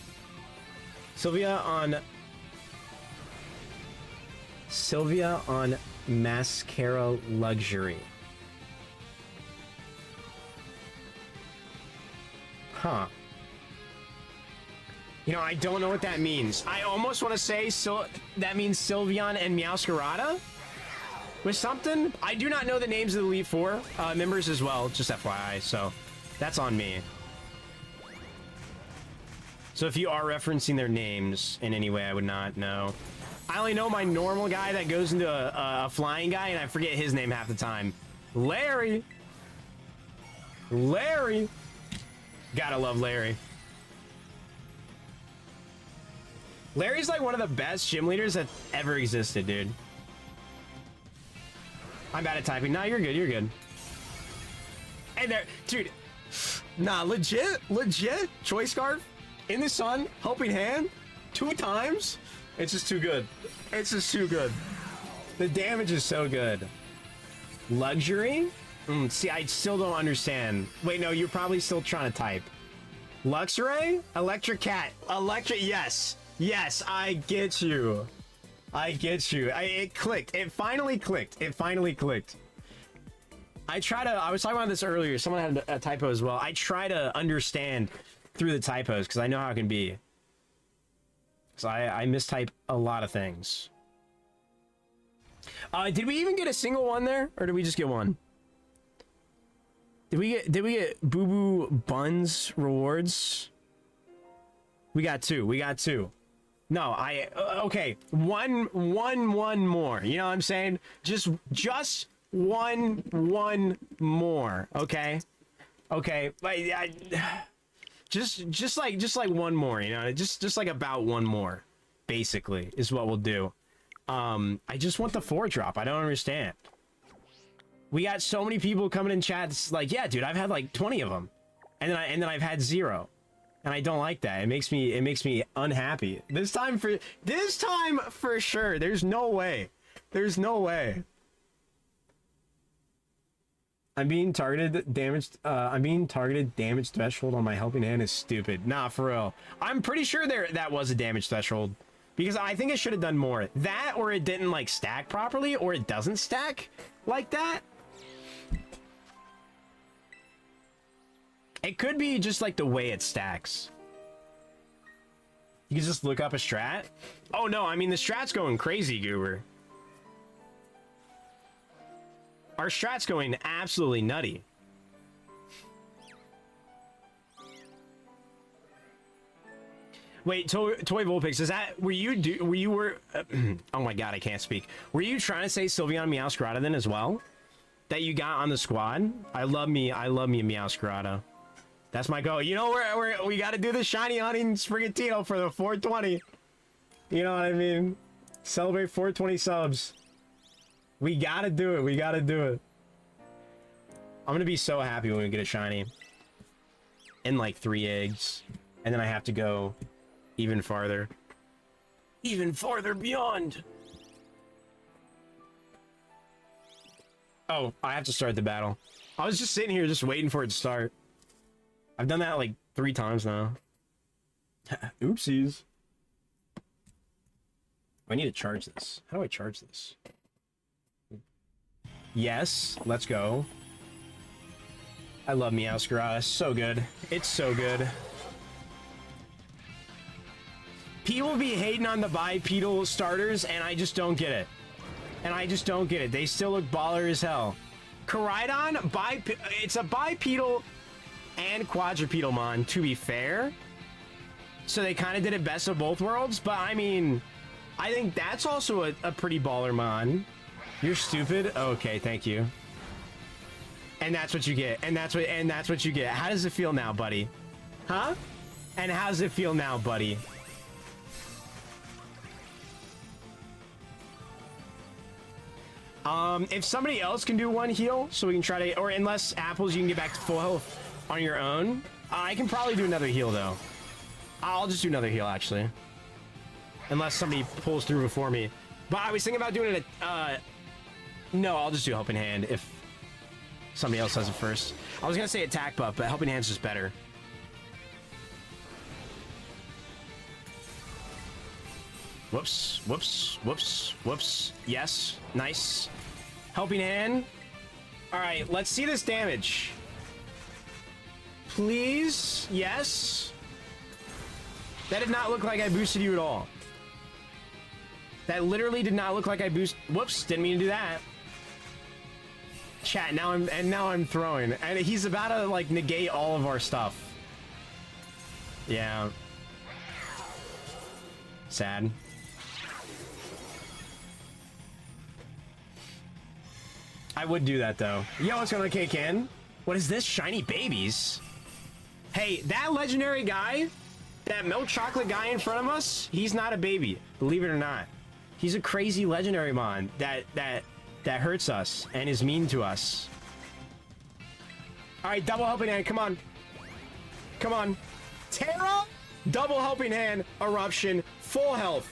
Sylvia on Mascara Luxury. Huh. You know, I don't know what that means. I almost want to say that means Sylveon and Meowscarada with something. I do not know the names of the Elite Four members as well, just FYI, so that's on me. So if you are referencing their names in any way, I would not know. I only know my normal guy that goes into a flying guy, and I forget his name half the time. Larry. Larry. Gotta love Larry. Larry's like one of the best gym leaders that ever existed, dude. I'm bad at typing. No, you're good. You're good. And there, dude. Nah, legit. Choice Scarf in the sun, helping hand 2 times. It's just too good. It's just too good. The damage is so good. Luxury? See, I still don't understand. Wait, no, you're probably still trying to type. Luxray? Electric Cat. Electric, yes. Yes, I get you. I get you. It clicked. It finally clicked. It finally clicked. I was talking about this earlier. Someone had a typo as well. I try to understand through the typos because I know how it can be. So I mistype a lot of things. Did we even get a single one there, or did we just get one? Did we get Boo Boo Buns rewards? We got 2. We got 2. No, okay. One more. You know what I'm saying? Just one more. Okay. Okay. Just like one more. You know, just like about one more. Basically, is what we'll do. I just want the 4-drop. I don't understand. We got so many people coming in chat. It's like, yeah, dude, I've had like 20 of them, and then I've had 0. And I don't like that. It makes me unhappy. This time for sure. There's no way. There's no way. I'm being targeted. Damaged threshold on my helping hand is stupid. Nah, for real. I'm pretty sure that was a damage threshold, because I think it should have done more. That, or it didn't like stack properly, or it doesn't stack like that. It could be just like the way it stacks. You can just look up a strat. Oh no, I mean the strat's going crazy, Goober. Our strat's going absolutely nutty. Wait, Toy Vulpix, is that oh my god, I can't speak. Were you trying to say Sylveon Meowscarada then as well? That you got on the squad? I love me a Meowscarada. That's my goal. You know, we got to do the shiny hunting Sprigatito for the 420. You know what I mean? Celebrate 420 subs. We got to do it. We got to do it. I'm going to be so happy when we get a shiny. In like 3 eggs. And then I have to go Even farther. Even farther beyond. Oh, I have to start the battle. I was just sitting here just waiting for it to start. I've done that like 3 times now. Oopsies. I need to charge this. How do I charge this? Yes, let's go. I love Meowscarada. It's so good. It's so good. People be hating on the bipedal starters, and I just don't get it. And I just don't get it. They still look baller as hell. Koraidon, it's a bipedal and quadrupedal mon, to be fair. So they kind of did it best of both worlds, but I mean, I think that's also a pretty baller mon. You're stupid? Okay, thank you. And that's what you get. And that's what you get. How does it feel now, buddy? Huh? And how does it feel now, buddy? If somebody else can do one heal, so we can try to, or unless Apples, you can get back to full health on your own. I can probably do another heal, though. I'll just do another heal, actually. Unless somebody pulls through before me. But I was thinking about doing it, no, I'll just do Helping Hand if somebody else does it first. I was gonna say Attack Buff, but Helping Hand's just better. Whoops, whoops, whoops, whoops. Yes, nice. Helping Hand. All right, let's see this damage. Please, yes. That did not look like I boosted you at all. That literally did not look like I boosted. Whoops, didn't mean to do that. Chat, now I'm throwing. And he's about to, like, negate all of our stuff. Yeah. Sad. I would do that, though. Yo, what's going on, K-Can? What is this? Shiny babies? Hey, that legendary guy, that milk chocolate guy in front of us, he's not a baby, believe it or not. He's a crazy legendary mon that hurts us and is mean to us. All right, double Helping Hand, come on. Come on. Tera, double Helping Hand, Eruption, full health.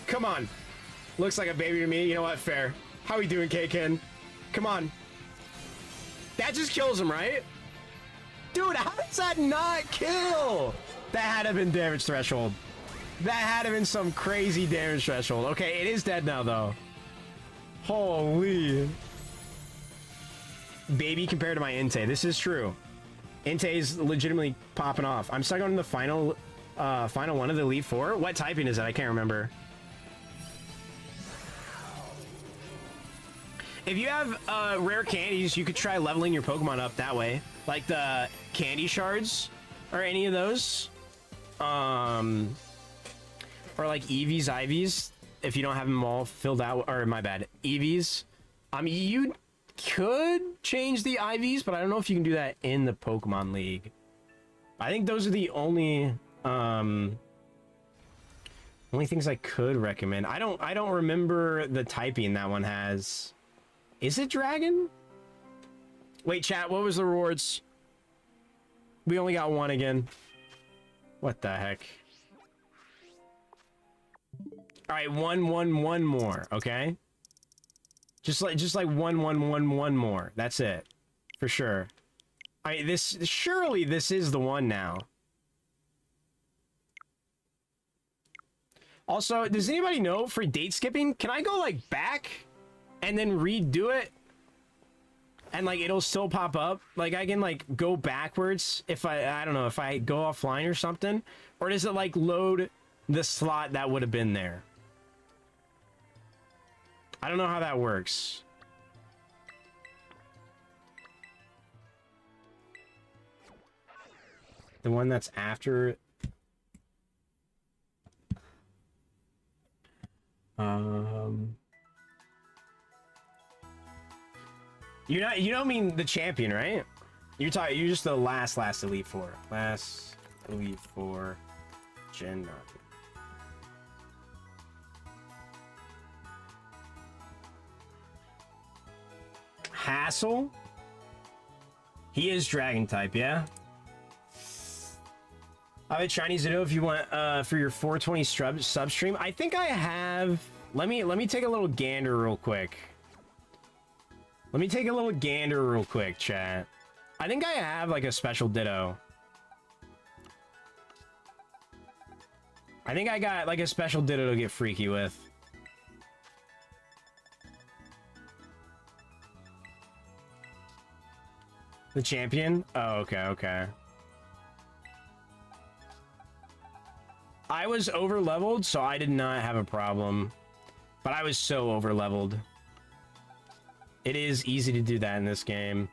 Come on. Looks like a baby to me. You know what? Fair. How we doing, K-Ken? Come on. That just kills him, right? Dude, how does that not kill? That had to have been damage threshold. That had to have been some crazy damage threshold. Okay, it is dead now, though. Holy. Baby compared to my Entei. This is true. Entei is legitimately popping off. I'm stuck on the final one of the Elite Four. What typing is it? I can't remember. If you have rare candies, you could try leveling your Pokemon up that way. Like the candy shards or any of those. Or like Eevees, Ivies, if you don't have them all filled out, or my bad, Eevees. You could change the IVs, but I don't know if you can do that in the Pokemon League. I think those are the only things I could recommend. I don't remember the typing that one has. Is it Dragon? Wait, chat, what was the rewards? We only got one again. What the heck? All right, one more, okay? Just like one more. That's it, for sure. Surely this is the one now. Also, does anybody know for date skipping? Can I go like back and then redo it? And like it'll still pop up. Like I can like go backwards if I don't know, if I go offline or something, or does it like load the slot that would have been there? I don't know how that works. The one that's after you don't mean the champion, right? You're just the last Elite Four. Last Elite Four Gen 9. Hassel? He is Dragon type, yeah? I have a Chinese video if you want for your 420 sub stream. I think I have. Let me take a little gander real quick. Let me take a little gander real quick, chat. I think I have like a special ditto. I think I got like a special ditto to get freaky with. The champion? Oh, okay, okay. I was over leveled, so I did not have a problem. But I was so over leveled. It is easy to do that in this game.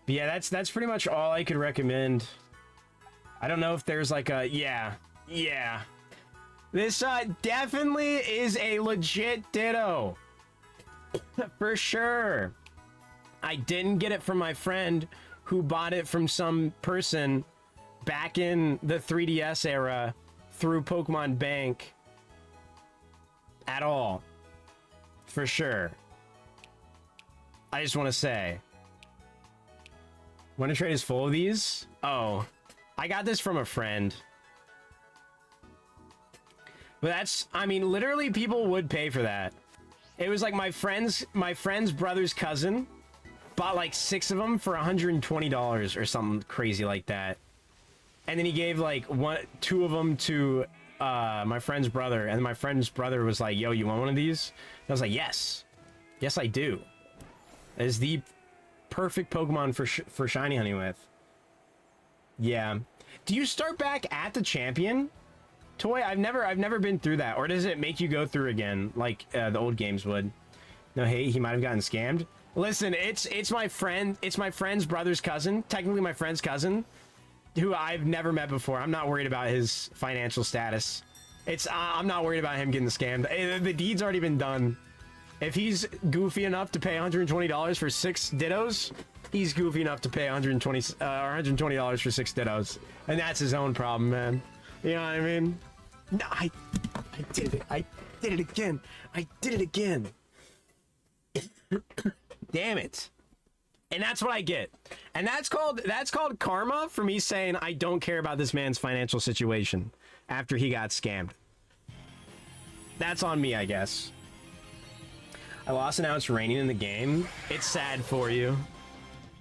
But yeah, that's pretty much all I could recommend. I don't know if there's like a yeah. This definitely is a legit ditto. For sure. I didn't get it from my friend who bought it from some person back in the 3DS era through Pokemon Bank at all. For sure. I just want to say. Winter Trade is full of these? Oh. I got this from a friend. But that's, I mean, literally people would pay for that. It was like my friend's brother's cousin bought like 6 of them for $120 or something crazy like that. And then he gave like 2 of them to my friend's brother, and my friend's brother was like, yo, you want one of these? And I was like, yes. Yes, I do. It is the perfect Pokemon for Shiny Honey with. Yeah. Do you start back at the champion toy? I've never been through that. Or does it make you go through again like the old games would? No, hey, he might have gotten scammed. Listen, it's my friend's brother's cousin, technically my friend's cousin, who I've never met before. I'm not worried about his financial status. I'm not worried about him getting scammed. The deed's already been done. If he's goofy enough to pay $120 for 6 dittos, he's goofy enough to pay $120 for 6 dittos, and that's his own problem, man. You know what I mean? No, I did it. I did it again. I did it again. Damn it. And that's what I get. And that's called karma for me saying I don't care about this man's financial situation after he got scammed. That's on me, I guess. I lost and now it's raining in the game. It's sad for you.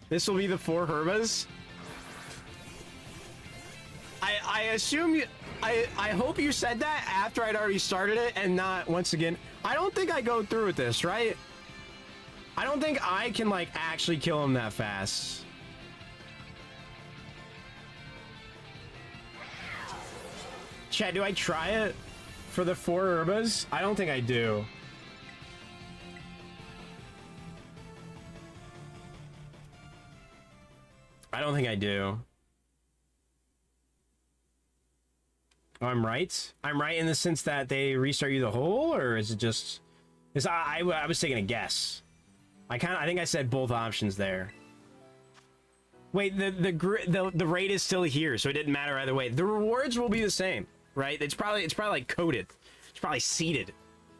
This will be the 4 Herbas. I assume you... I hope you said that after I'd already started it and not once again. I don't think I go through with this, right? I don't think I can, like, actually kill him that fast. Chad, do I try it for the 4 Herbas? I don't think I do. I don't think I do. Oh, I'm right? I'm right in the sense that they restart you the hole, or is it just... Because I was taking a guess. I think I said both options there. Wait, the rate is still here, so it didn't matter either way. The rewards will be the same, right? It's probably like coded. It's probably seated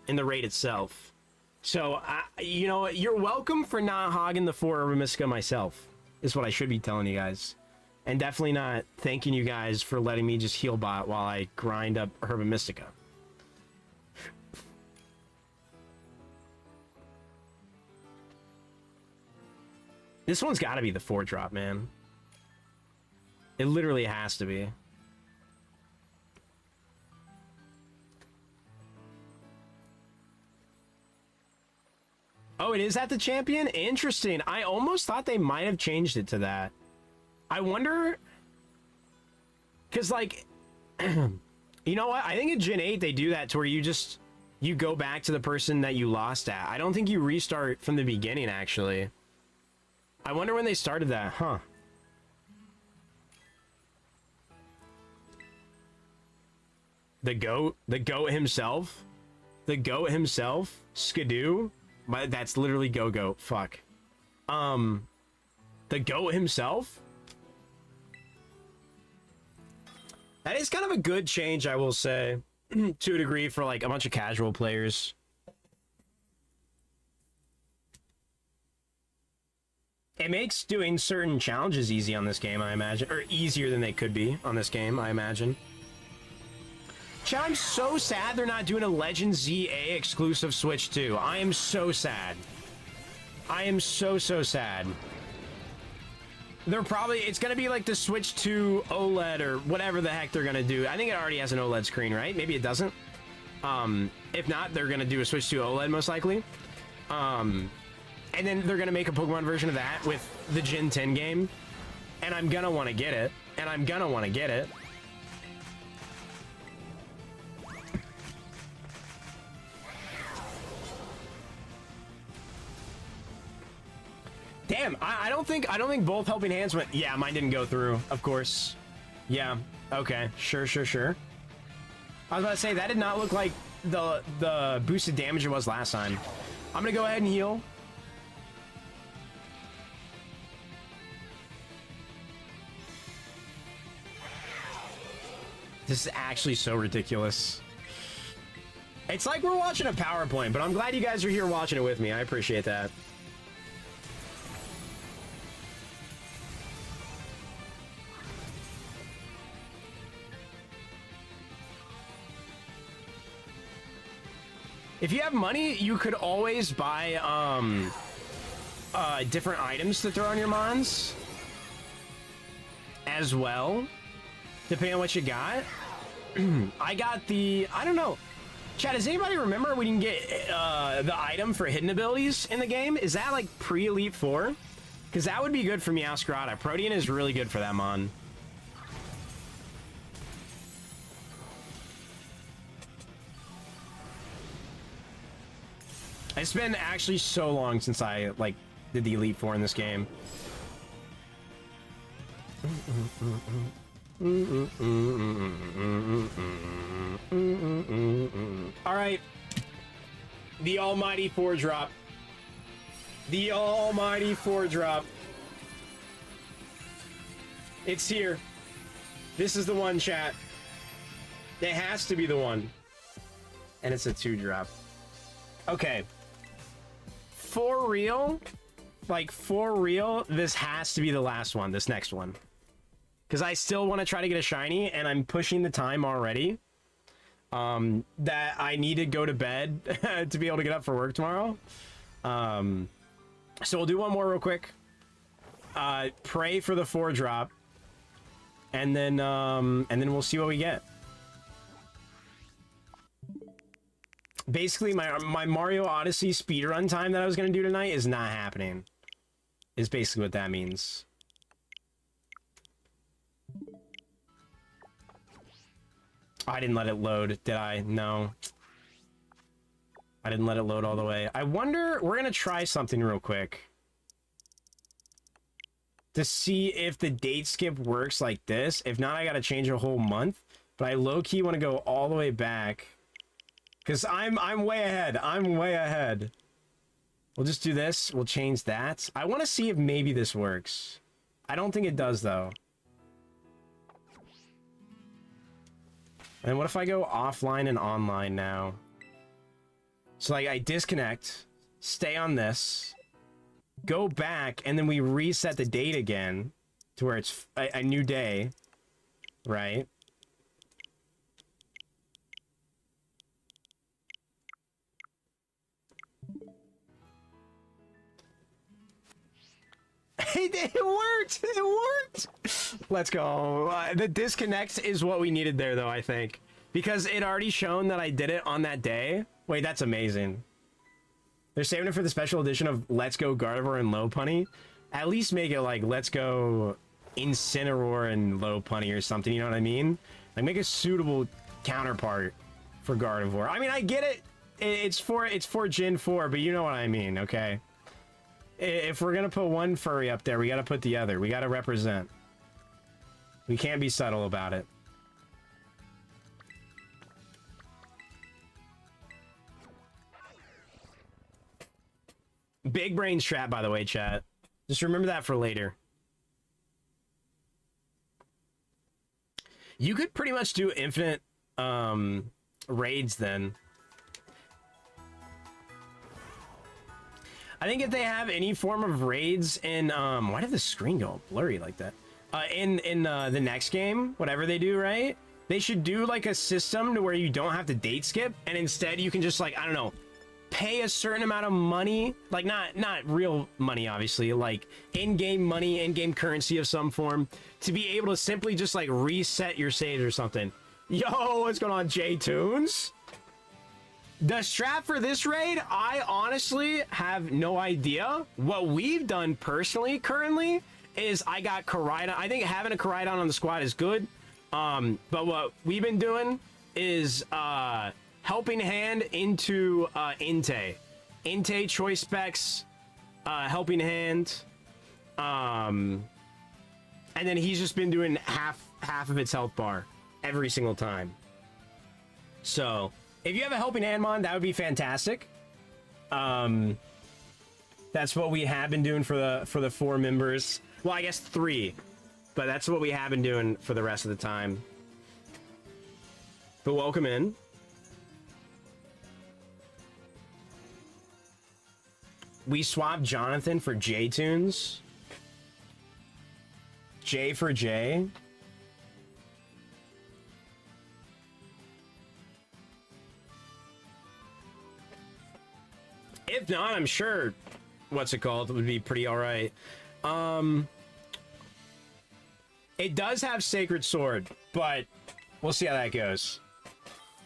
in the rate itself. So, you know what? You're welcome for not hogging the 4 Herba Mystica myself, is what I should be telling you guys. And definitely not thanking you guys for letting me just heal bot while I grind up Herba Mystica. This one's got to be the 4-drop, man. It literally has to be. Oh, it is at the champion? Interesting. I almost thought they might have changed it to that. I wonder... Because, like... you know what? I think in Gen 8 they do that to where you go back to the person that you lost at. I don't think you restart from the beginning, actually. I wonder when they started that, huh? The goat himself? The goat himself? Skidoo? That's literally Go-Goat. Fuck. The goat himself? That is kind of a good change, I will say. to a degree for like a bunch of casual players. It makes doing certain challenges easy on this game, I imagine. Or easier than they could be on this game, I imagine. Chat, I'm so sad they're not doing a Legend ZA exclusive Switch 2. I am so sad. I am so sad. They're probably... It's going to be like the Switch 2 OLED or whatever the heck they're going to do. I think it already has an OLED screen, right? Maybe it doesn't. If not, they're going to do a Switch 2 OLED most likely. And then they're going to make a Pokemon version of that with the Gen 10 game. And I'm going to want to get it. And I'm going to want to get it. Damn, I don't think both helping hands went... Yeah, mine didn't go through, of course. Yeah, okay, sure. I was about to say, that did not look like the boosted damage it was last time. I'm gonna go ahead and heal. This is actually so ridiculous. It's like we're watching a PowerPoint, but I'm glad you guys are here watching it with me. I appreciate that. If you have money, you could always buy different items to throw on your mons as well, depending on what you got. I got the... I don't know. Chat, does anybody remember we can get the item for hidden abilities in the game? Is that like pre-Elite 4? Because that would be good for Meowscarada. Protean is really good for that mon. It's been actually so long since I like did the Elite Four in this game. All right, the almighty 4-drop. The almighty 4-drop. It's here. This is the one, chat. It has to be the one. And it's a 2-drop. Okay. For real, like for real, this has to be the last one, this next one. Because I still want to try to get a shiny, and I'm pushing the time already. That I need to go to bed to be able to get up for work tomorrow. So we'll do one more real quick. Pray for the 4-drop. And then we'll see what we get. Basically, my Mario Odyssey speedrun time that I was going to do tonight is not happening. Is basically what that means. I didn't let it load, did I? No. I didn't let it load all the way. I wonder... We're going to try something real quick. To see if the date skip works like this. If not, I got to change a whole month. But I low-key want to go all the way back. Because I'm way ahead. I'm way ahead. We'll just do this. We'll change that. I want to see if maybe this works. I don't think it does, though. And what if I go offline and online now? So, like, I disconnect, stay on this, go back, and then we reset the date again to where it's a new day, right? It worked! It worked! Let's go. The disconnect is what we needed there, though, I think. Because it already shown that I did it on that day. Wait, that's amazing. They're saving it for the special edition of Let's Go Gardevoir and Lopunny. At least make it like Let's Go Incineroar and Lopunny or something, you know what I mean? Like, make a suitable counterpart for Gardevoir. I mean, I get it. It's for Gen 4, but you know what I mean, okay? If we're gonna put one furry up there, we gotta put the other. We gotta represent. We can't be subtle about it. Big brain strat, by the way, chat. Just remember that for later. You could pretty much do infinite raids then. I think if they have any form of raids in why did the screen go blurry like that? In the next game, whatever they do, right? They should do like a system to where you don't have to date skip, and instead you can just like, I don't know, pay a certain amount of money, like not real money, obviously, like in-game money, in-game currency of some form, to be able to simply just like reset your saves or something. Yo, what's going on, J-Tunes? The strat for this raid, I honestly have no idea. What we've done personally currently is I got Koraidon. I think having a Koraidon on the squad is good. But what we've been doing is helping hand into Inte. Inte, choice specs, helping hand. And then he's just been doing half of its health bar every single time. So if you have a helping hand, Mon, that would be fantastic. That's what we have been doing for the 4 members. Well, I guess 3, but that's what we have been doing for the rest of the time. But welcome in. We swapped Jonathan for J-Tunes. J for J. If not, I'm sure, what's it called, it would be pretty alright. It does have Sacred Sword, but we'll see how that goes.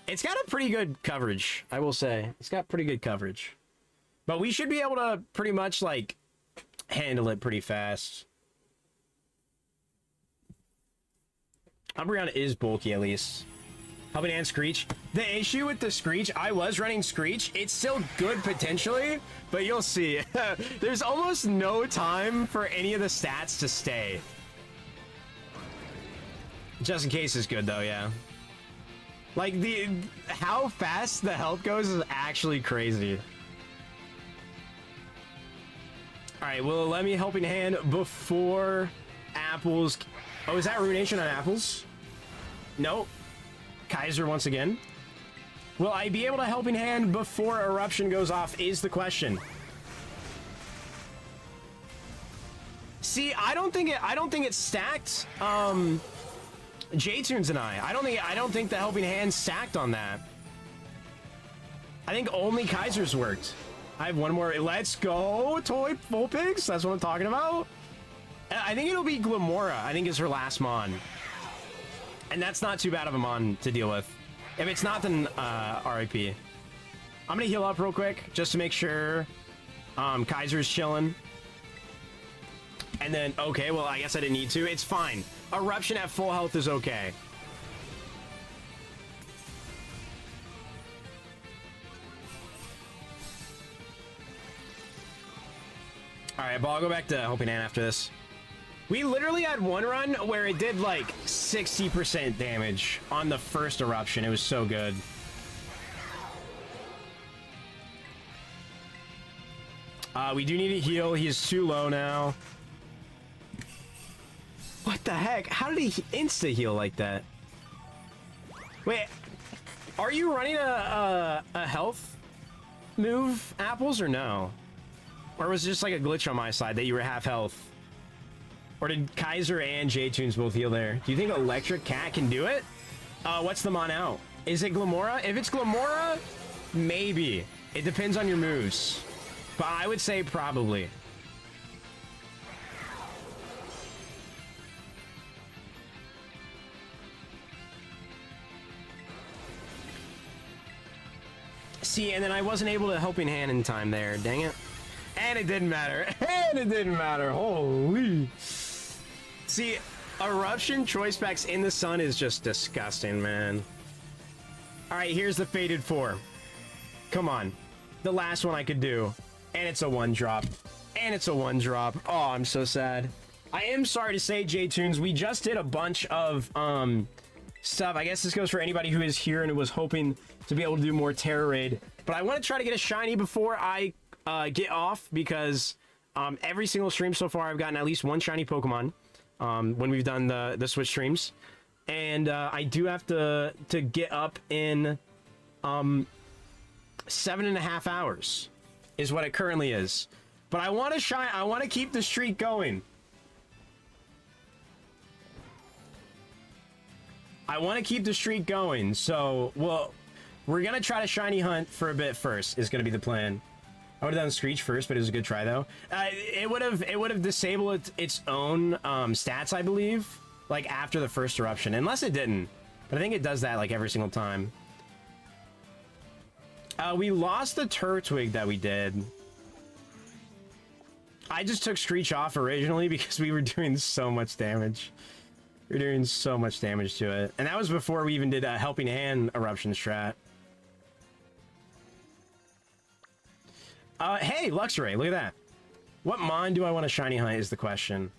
It's got a pretty good coverage, I will say. It's got pretty good coverage. But we should be able to pretty much, like, handle it pretty fast. Umbreon is bulky, at least. Helping Hand Screech. The issue with the Screech, I was running Screech. It's still good potentially, but you'll see. There's almost no time for any of the stats to stay. Just in case is good though, yeah. Like how fast the health goes is actually crazy. All right, will it let me helping hand before apples? Oh, is that ruination on apples? Nope. Kaiser once again. Will I be able to helping hand before eruption goes off is the question. See, I don't think it's stacked. J-Tunes and I don't think the helping hand stacked on that. I think only Kaiser's worked. I have one more. Let's go, Toy Full Pigs. That's what I'm talking about. I think it'll be Glamora. I think is her last Mon. And that's not too bad of a Mon to deal with. If it's not, then RIP. I'm gonna heal up real quick just to make sure Kaiser's chilling. And then, okay, well, I guess I didn't need to. It's fine. Eruption at full health is okay. All right, but I'll go back to Helping Hand after this. We literally had one run where it did like 60% damage on the first eruption. It was so good. We do need to heal. He is too low now. What the heck? How did he insta heal like that? Wait, are you running a health move, Apples, or no? Or was it just like a glitch on my side that you were half health? Or did Kaiser and J-Tunes both heal there? Do you think Electric Cat can do it? What's the Mon out? Is it Glamora? If it's Glamora, maybe. It depends on your moves. But I would say probably. See, and then I wasn't able to helping hand in time there. Dang it. And it didn't matter. And it didn't matter. Holy. See, Eruption choice specs in the sun is just disgusting, man. All right, here's the Fated 4. Come on. The last one I could do. And it's a 1-drop. And it's a 1-drop. Oh, I'm so sad. I am sorry to say, J-Tunes, we just did a bunch of stuff. I guess this goes for anybody who is here and was hoping to be able to do more Terror Raid. But I want to try to get a shiny before I get off, because every single stream so far I've gotten at least one shiny Pokemon when we've done the Switch streams. And I do have to get up in 7.5 hours is what it currently is. But I want to shine. I want to keep the streak going. I want to keep the streak going. So, well, we're going to try to shiny hunt for a bit first is going to be the plan. I would have done Screech first, but it was a good try, though. It would have disabled its own stats, I believe, like after the first eruption. Unless it didn't. But I think it does that like every single time. We lost the Turtwig that we did. I just took Screech off originally because we were doing so much damage. We were doing so much damage to it. And that was before we even did a Helping Hand eruption strat. Hey, Luxray, look at that. What Mon do I want to shiny hunt is the question.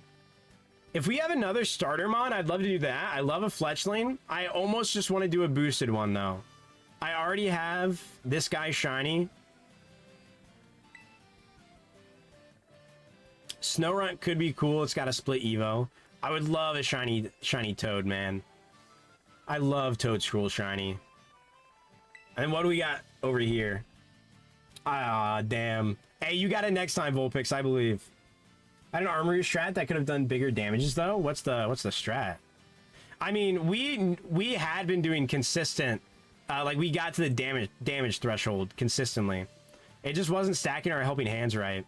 If we have another starter Mon, I'd love to do that. I love a Fletchling. I almost just want to do a boosted one, though. I already have this guy shiny. Snorunt could be cool. It's got a split Evo. I would love a shiny Toad, man. I love Toad Scroll shiny. And what do we got over here? Ah, damn. Hey, you got it next time, Vulpix, I believe. I had an Armory strat that could have done bigger damages, though. What's the strat? I mean, we had been doing consistent. Like, we got to the damage threshold consistently. It just wasn't stacking our Helping Hands right.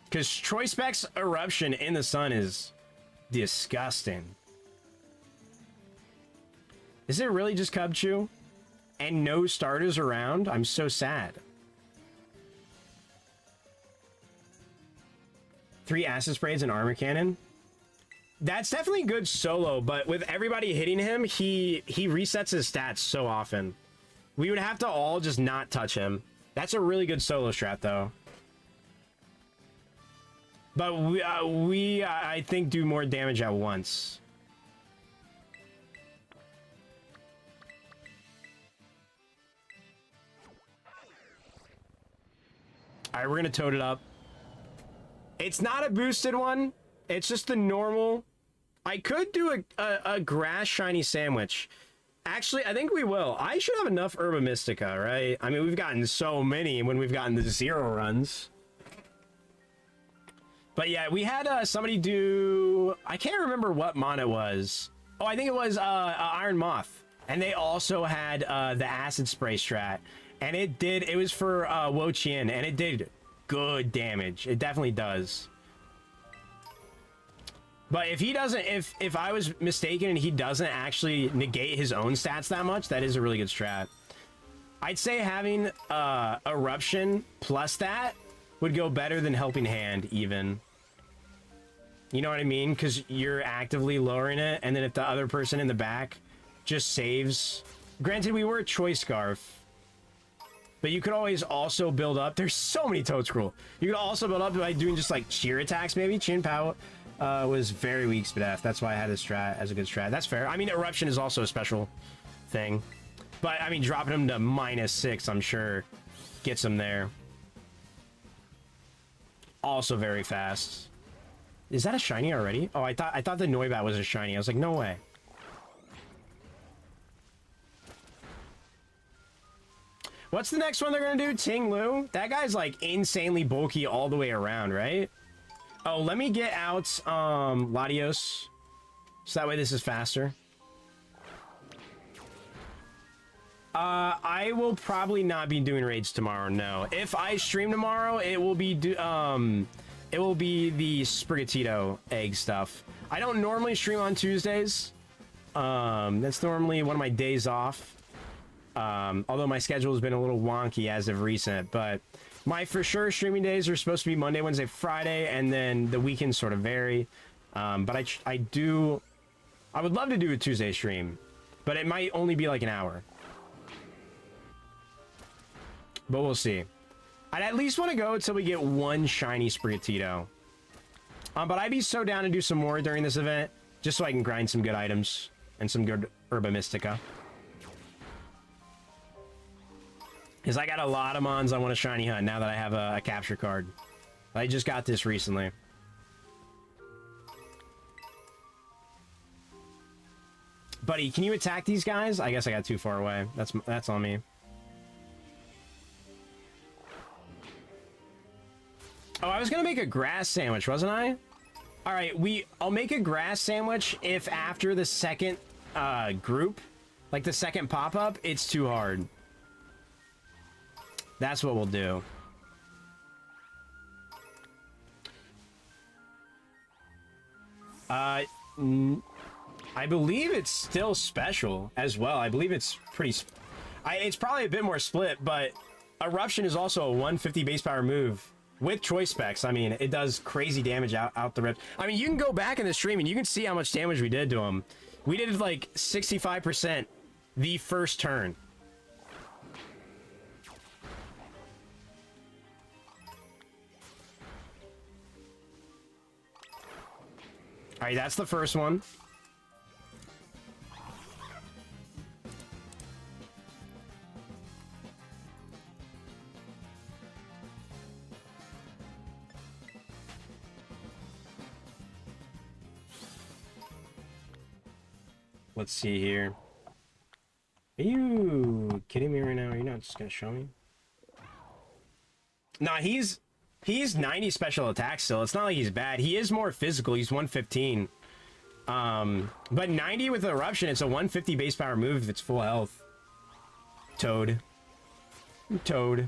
Because Choice Spec's eruption in the sun is disgusting. Is it really just Cubchoo? And no starters around? I'm so sad. 3 Acid Sprays and Armor Cannon? That's definitely good solo, but with everybody hitting him, he resets his stats so often. We would have to all just not touch him. That's a really good solo strat, though. But we I think, do more damage at once. Alright, we're gonna toad it up. It's not a boosted one. It's just the normal. I could do a grass shiny sandwich. Actually, I think we will. I should have enough Herba Mystica, right? I mean, we've gotten so many when we've gotten the 0 runs. But yeah, we had somebody do... I can't remember what mon it was. Oh, I think it was Iron Moth. And they also had the Acid Spray strat. And it was for CHIEN, and it did good damage. It definitely does. But if he doesn't... If I was mistaken and he doesn't actually negate his own stats that much, that is a really good strat. I'd say having Eruption plus that would go better than Helping Hand, even. You know what I mean? Because you're actively lowering it, and then if the other person in the back just saves... Granted, we were a Choice Scarf, but you could always also build up... There's so many Toad Scroll. You could also build up by doing just, like, cheer attacks, maybe. Chin PAO was very weak Spadef. That's why I had this strat as a good strat. That's fair. I mean, Eruption is also a special thing. But, I mean, dropping him to -6, I'm sure, gets him there. Also very fast. Is that a shiny already? Oh, I thought the Noibat was a shiny. I was like, no way. What's the next one they're gonna do? Ting Lu? That guy's like insanely bulky all the way around, right? Oh, let me get out Latios. So that way this is faster. I will probably not be doing raids tomorrow, no. If I stream tomorrow, it will be the Sprigatito egg stuff. I don't normally stream on Tuesdays. That's normally one of my days off. Although my schedule has been a little wonky as of recent, but my for sure streaming days are supposed to be Monday, Wednesday, Friday, and then the weekends sort of vary. But I would love to do a Tuesday stream, but it might only be like an hour. But we'll see. I'd at least want to go until we get one shiny Sprigatito. But I'd be so down to do some more during this event, just so I can grind some good items and some good Herba Mystica. Because I got a lot of mons I want to shiny hunt now that I have a capture card. I just got this recently. Buddy, can you attack these guys? I guess I got too far away. That's on me. Oh, I was gonna make a grass sandwich, wasn't I? All right, I'll make a grass sandwich if after the second group, like the second pop-up, it's too hard. That's what we'll do. I believe it's still special as well. I believe it's pretty... it's probably a bit more split, but Eruption is also a 150 base power move with choice specs. I mean, it does crazy damage out the rip. I mean, you can go back in the stream and you can see how much damage we did to him. We did like 65% the first turn. All right, that's the first one. Let's see here. Are you kidding me right now? Are you not just gonna show me? Nah, he's 90 special attack still. It's not like he's bad. He is more physical. He's 115. But 90 with Eruption, it's a 150 base power move that's full health. Toad. Toad.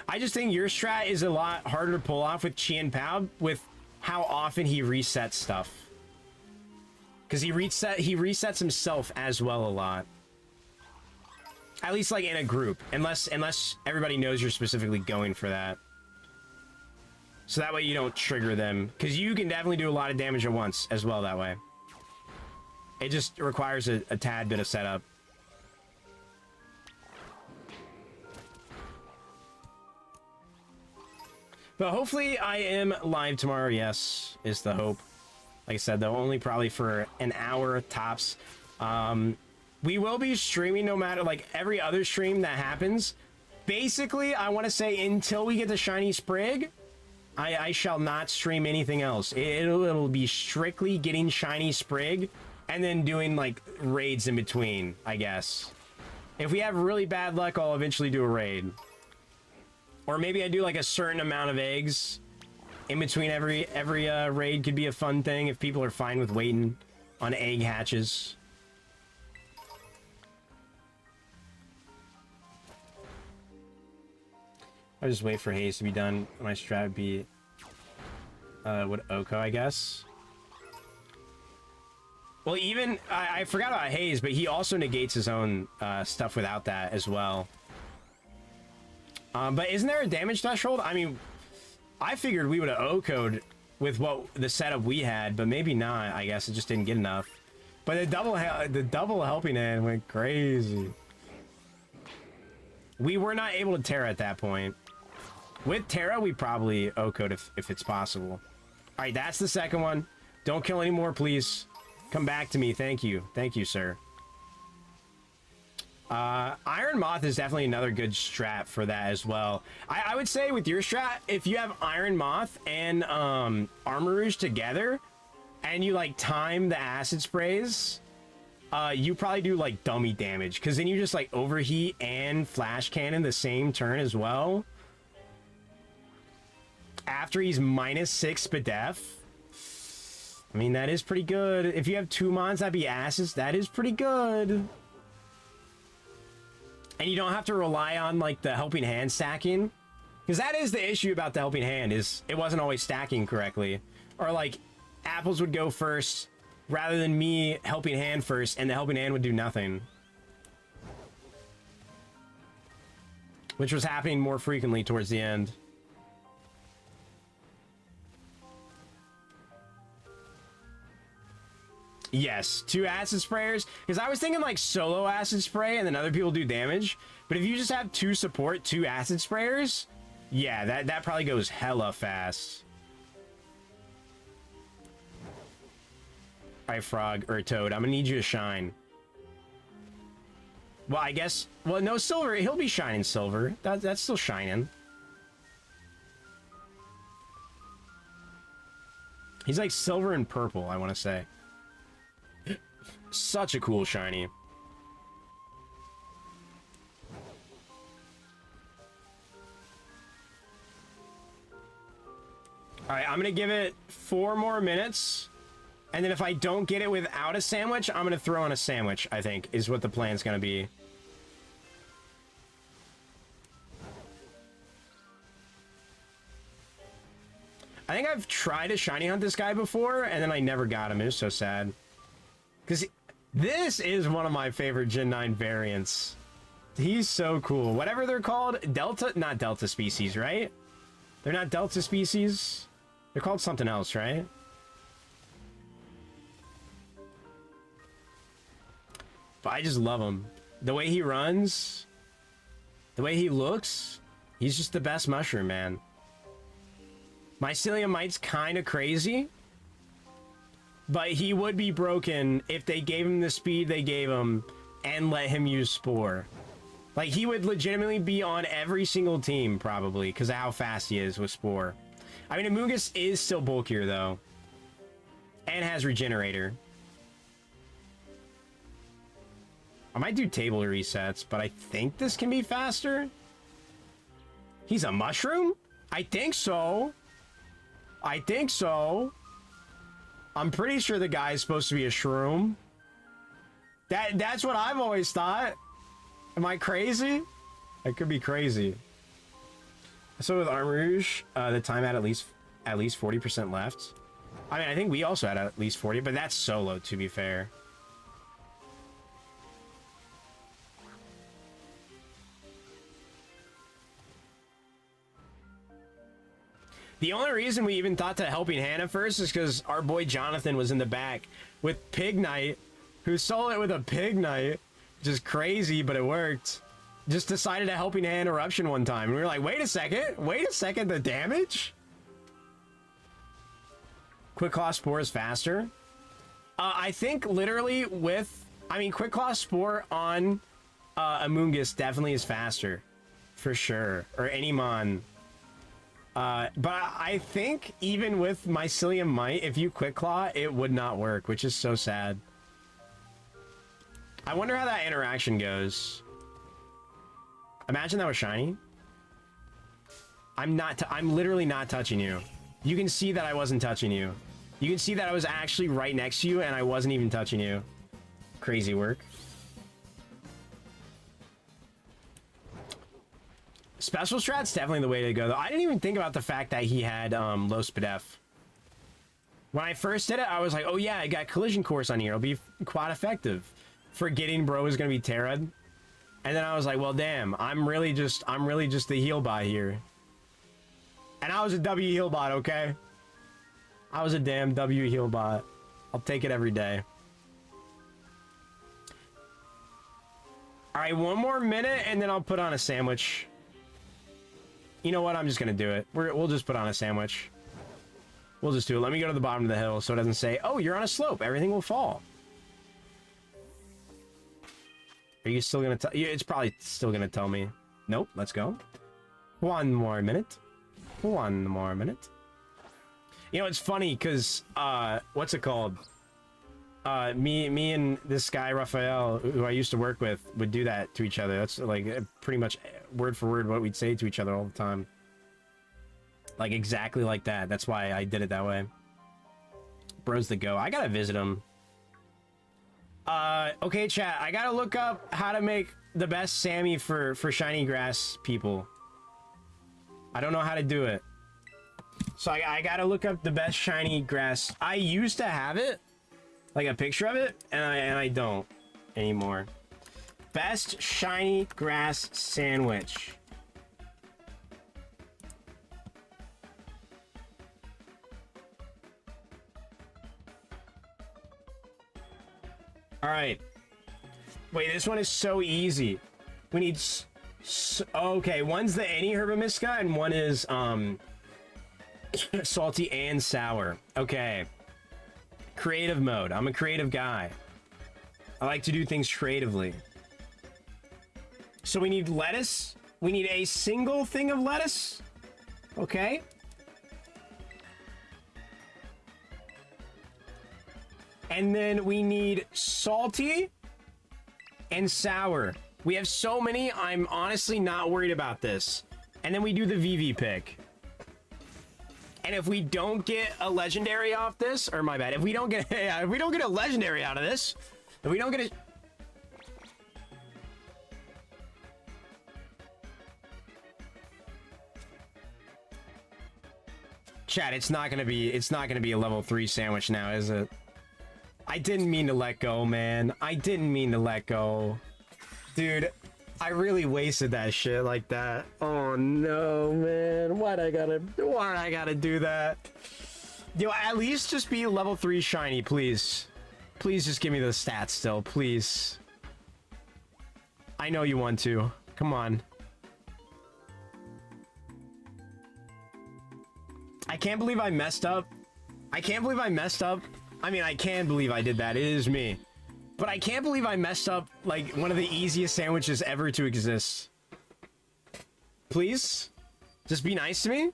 I just think your strat is a lot harder to pull off with CHIEN PAO with how often he resets stuff. Because he resets himself as well a lot. At least like in a group. Unless everybody knows you're specifically going for that. So that way you don't trigger them. Because you can definitely do a lot of damage at once as well that way. It just requires a tad bit of setup. But hopefully I am live tomorrow, yes, is the hope. Like I said, though, only probably for an hour tops. We will be streaming no matter, like, every other stream that happens. Basically, I want to say until we get the Shiny Sprig, I shall not stream anything else. It'll be strictly getting Shiny Sprig and then doing, like, raids in between, I guess. If we have really bad luck, I'll eventually do a raid. Or maybe I do, like, a certain amount of eggs in between every raid could be a fun thing if people are fine with waiting on egg hatches. I'll just wait for Haze to be done. My strat would be with Oko, I guess. Well, even I forgot about Haze, but he also negates his own stuff without that as well. But isn't there a damage threshold? I mean, I figured we would have O-code with what the setup we had, but maybe not. I guess it just didn't get enough. But the double helping hand went crazy. We were not able to Tera at that point. With Tera, we probably O-code if it's possible. All right, that's the second one. Don't kill anymore, please. Come back to me. Thank you. Thank you, sir. Iron Moth is definitely another good strat for that as well. I would say with your strat, if you have Iron Moth and Armor Rouge together, and you like time the acid sprays, you probably do like dummy damage, because then you just like overheat and flash cannon the same turn as well. After he's -6 Spadef. I mean, that is pretty good. If you have 2 mons, that'd be acids. That is pretty good. And you don't have to rely on, like, the helping hand stacking. Because that is the issue about the helping hand, is it wasn't always stacking correctly. Or, like, apples would go first, rather than me helping hand first, and the helping hand would do nothing. Which was happening more frequently towards the end. Yes, 2 acid sprayers, because I was thinking like solo acid spray and then other people do damage, but if you just have 2 support, 2 acid sprayers, yeah, that probably goes hella fast. Alright, Frog, or Toad, I'm gonna need you to shine. Well, I guess, well, no, Silver, he'll be shining Silver. That's still shining. He's like silver and purple, I want to say. Such a cool shiny. Alright, I'm gonna give it 4 more minutes. And then if I don't get it without a sandwich, I'm gonna throw in a sandwich, I think, is what the plan's gonna be. I think I've tried to shiny hunt this guy before, and then I never got him. It was so sad. Because this is one of my favorite Gen 9 variants. He's so cool. Whatever they're called, Delta, not Delta species, right? They're not Delta species. They're called something else, right? But I just love him. The way he runs, the way he looks, he's just the best mushroom, man. Mycelium Mite's kind of crazy, but he would be broken if they gave him the speed they gave him and let him use Spore. Like, he would legitimately be on every single team, probably, because of how fast he is with Spore. I mean, Amoonguss is still bulkier, though, and has Regenerator. I might do table resets, but I think this can be faster. He's a mushroom? I think so. I think so. I'm pretty sure the guy is supposed to be a shroom. That's what I've always thought. Am I crazy? I could be crazy. So with Arm Rouge, the time had at least 40% left. I mean, I think we also had at least 40, but that's solo, to be fair. The only reason we even thought to helping Hand at first is because our boy Jonathan was in the back with Pig Knight, who sold it with a Pig Knight, which is crazy, but it worked. Just decided to helping Hand Eruption one time, and we were like, wait a second, the damage? Quick Claw Spore is faster. I think literally with, I mean, Quick Claw Spore on Amoonguss definitely is faster, for sure, or any mon. But I think even with Mycelium Mite, if you Quick Claw, it would not work, which is so sad. I wonder how that interaction goes. Imagine that was shiny. I'm literally not touching you. You can see that I wasn't touching you. You can see that I was actually right next to you and I wasn't even touching you. Crazy work. Special strat's definitely the way to go, though. I didn't even think about the fact that he had low SPDF. When I first did it, I was like, oh yeah, I got collision course on here. It'll be quite effective. Forgetting bro is gonna be Terra'd. And then I was like, well damn, I'm really just the heal bot here. And I was a W heal bot, okay? I was a damn W heal bot. I'll take it every day. Alright, 1 more minute and then I'll put on a sandwich. You know what? I'm just gonna do it. We'll just put on a sandwich. We'll just do it. Let me go to the bottom of the hill so it doesn't say, oh, you're on a slope. Everything will fall. Are you still gonna tell? It's probably still gonna tell me. Nope. Let's go. 1 more minute. 1 more minute. You know, it's funny because, what's it called? Me and this guy, Raphael, who I used to work with, would do that to each other. That's like pretty much word for word what we'd say to each other all the time. Like exactly like that. That's why I did it that way. Bro's the go. I gotta visit him. Okay, chat. I gotta look up how to make the best Sammy for shiny grass people. I don't know how to do it. So I gotta look up the best shiny grass. I used to have it. Like a picture of it, and I don't anymore. Best shiny grass sandwich. All right. Wait, this one is so easy. We need. Okay, one's the Any Herbamusca, and one is salty and sour. Okay. Creative mode. I'm a creative guy. I like to do things creatively. So we need lettuce. We need a single thing of lettuce. Okay. And then we need salty and sour. We have so many, I'm honestly not worried about this. And then we do the VV pick. And if we don't get a legendary off this, or my bad, if we don't get if we don't get a legendary out of this, if we don't get a Chat, it's not gonna be a level 3 sandwich now, is it? I didn't mean to let go, man. I didn't mean to let go. Dude, I really wasted that shit like that. Oh no, man. Why'd I gotta do that? Yo, at least just be level 3 shiny, please. Please just give me the stats still, please. I know you want to. Come on. I can't believe I messed up. I can't believe I messed up. I mean, I can believe I did that. It is me. But I can't believe I messed up, like, one of the easiest sandwiches ever to exist. Please? Just be nice to me?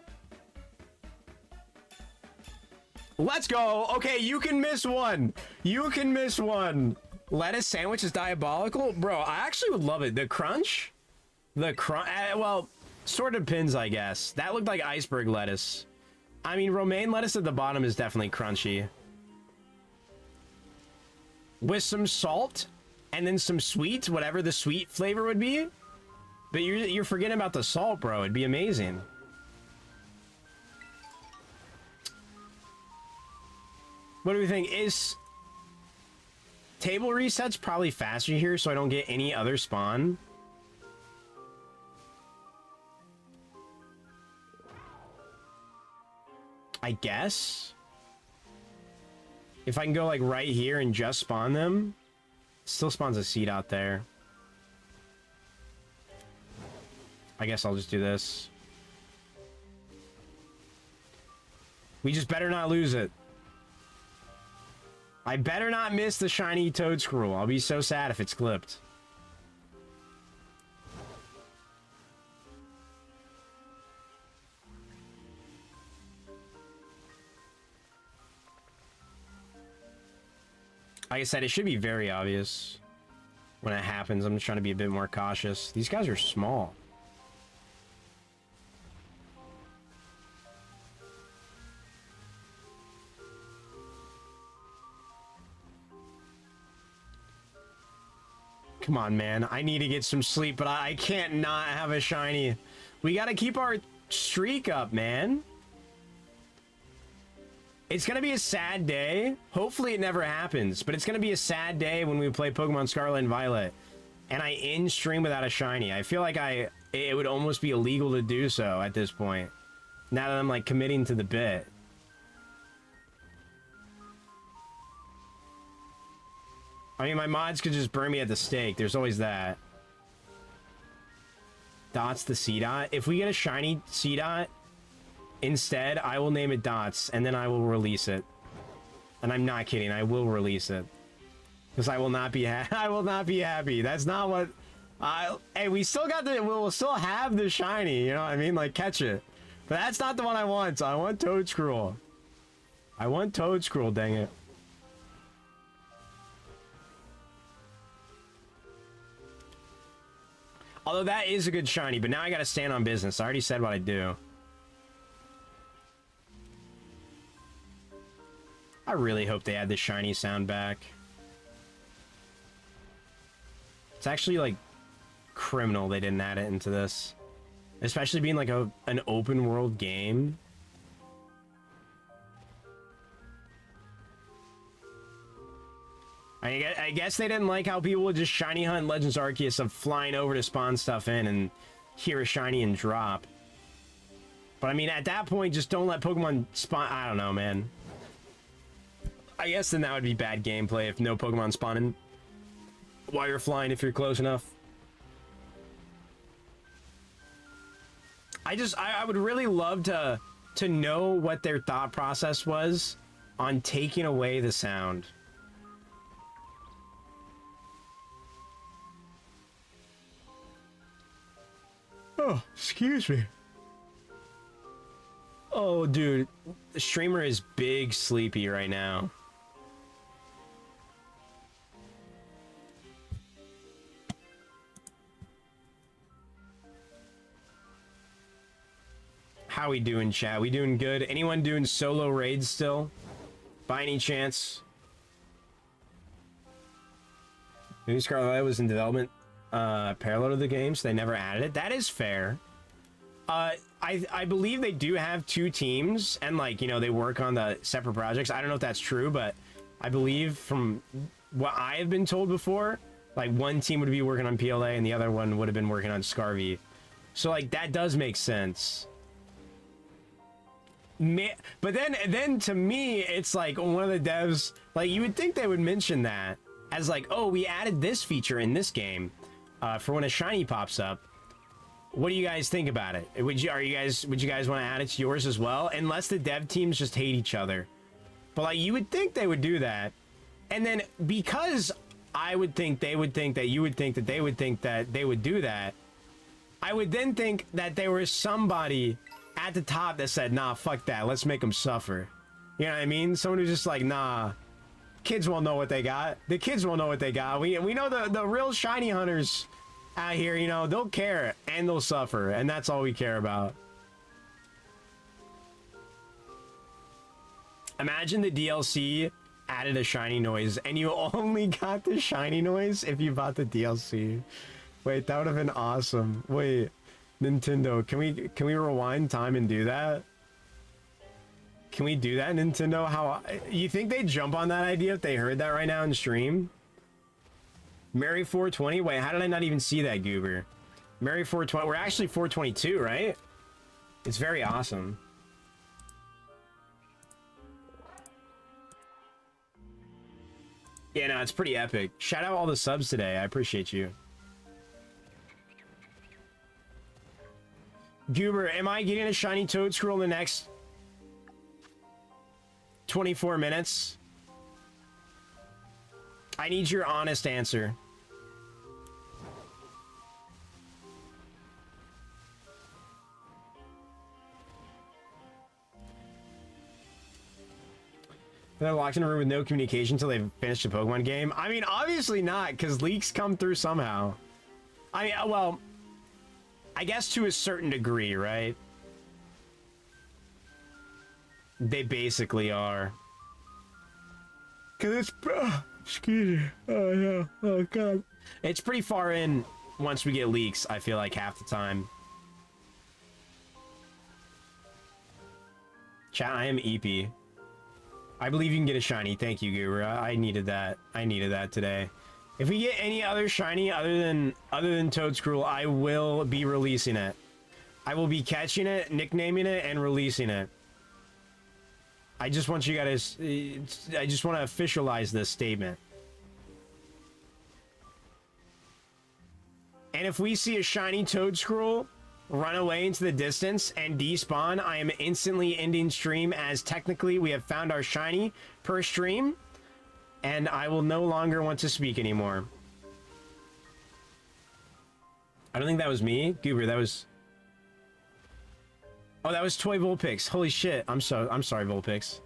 Let's go! Okay, you can miss one! You can miss one! Lettuce sandwich is diabolical? Bro, I actually would love it. The crunch? The crunch... well, sort of depends, I guess. That looked like iceberg lettuce. I mean, romaine lettuce at the bottom is definitely crunchy. With some salt, and then some sweet, whatever the sweet flavor would be. But you're forgetting about the salt, bro. It'd be amazing. What do we think? Is table resets probably faster here, so I don't get any other spawn? I guess. If I can go like right here and just spawn them, still spawns a seed out there. I guess I'll just do this. We just better not lose it. I better not miss the shiny toad scroll. I'll be so sad if it's clipped. Like I said, it should be very obvious when it happens. I'm just trying to be a bit more cautious. These guys are small. Come on, man. I need to get some sleep, but I can't not have a shiny. We gotta keep our streak up, man. It's gonna be a sad day. Hopefully it never happens, but it's gonna be a sad day when we play Pokemon Scarlet and Violet and I end stream without a shiny. I feel like it would almost be illegal to do so at this point. Now that I'm like committing to the bit. I mean, my mods could just burn me at the stake. There's always that. Dot's the C-Dot. If we get a shiny C-Dot, instead, I will name it Dots, and then I will release it. And I'm not kidding. I will release it. Because I will not be I will not be happy. That's not what... hey, we still got the... We'll still have the shiny, you know what I mean? Like, catch it. But that's not the one I want. I want Toad Scroll. I want Toad Scroll, dang it. Although that is a good shiny, but now I gotta stand on business. I already said what I do. I really hope they add the shiny sound back. It's actually, like, criminal they didn't add it into this. Especially being, like, an open world game. I guess they didn't like how people would just shiny hunt Legends Arceus of flying over to spawn stuff in and hear a shiny and drop. But I mean, at that point, just don't let Pokemon spawn. I don't know, man. I guess then that would be bad gameplay if no Pokemon spawning while you're flying if you're close enough. I would really love to know what their thought process was on taking away the sound. Oh, excuse me. Oh, dude. The streamer is big sleepy right now. How we doing, chat? We doing good? Anyone doing solo raids still? By any chance? New Scarlet was in development parallel to the game, so they never added it. That is fair. I believe they do have 2 teams, and like, you know, they work on the separate projects. I don't know if that's true, but I believe from what I have been told before, like one team would be working on PLA and the other one would have been working on Scarvy. So like that does make sense. But then to me, it's like one of the devs, like you would think they would mention that as like, oh, we added this feature in this game for when a shiny pops up. What do you guys think about it? Would you guys want to add it to yours as well? Unless the dev teams just hate each other. But like you would think they would do that. And then because I would think they would think that you would think that they would think that they would do that, I would then think that there was somebody at the top that said, nah, fuck that, let's make them suffer. You know what I mean? Someone who's just like, nah, kids won't know what they got. The kids won't know what they got. We know the real shiny hunters out here, you know, they'll care and they'll suffer, and that's all we care about. Imagine the DLC added a shiny noise and you only got the shiny noise if you bought the DLC. Wait, that would have been awesome. Wait, Nintendo, can we rewind time and do that? Can we do that, Nintendo? How you think they'd jump on that idea if they heard that right now in stream? Mary 420? Wait, how did I not even see that, Goober? Mary 420. We're actually 422, right? It's very awesome. Yeah, no, it's pretty epic. Shout out all the subs today. I appreciate you. Goober, am I getting a shiny Toad Scroll in the next 24 minutes? I need your honest answer. They're locked in a room with no communication until they've finished a Pokemon game. I mean, obviously not, because leaks come through somehow. Well, I guess to a certain degree, right? They basically are. Cause it's, excuse me. Oh no, oh god. It's pretty far in once we get leaks, I feel like half the time. Chat, I am EP. I believe you can get a shiny. Thank you, Guru. I needed that. I needed that today. If we get any other shiny other than Toadscruel, I will be releasing it. I will be catching it, nicknaming it, and releasing it. I just want you guys. I just want to officialize this statement. And if we see a shiny Toadscruel run away into the distance and despawn, I am instantly ending stream, as technically we have found our shiny per stream, and I will no longer want to speak anymore. I don't think that was me, Goober. That was... Oh, that was Toy Vulpix. Holy shit. I'm sorry, Vulpix.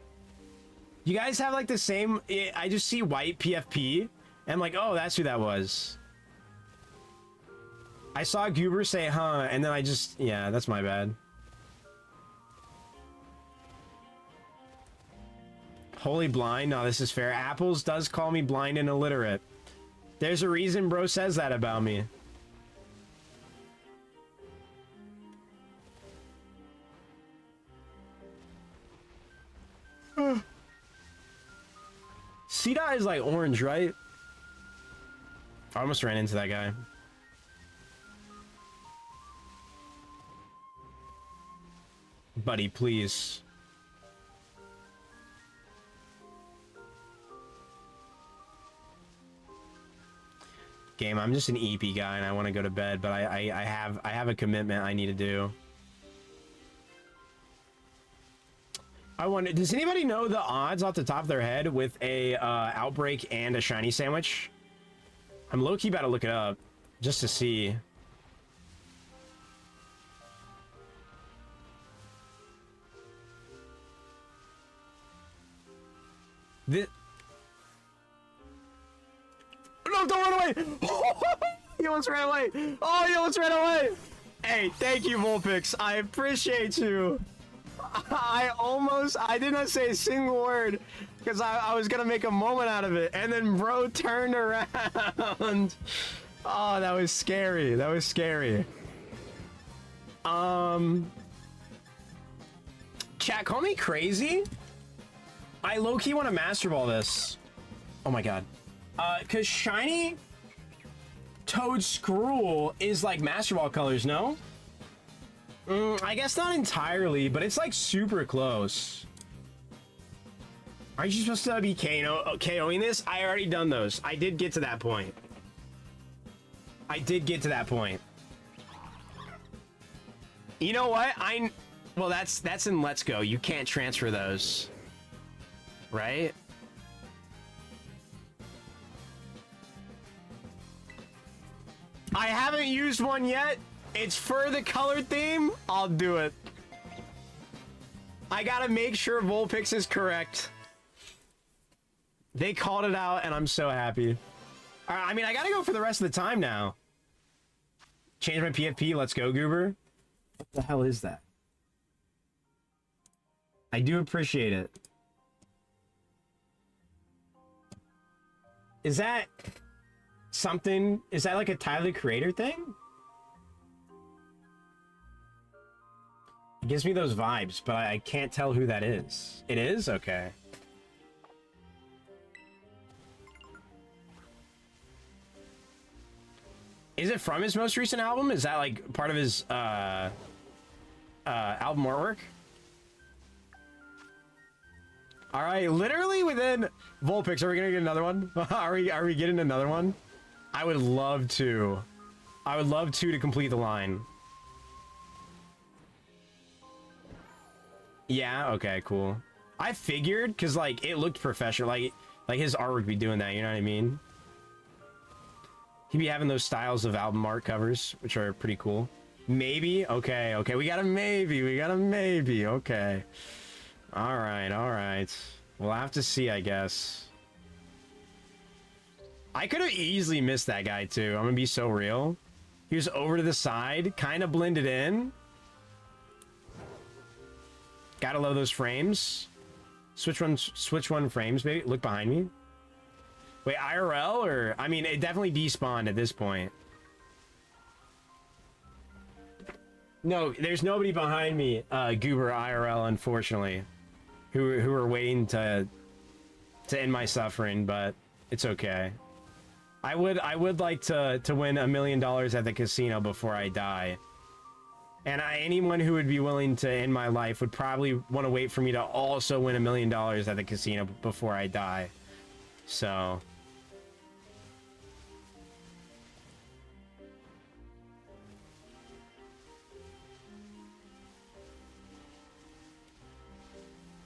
You guys have like the same... I just see white PFP, and I'm like, oh, that's who that was. I saw Goober say, huh, and then I just... Yeah, that's my bad. Holy blind? No, this is fair. Apples does call me blind and illiterate. There's a reason bro says that about me. C-Dot is like orange, right? I almost ran into that guy. Buddy, please. Game, I'm just an EP guy and I want to go to bed, but I have a commitment I need to do. I wonder, does anybody know the odds off the top of their head with a outbreak and a shiny sandwich? I'm low-key about to look it up just to see. This... No, don't run away! He almost ran away! Oh, he almost ran away! Hey, thank you, Vulpix. I appreciate you. I did not say a single word because I was gonna make a moment out of it, and then bro turned around. Oh, that was scary. That was scary. Chat, call me crazy. I low-key want to master ball this. Oh my god. Cause shiny Toad Scroll is like Master Ball colors, no? I guess not entirely, but it's like super close. Aren't you supposed to be KOing this? I already done those. I did get to that point. You know what? Well, that's in Let's Go. You can't transfer those. Right? I haven't used one yet. It's for the color theme. I'll do it. I gotta make sure Vulpix is correct. They called it out, and I'm so happy. I mean, I gotta go for the rest of the time now. Change my PFP. Let's go, Goober. What the hell is that? I do appreciate it. Is that something? Is that like a Tyler the Creator thing? It gives me those vibes, but I can't tell who that is. It is? Okay. Is it from his most recent album? Is that like part of his album artwork? All right, literally within Vulpix, are we gonna get another one? Are we getting another one? I would love to. I would love to complete the line. Yeah, okay, cool. I figured, cause like it looked professional, like his art would be doing that, you know what I mean? He'd be having those styles of album art covers, which are pretty cool. Maybe? Okay, okay, we got a maybe, okay. Alright. We'll have to see, I guess. I could have easily missed that guy, too. I'm gonna be so real. He was over to the side, kind of blended in. Gotta love those frames. Switch one frames, baby. Look behind me. Wait, IRL or... I mean, it definitely despawned at this point. No, there's nobody behind me, Goober IRL, unfortunately. Who are waiting to end my suffering, but it's okay. I would like to win $1 million at the casino before I die. And anyone who would be willing to end my life would probably want to wait for me to also win $1 million at the casino before I die. So...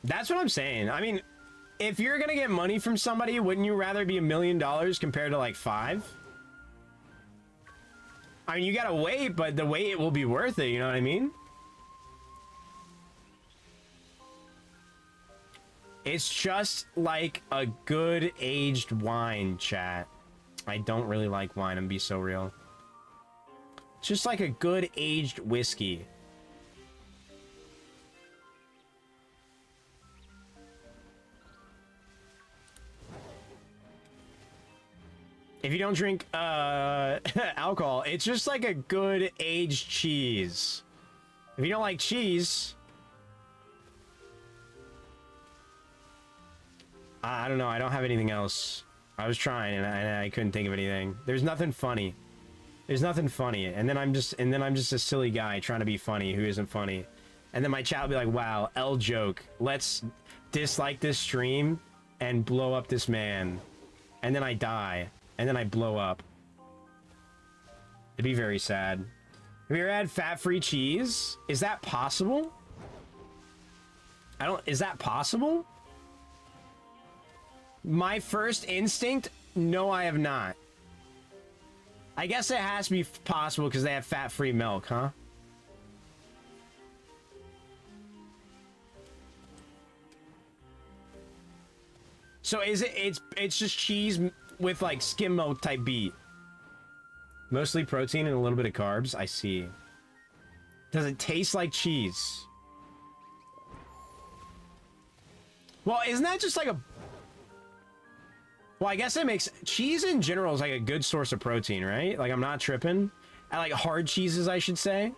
that's what I'm saying. I mean, if you're gonna get money from somebody, wouldn't you rather be $1 million compared to like 5? I mean, you gotta wait, but the wait will be worth it, you know what I mean? It's just like a good aged wine, chat. I don't really like wine, I'm be so real. It's just like a good aged whiskey. If you don't drink alcohol, it's just like a good aged cheese. If you don't like cheese, I don't know. I don't have anything else. I was trying and I couldn't think of anything. There's nothing funny. There's nothing funny. And then I'm just a silly guy trying to be funny who isn't funny. And then my chat will be like, "Wow, L joke. Let's dislike this stream and blow up this man." And then I die. And then I blow up. It'd be very sad. Have you ever had fat-free cheese? Is that possible? Is that possible? My first instinct, no, I have not. I guess it has to be possible because they have fat-free milk, huh? So it's just cheese with like skim milk type beat. Mostly protein and a little bit of carbs. I see. Does it taste like cheese? Well, isn't that just like a... Well, I guess it makes... Cheese in general is like a good source of protein, right? Like, I'm not tripping. I like hard cheeses, I should say.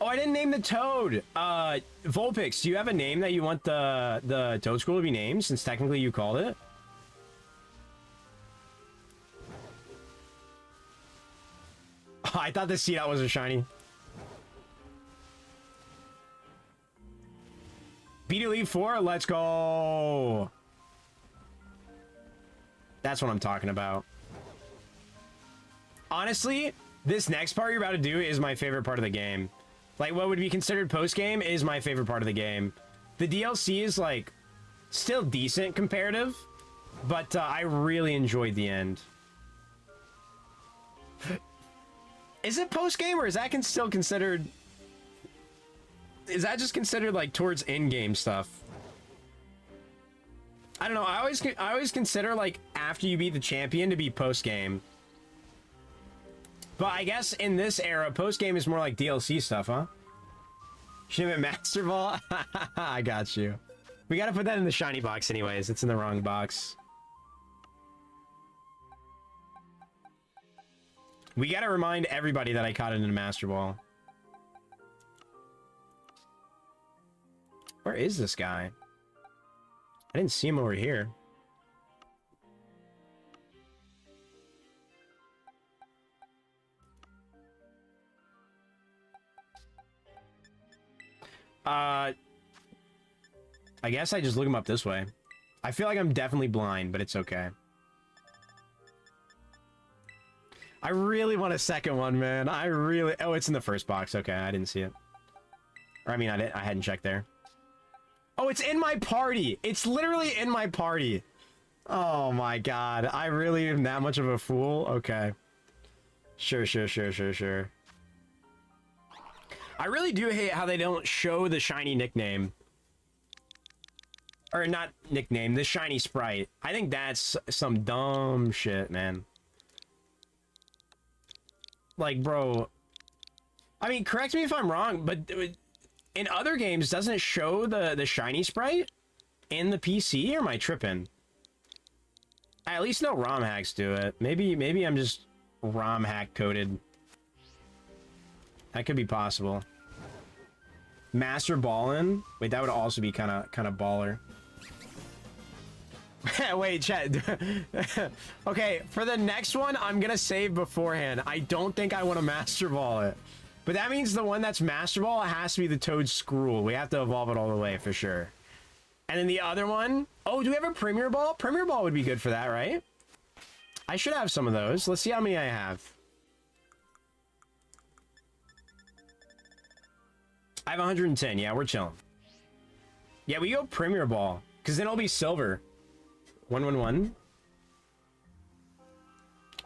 Oh, I didn't name the toad. Vulpix, do you have a name that you want the toad school to be named, since technically you called it? Oh, I thought the seed out was a shiny. Beat Elite 4, let's go. That's what I'm talking about. Honestly, this next part you're about to do is my favorite part of the game. Like, what would be considered post-game is my favorite part of the game. The DLC is, like, still decent comparative, but I really enjoyed the end. Is it post-game, or is that still considered... Is that just considered, like, towards in-game stuff? I don't know. I always consider, like, after you beat the champion to be post-game. But I guess in this era, post-game is more like DLC stuff, huh? Should have been Master Ball? I got you. We gotta put that in the shiny box anyways. It's in the wrong box. We gotta remind everybody that I caught it in a Master Ball. Where is this guy? I didn't see him over here. I guess I just look him up this way. I feel like I'm definitely blind, but it's okay. I really want a second one, man. I really... Oh, it's in the first box. Okay, I didn't see it. Or, I mean, I hadn't checked there. Oh, it's in my party. It's literally in my party. Oh, my God. I really am that much of a fool? Okay. Sure. I really do hate how they don't show the shiny nickname. Or not nickname, the shiny sprite. I think that's some dumb shit, man. Like, bro. I mean, correct me if I'm wrong, but in other games, doesn't it show the shiny sprite in the PC, or am I tripping? I at least know ROM hacks do it. Maybe I'm just ROM hack coded. That could be possible. Master Ballin'? Wait, that would also be kind of baller. Wait, chat. Okay, for the next one, I'm gonna save beforehand. I don't think I want to Master Ball it. But that means the one that's Master Ball has to be the Toad Scroll. We have to evolve it all the way, for sure. And then the other one... Oh, do we have a Premier Ball? Premier Ball would be good for that, right? I should have some of those. Let's see how many I have. I have 110. Yeah, we're chilling. Yeah, we go Premier Ball, because then it'll be silver. 111.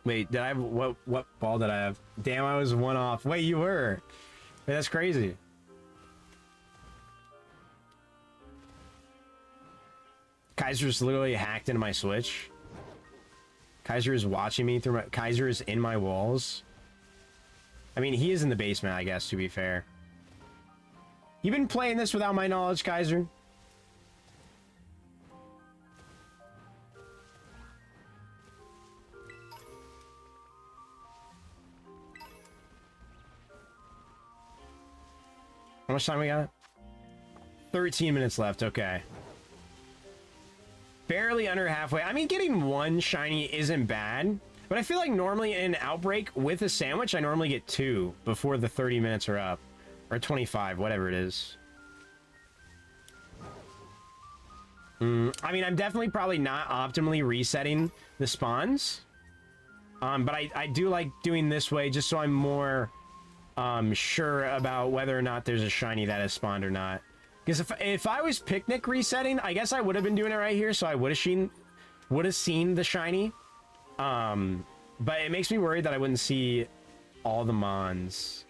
Wait, did I have... What ball did I have? Damn, I was one off. Wait, you were. Wait, that's crazy. Kaiser's literally hacked into my Switch. Kaiser is watching me through my... Kaiser is in my walls. I mean, he is in the basement, I guess, to be fair. You've been playing this without my knowledge, Kaiser? How much time we got? 13 minutes left, okay. Barely under halfway. I mean, getting one shiny isn't bad, but I feel like normally in an Outbreak with a sandwich, I normally get 2 before the 30 minutes are up. Or 25, whatever it is. I mean, I'm definitely probably not optimally resetting the spawns. But I do like doing this way just so I'm more sure about whether or not there's a shiny that has spawned or not. Because if I was Picnic resetting, I guess I would have been doing it right here, so I would have seen the shiny. But it makes me worried that I wouldn't see all the mons.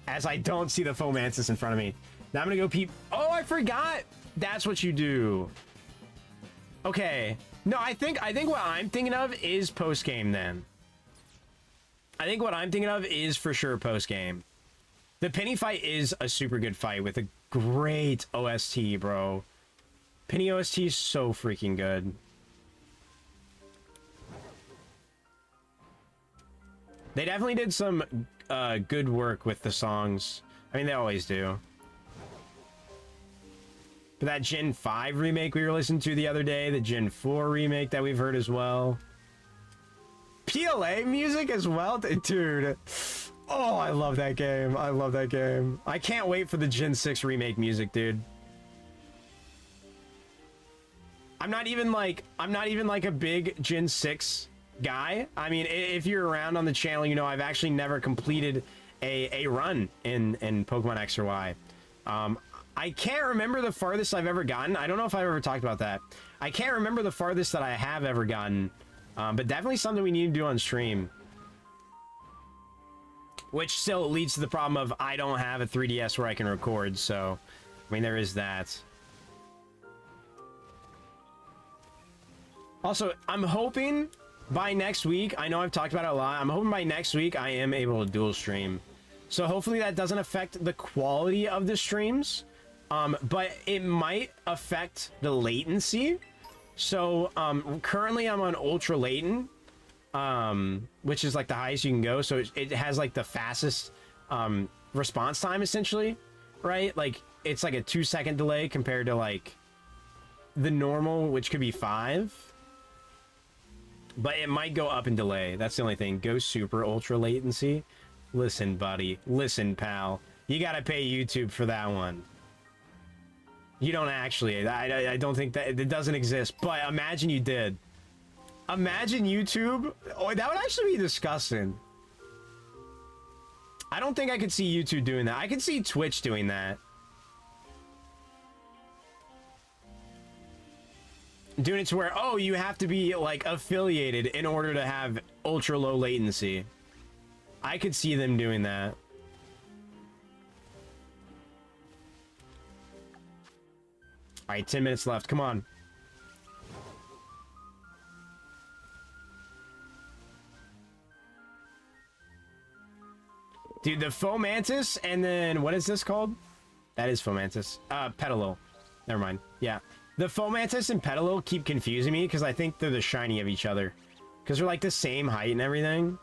As I don't see the Fomantis in front of me. Now I'm gonna go peep. Oh, I forgot. That's what you do. Okay. No, I think what I'm thinking of is post game then. I think what I'm thinking of is for sure post game. The Penny fight is a super good fight with a great OST, bro. Penny OST is so freaking good. They definitely did some good work with the songs. I mean, they always do. But that Gen 5 remake we were listening to the other day, the Gen 4 remake that we've heard as well. PLA music as well? Dude. Oh, I love that game. I love that game. I can't wait for the Gen 6 remake music, dude. I'm not even like a big Gen 6 guy. I mean, if you're around on the channel, you know I've actually never completed a run in Pokemon X or Y. I can't remember the farthest I've ever gotten. I don't know if I've ever talked about that. I can't remember the farthest that I have ever gotten, but definitely something we need to do on stream. Which still leads to the problem of I don't have a 3DS where I can record, so I mean there is that. Also, I'm hoping by next week, I know I've talked about it a lot, I'm hoping by next week I am able to dual stream. So hopefully that doesn't affect the quality of the streams, but it might affect the latency. So currently I'm on ultra latent, which is like the highest you can go. So it has like the fastest response time essentially, right? Like it's like a 2-second delay compared to like the normal, which could be 5. But it might go up in delay. That's the only thing. Go super ultra latency. Listen, buddy. Listen, pal. You gotta pay YouTube for that one. You don't actually. I don't think that... It doesn't exist. But imagine you did. Imagine YouTube... Oh, that would actually be disgusting. I don't think I could see YouTube doing that. I could see Twitch doing that. Doing it to where, oh, you have to be, like, affiliated in order to have ultra low latency. I could see them doing that. Alright, 10 minutes left. Come on. Dude, the Fomantis, and then, what is this called? That is Fomantis. Petalil. Never mind. Yeah. The Fomantis and Petalil keep confusing me because I think they're the shiny of each other. Because they're like the same height and everything.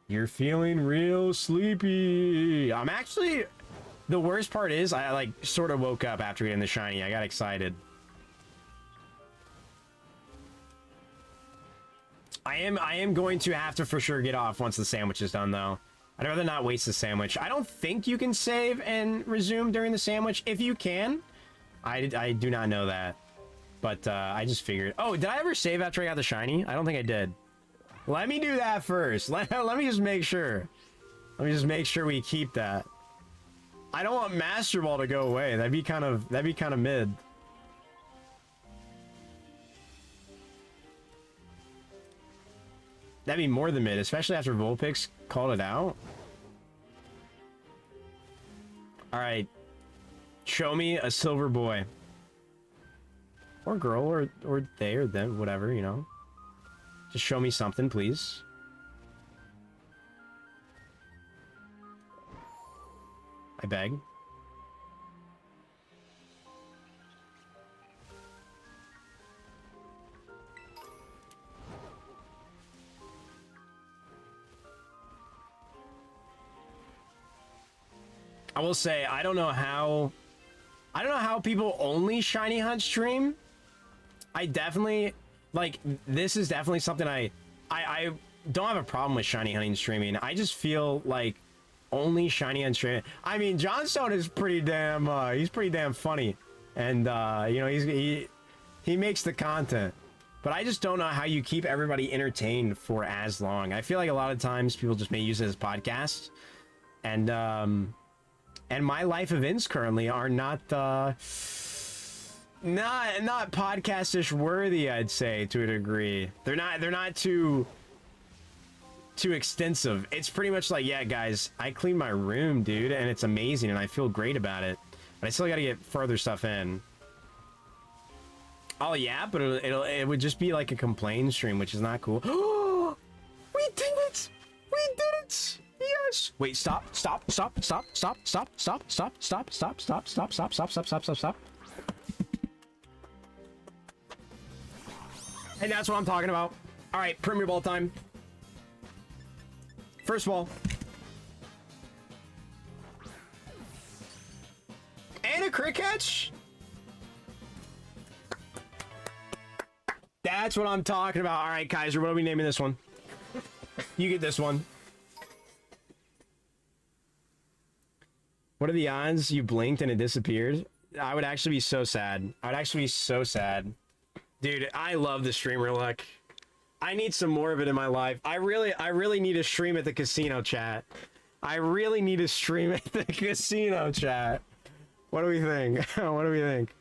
You're feeling real sleepy. I'm actually... The worst part is, I like sort of woke up after getting the shiny. I got excited. I am going to have to for sure get off once the sandwich is done, though. I'd rather not waste the sandwich. I don't think you can save and resume during the sandwich. If you can, I do not know that. But I just figured. Oh, did I ever save after I got the shiny? I don't think I did. Let me do that first. Let me just make sure. Let me just make sure we keep that. I don't want Master Ball to go away. That'd be kind of mid. That'd be more than mid, especially after Vulpix called it out. All right, show me a silver boy, or girl, or they or them, whatever, you know. Just show me something, please. I beg. I will say, I don't know how people only shiny hunt stream. I definitely, like, this is definitely something I don't have a problem with shiny hunting streaming. I just feel like only shiny hunt streaming. I mean, Johnstone is pretty damn, he's pretty damn funny. And, you know, he makes the content. But I just don't know how you keep everybody entertained for as long. I feel like a lot of times people just may use it as podcasts. And, And my life events currently are not not podcast-ish worthy, I'd say, to a degree. They're not too extensive. It's pretty much like, yeah, guys, I cleaned my room, dude, and it's amazing, and I feel great about it. But I still gotta get further stuff in. Oh yeah, but it would just be like a complain stream, which is not cool. We did it! We did it! Yes! Wait, stop. And that's what I'm talking about. All right, Premier Ball time. First ball. And a crit catch? That's what I'm talking about. All right, Kaiser, what are we naming this one? You get this one. What are the odds you blinked and it disappeared? I would actually be so sad. I would actually be so sad. Dude, I love the streamer luck. I need some more of it in my life. I really need to stream at the casino, chat. I really need to stream at the casino, chat. What do we think? What do we think?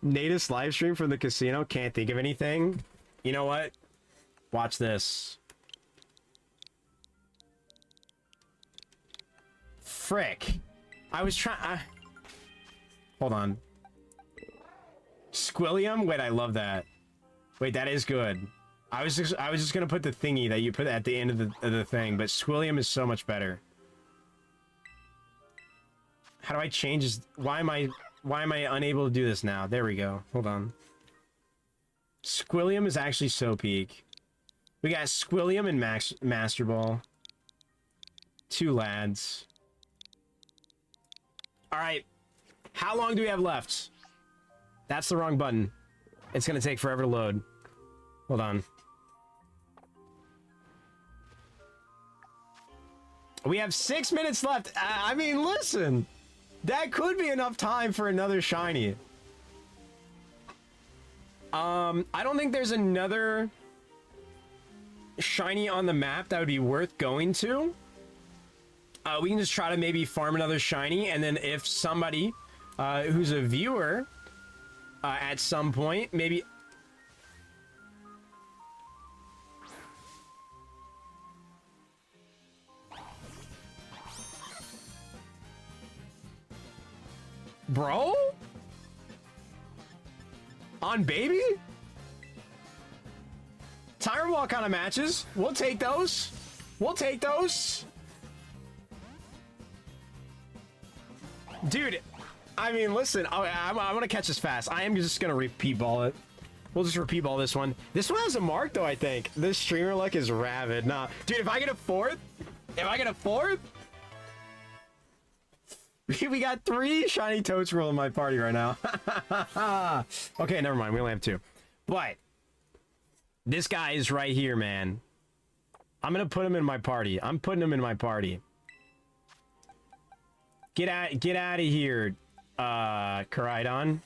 Natus live stream from the casino? Can't think of anything. You know what? Watch this. Frick. I was trying... Hold on. Squillium? Wait, I love that. Wait, that is good. I was just gonna put the thingy that you put at the end of the thing, but Squillium is so much better. How do I change this? Why am I unable to do this now? There we go. Hold on. Squillium is actually so peak. We got Squillium and Master Ball. 2 lads. Alright. How long do we have left? That's the wrong button. It's gonna take forever to load. Hold on. We have 6 minutes left. I mean, listen. That could be enough time for another shiny. I don't think there's another shiny on the map that would be worth going to. We can just try to maybe farm another shiny, and then if somebody who's a viewer at some point, maybe... Bro? On baby? Tyrant Wall kind of matches. We'll take those. We'll take those. Dude, I mean, listen, I'm gonna catch this fast. I am just gonna repeat ball it. We'll just repeat ball this one. This one has a mark, though, I think. This streamer luck is rabid. Nah, dude, if I get a fourth, we got 3 shiny Toadsroll in my party right now. Okay, never mind. We only have 2. But this guy is right here, man. I'm gonna put him in my party. I'm putting him in my party. Get out of here, Koraidon.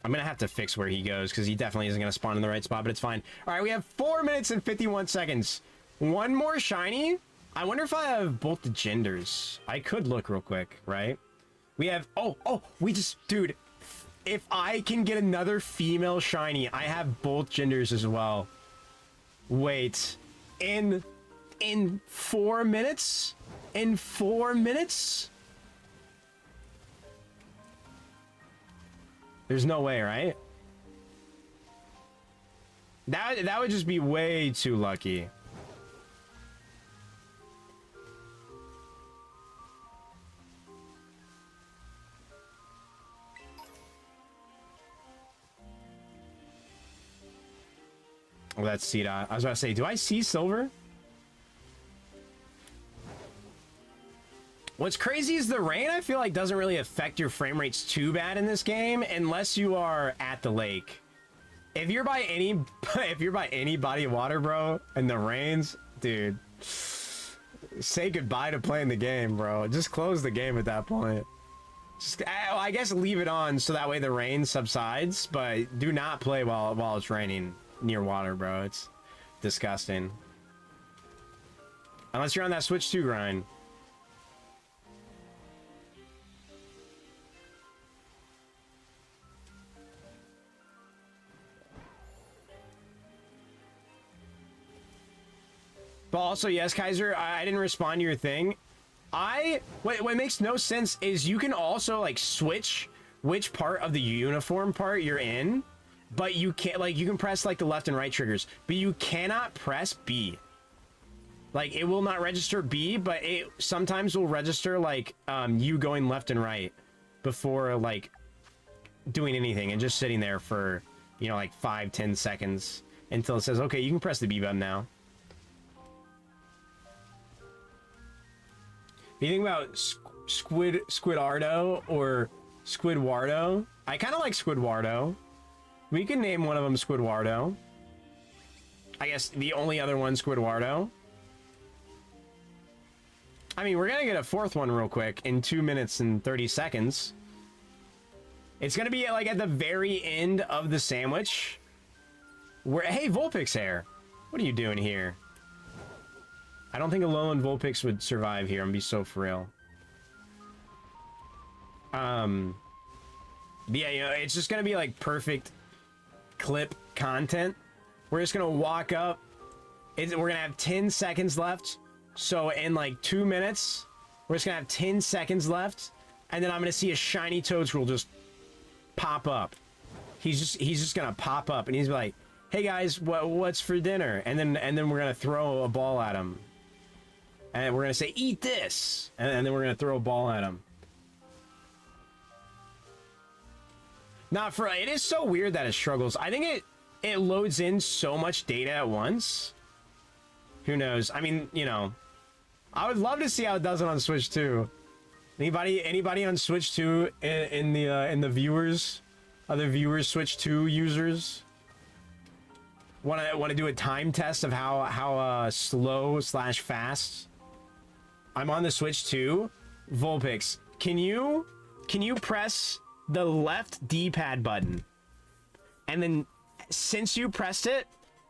I'm gonna have to fix where he goes because he definitely isn't gonna spawn in the right spot, but it's fine. All right, we have 4 minutes and 51 seconds. One more shiny. I wonder if I have both the genders. I could look real quick, right? We have... Oh, we just... Dude, if I can get another female shiny, I have both genders as well. Wait. In 4 minutes? In 4 minutes? There's no way, right? That would just be way too lucky. Oh, that's C-Dot. I was about to say, do I see silver? What's crazy is the rain, I feel like, doesn't really affect your frame rates too bad in this game unless you are at the lake. If you're by any body of water, bro, and the rains, dude, say goodbye to playing the game, bro. Just close the game at that point. Just, I guess leave it on so that way the rain subsides, but do not play while it's raining near water, bro. It's disgusting. Unless you're on that Switch 2 grind. But also, yes, Kaiser, I didn't respond to your thing. What makes no sense is you can also, like, switch which part of the uniform part you're in, but you can't, like, you can press, like, the left and right triggers, but you cannot press B. Like, it will not register B, but it sometimes will register, like, you going left and right before, like, doing anything and just sitting there for, you know, like 5-10 seconds until it says, okay, you can press the B button now. You think about Squidardo or Squidwardo? I kind of like Squidwardo. We can name one of them Squidwardo. I guess the only other one Squidwardo. I mean, we're gonna get a fourth one real quick in 2 minutes and 30 seconds. It's gonna be like at the very end of the sandwich. Where, hey, Vulpix hair, what are you doing here? I don't think Alolan Vulpix would survive here. I'm gonna be so for real. Yeah, you know, it's just gonna be like perfect clip content. We're just gonna walk up. We're gonna have 10 seconds left. So in like 2 minutes, we're just gonna have 10 seconds left, and then I'm gonna see a shiny Toadstool just pop up. He's just gonna pop up, and he's like, "Hey guys, what's for dinner?" And then we're gonna throw a ball at him. And we're gonna say, eat this! And then we're gonna throw a ball at him. Not for, it is so weird that it struggles. I think it loads in so much data at once. Who knows? I mean, you know, I would love to see how it does it on Switch 2. Anybody on Switch 2 in the viewers, other viewers, Switch 2 users, want to do a time test of how slow / fast I'm on the Switch 2? Vulpix, can you press the left D-pad button, and then since you pressed it,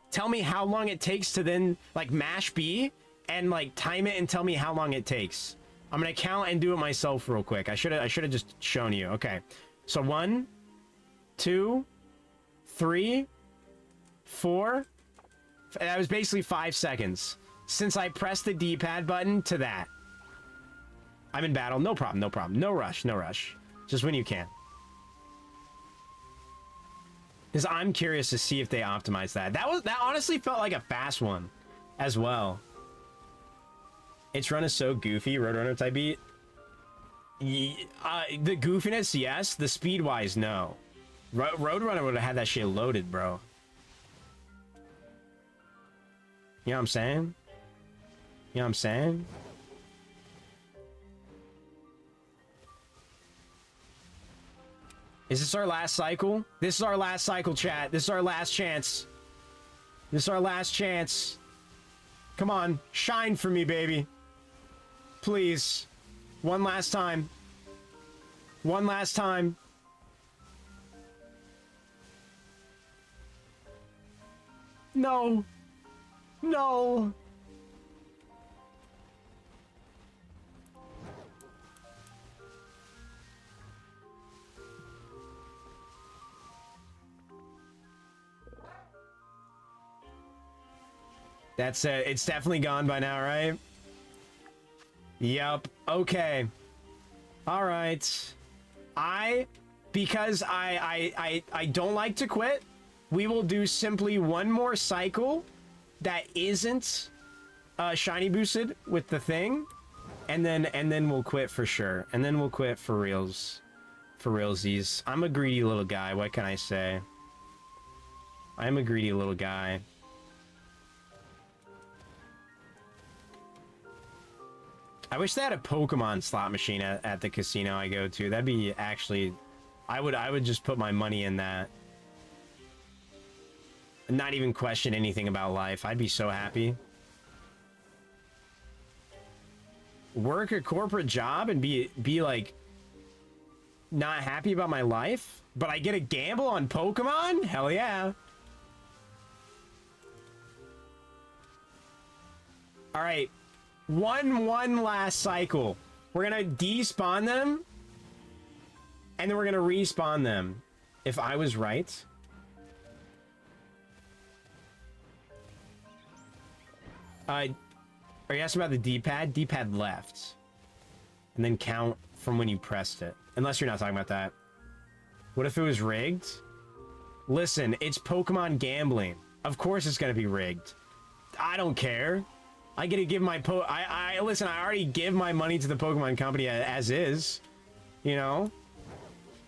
tell me how long it takes to then like mash B and like time it and tell me how long it takes. I'm gonna count and do it myself real quick. I should have just shown you. Okay, so 1, 2, 3, 4. That was basically 5 seconds since I pressed the D-pad button to that. I'm in battle. No problem. No problem. No rush. No rush. Just when you can. Because I'm curious to see if they optimize that. That honestly felt like a fast one as well. Its run is so goofy. Roadrunner type beat. The goofiness, yes. The speed-wise, no. Roadrunner would have had that shit loaded, bro. You know what I'm saying? You know what I'm saying? Is this our last cycle? This is our last cycle, chat. This is our last chance. This is our last chance. Come on, shine for me, baby. Please. One last time. One last time. No. No. That's it. It's definitely gone by now, right? Yep. Okay. All right. Because I don't like to quit, we will do simply one more cycle that isn't shiny boosted with the thing, and then we'll quit for sure. And then we'll quit for reals. For realsies. I'm a greedy little guy. What can I say? I'm a greedy little guy. I wish they had a Pokemon slot machine at the casino I go to. That'd be actually... I would just put my money in that. Not even question anything about life. I'd be so happy. Work a corporate job and be like... not happy about my life? But I get a gamble on Pokemon? Hell yeah. Alright. One last cycle. We're gonna despawn them, and then we're gonna respawn them. If I was right. Are you asking about the D-pad? D-pad left. And then count from when you pressed it. Unless you're not talking about that. What if it was rigged? Listen, it's Pokemon gambling. Of course it's gonna be rigged. I don't care. I get to give my listen, I already give my money to the Pokemon company as is. You know?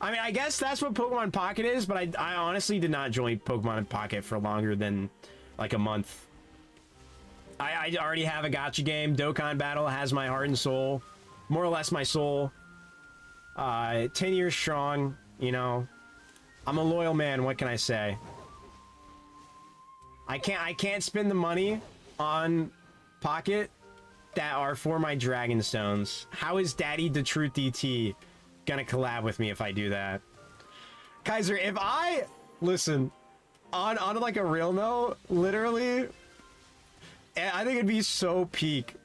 I mean, I guess that's what Pokemon Pocket is, but I honestly did not join Pokemon Pocket for longer than like a month. I already have a gacha game. Dokkan Battle has my heart and soul. More or less my soul. 10 years strong, you know. I'm a loyal man, what can I say? I can't spend the money on Pocket that are for my Dragon Stones. How is Daddy the Truth DT gonna collab with me if I do that? Kaiser, if I listen on like a real note, literally, I think it'd be so peak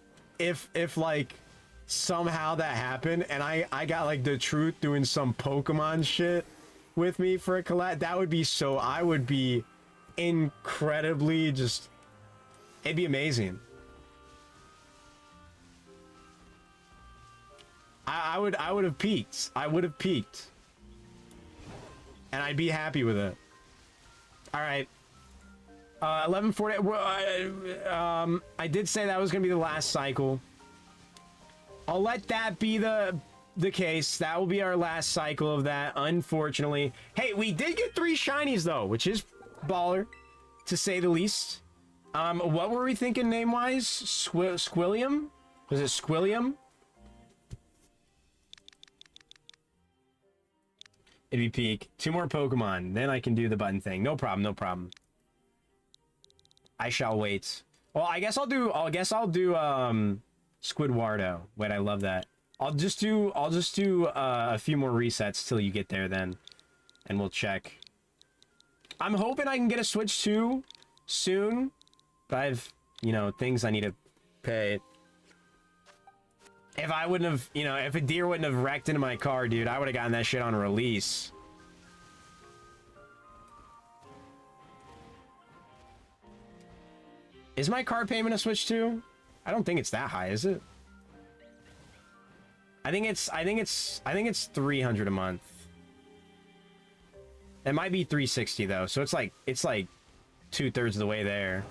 if like somehow that happened and I got like the Truth doing some Pokemon shit with me for a collab. That would be so, I would be incredibly just, it'd be amazing. I would have peaked. I would have peaked. And I'd be happy with it. All right. 11:40. I did say that was going to be the last cycle. I'll let that be the case. That will be our last cycle of that, unfortunately. Hey, we did get 3 shinies, though, which is baller, to say the least. What were we thinking name-wise? Squillium? Was it Squillium? It'd be peak. 2 more Pokemon. Then I can do the button thing. No problem, no problem. I shall wait. Well, I guess I'll do Squidwardo. Wait, I love that. I'll just do a few more resets till you get there then. And we'll check. I'm hoping I can get a Switch 2 soon. But I've, you know, things I need to pay. If I wouldn't have, you know, if a deer wouldn't have wrecked into my car, dude, I would have gotten that shit on release. Is my car payment a Switch 2? I don't think it's that high, is it? I think it's 300 a month. It might be 360 though, so it's like 2/3 of the way there.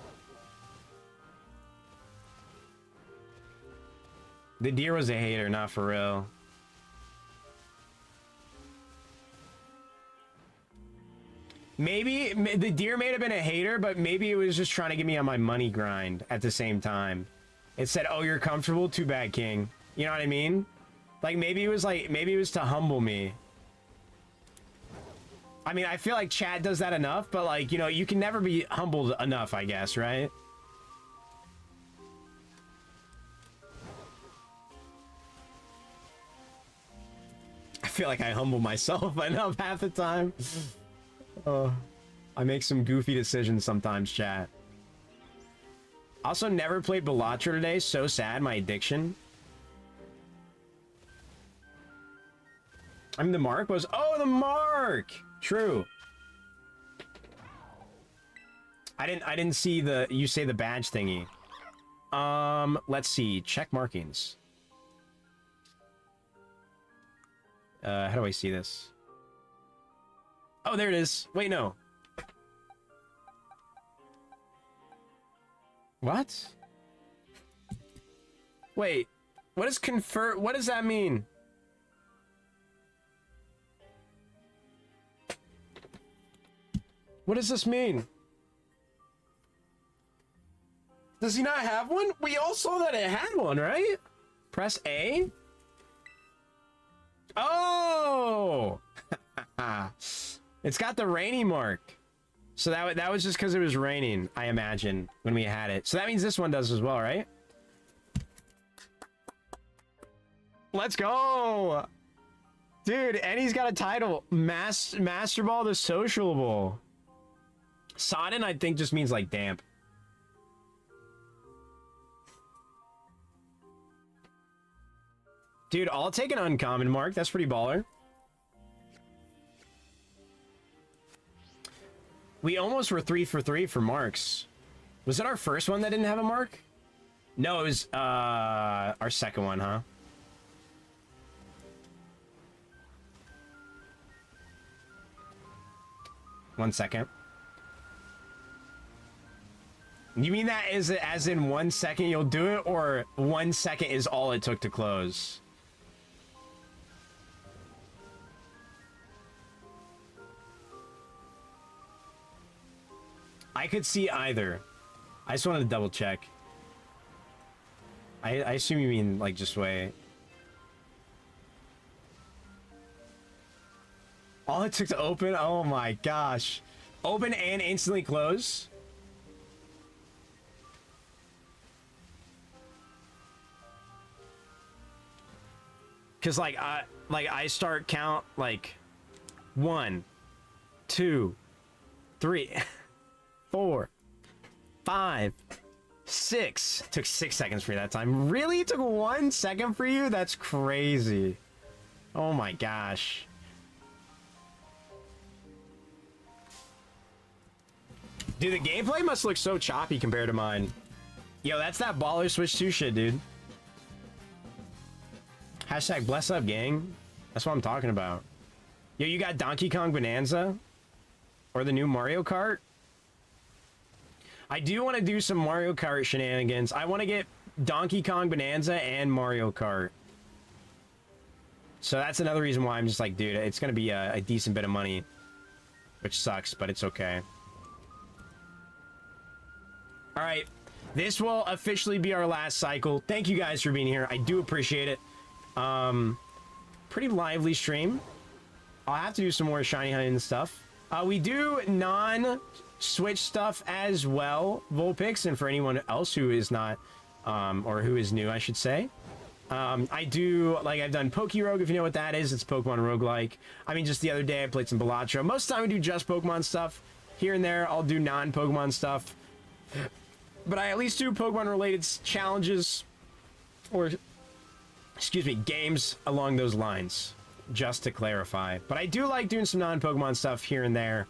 The deer was a hater, not for real. Maybe the deer may have been a hater, but maybe it was just trying to get me on my money grind at the same time. It said, "Oh, you're comfortable? Too bad, King." You know what I mean? Like maybe it was to humble me. I mean, I feel like chat does that enough, but like, you know, you can never be humbled enough, I guess, right? I feel like I humble myself enough half the time. I make some goofy decisions sometimes, chat. Also, never played Balatro today. So sad, my addiction. I mean, the mark was... Oh, the mark! True. I didn't see the... You say the badge thingy. Let's see. Check markings. How do I see this? Oh, there it is. Wait, no. What? Wait. What does confer... What does that mean? What does this mean? Does he not have one? We all saw that it had one, right? Press A? Oh! It's got the rainy mark. So that was just because it was raining, I imagine, when we had it. So that means this one does as well, right? Let's go! Dude, and he's got a title. Master Ball the Sociable. Sodden, I think, just means like damp. Dude, I'll take an uncommon, Mark. That's pretty baller. We almost were 3 for 3 for marks. Was it our first one that didn't have a mark? No, it was our second one, huh? One second. You mean that is as in 1 second you'll do it, or 1 second is all it took to close? I could see either. I just wanted to double check. I assume you mean like just wait. All it took to open? Oh my gosh. Open and instantly close? Cause like I start count like 1, 2, 3, 4, 5, 6. Took 6 seconds for you that time. Really? It took 1 second for you? That's crazy. Oh my gosh. Dude, the gameplay must look so choppy compared to mine. Yo, that's that baller Switch 2 shit, dude. Hashtag bless up, gang. That's what I'm talking about. Yo, you got Donkey Kong Bonanza? Or the new Mario Kart? I do want to do some Mario Kart shenanigans. I want to get Donkey Kong Bonanza and Mario Kart. So that's another reason why I'm just like, dude, it's going to be a decent bit of money. Which sucks, but it's okay. Alright, this will officially be our last cycle. Thank you guys for being here. I do appreciate it. Pretty lively stream. I'll have to do some more shiny hunting and stuff. We do non-Switch stuff as well, Vulpix, and for anyone else who is not, or who is new, I should say. I do, like, I've done Pokerogue, if you know what that is. It's Pokemon roguelike. I mean, just the other day I played some Balatro. Most of the time I do just Pokemon stuff. Here and there, I'll do non-Pokemon stuff. But I at least do Pokemon-related challenges, or, excuse me, games along those lines, just to clarify. But I do like doing some non-Pokemon stuff here and there.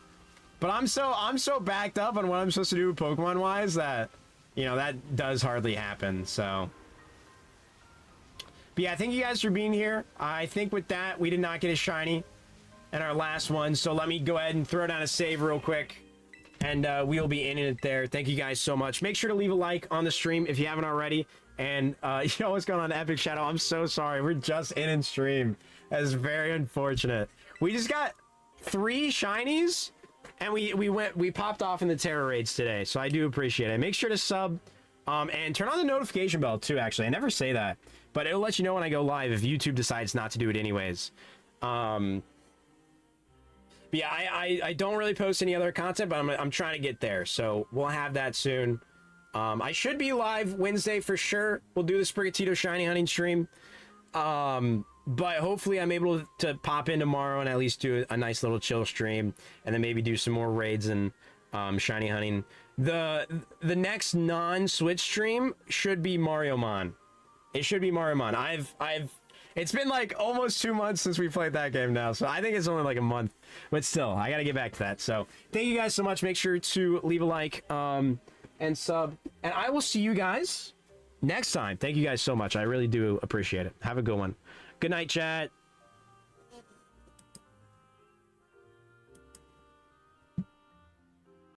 But I'm so backed up on what I'm supposed to do Pokemon-wise that, you know, that does hardly happen, so. But yeah, thank you guys for being here. I think with that, we did not get a shiny in our last one, so let me go ahead and throw down a save real quick. And we'll be in it there. Thank you guys so much. Make sure to leave a like on the stream if you haven't already. And yo, what's going on, Epic Shadow? I'm so sorry. We're just in stream. That is very unfortunate. We just got 3 shinies, and we popped off in the Terra raids today. So I do appreciate it. Make sure to sub, and turn on the notification bell too. Actually, I never say that, but it'll let you know when I go live if YouTube decides not to do it anyways. But yeah, I don't really post any other content, but I'm trying to get there, so we'll have that soon. I should be live Wednesday for sure. We'll do the Sprigatito shiny hunting stream. But hopefully I'm able to pop in tomorrow and at least do a nice little chill stream, and then maybe do some more raids and shiny hunting. The next non-Switch stream should be Mario Mon. It should be Mario Mon. It's been like almost 2 months since we played that game now, so I think it's only like a month. But still, I gotta get back to that. So thank you guys so much. Make sure to leave a like and sub. And I will see you guys next time. Thank you guys so much. I really do appreciate it. Have a good one. Good night, chat.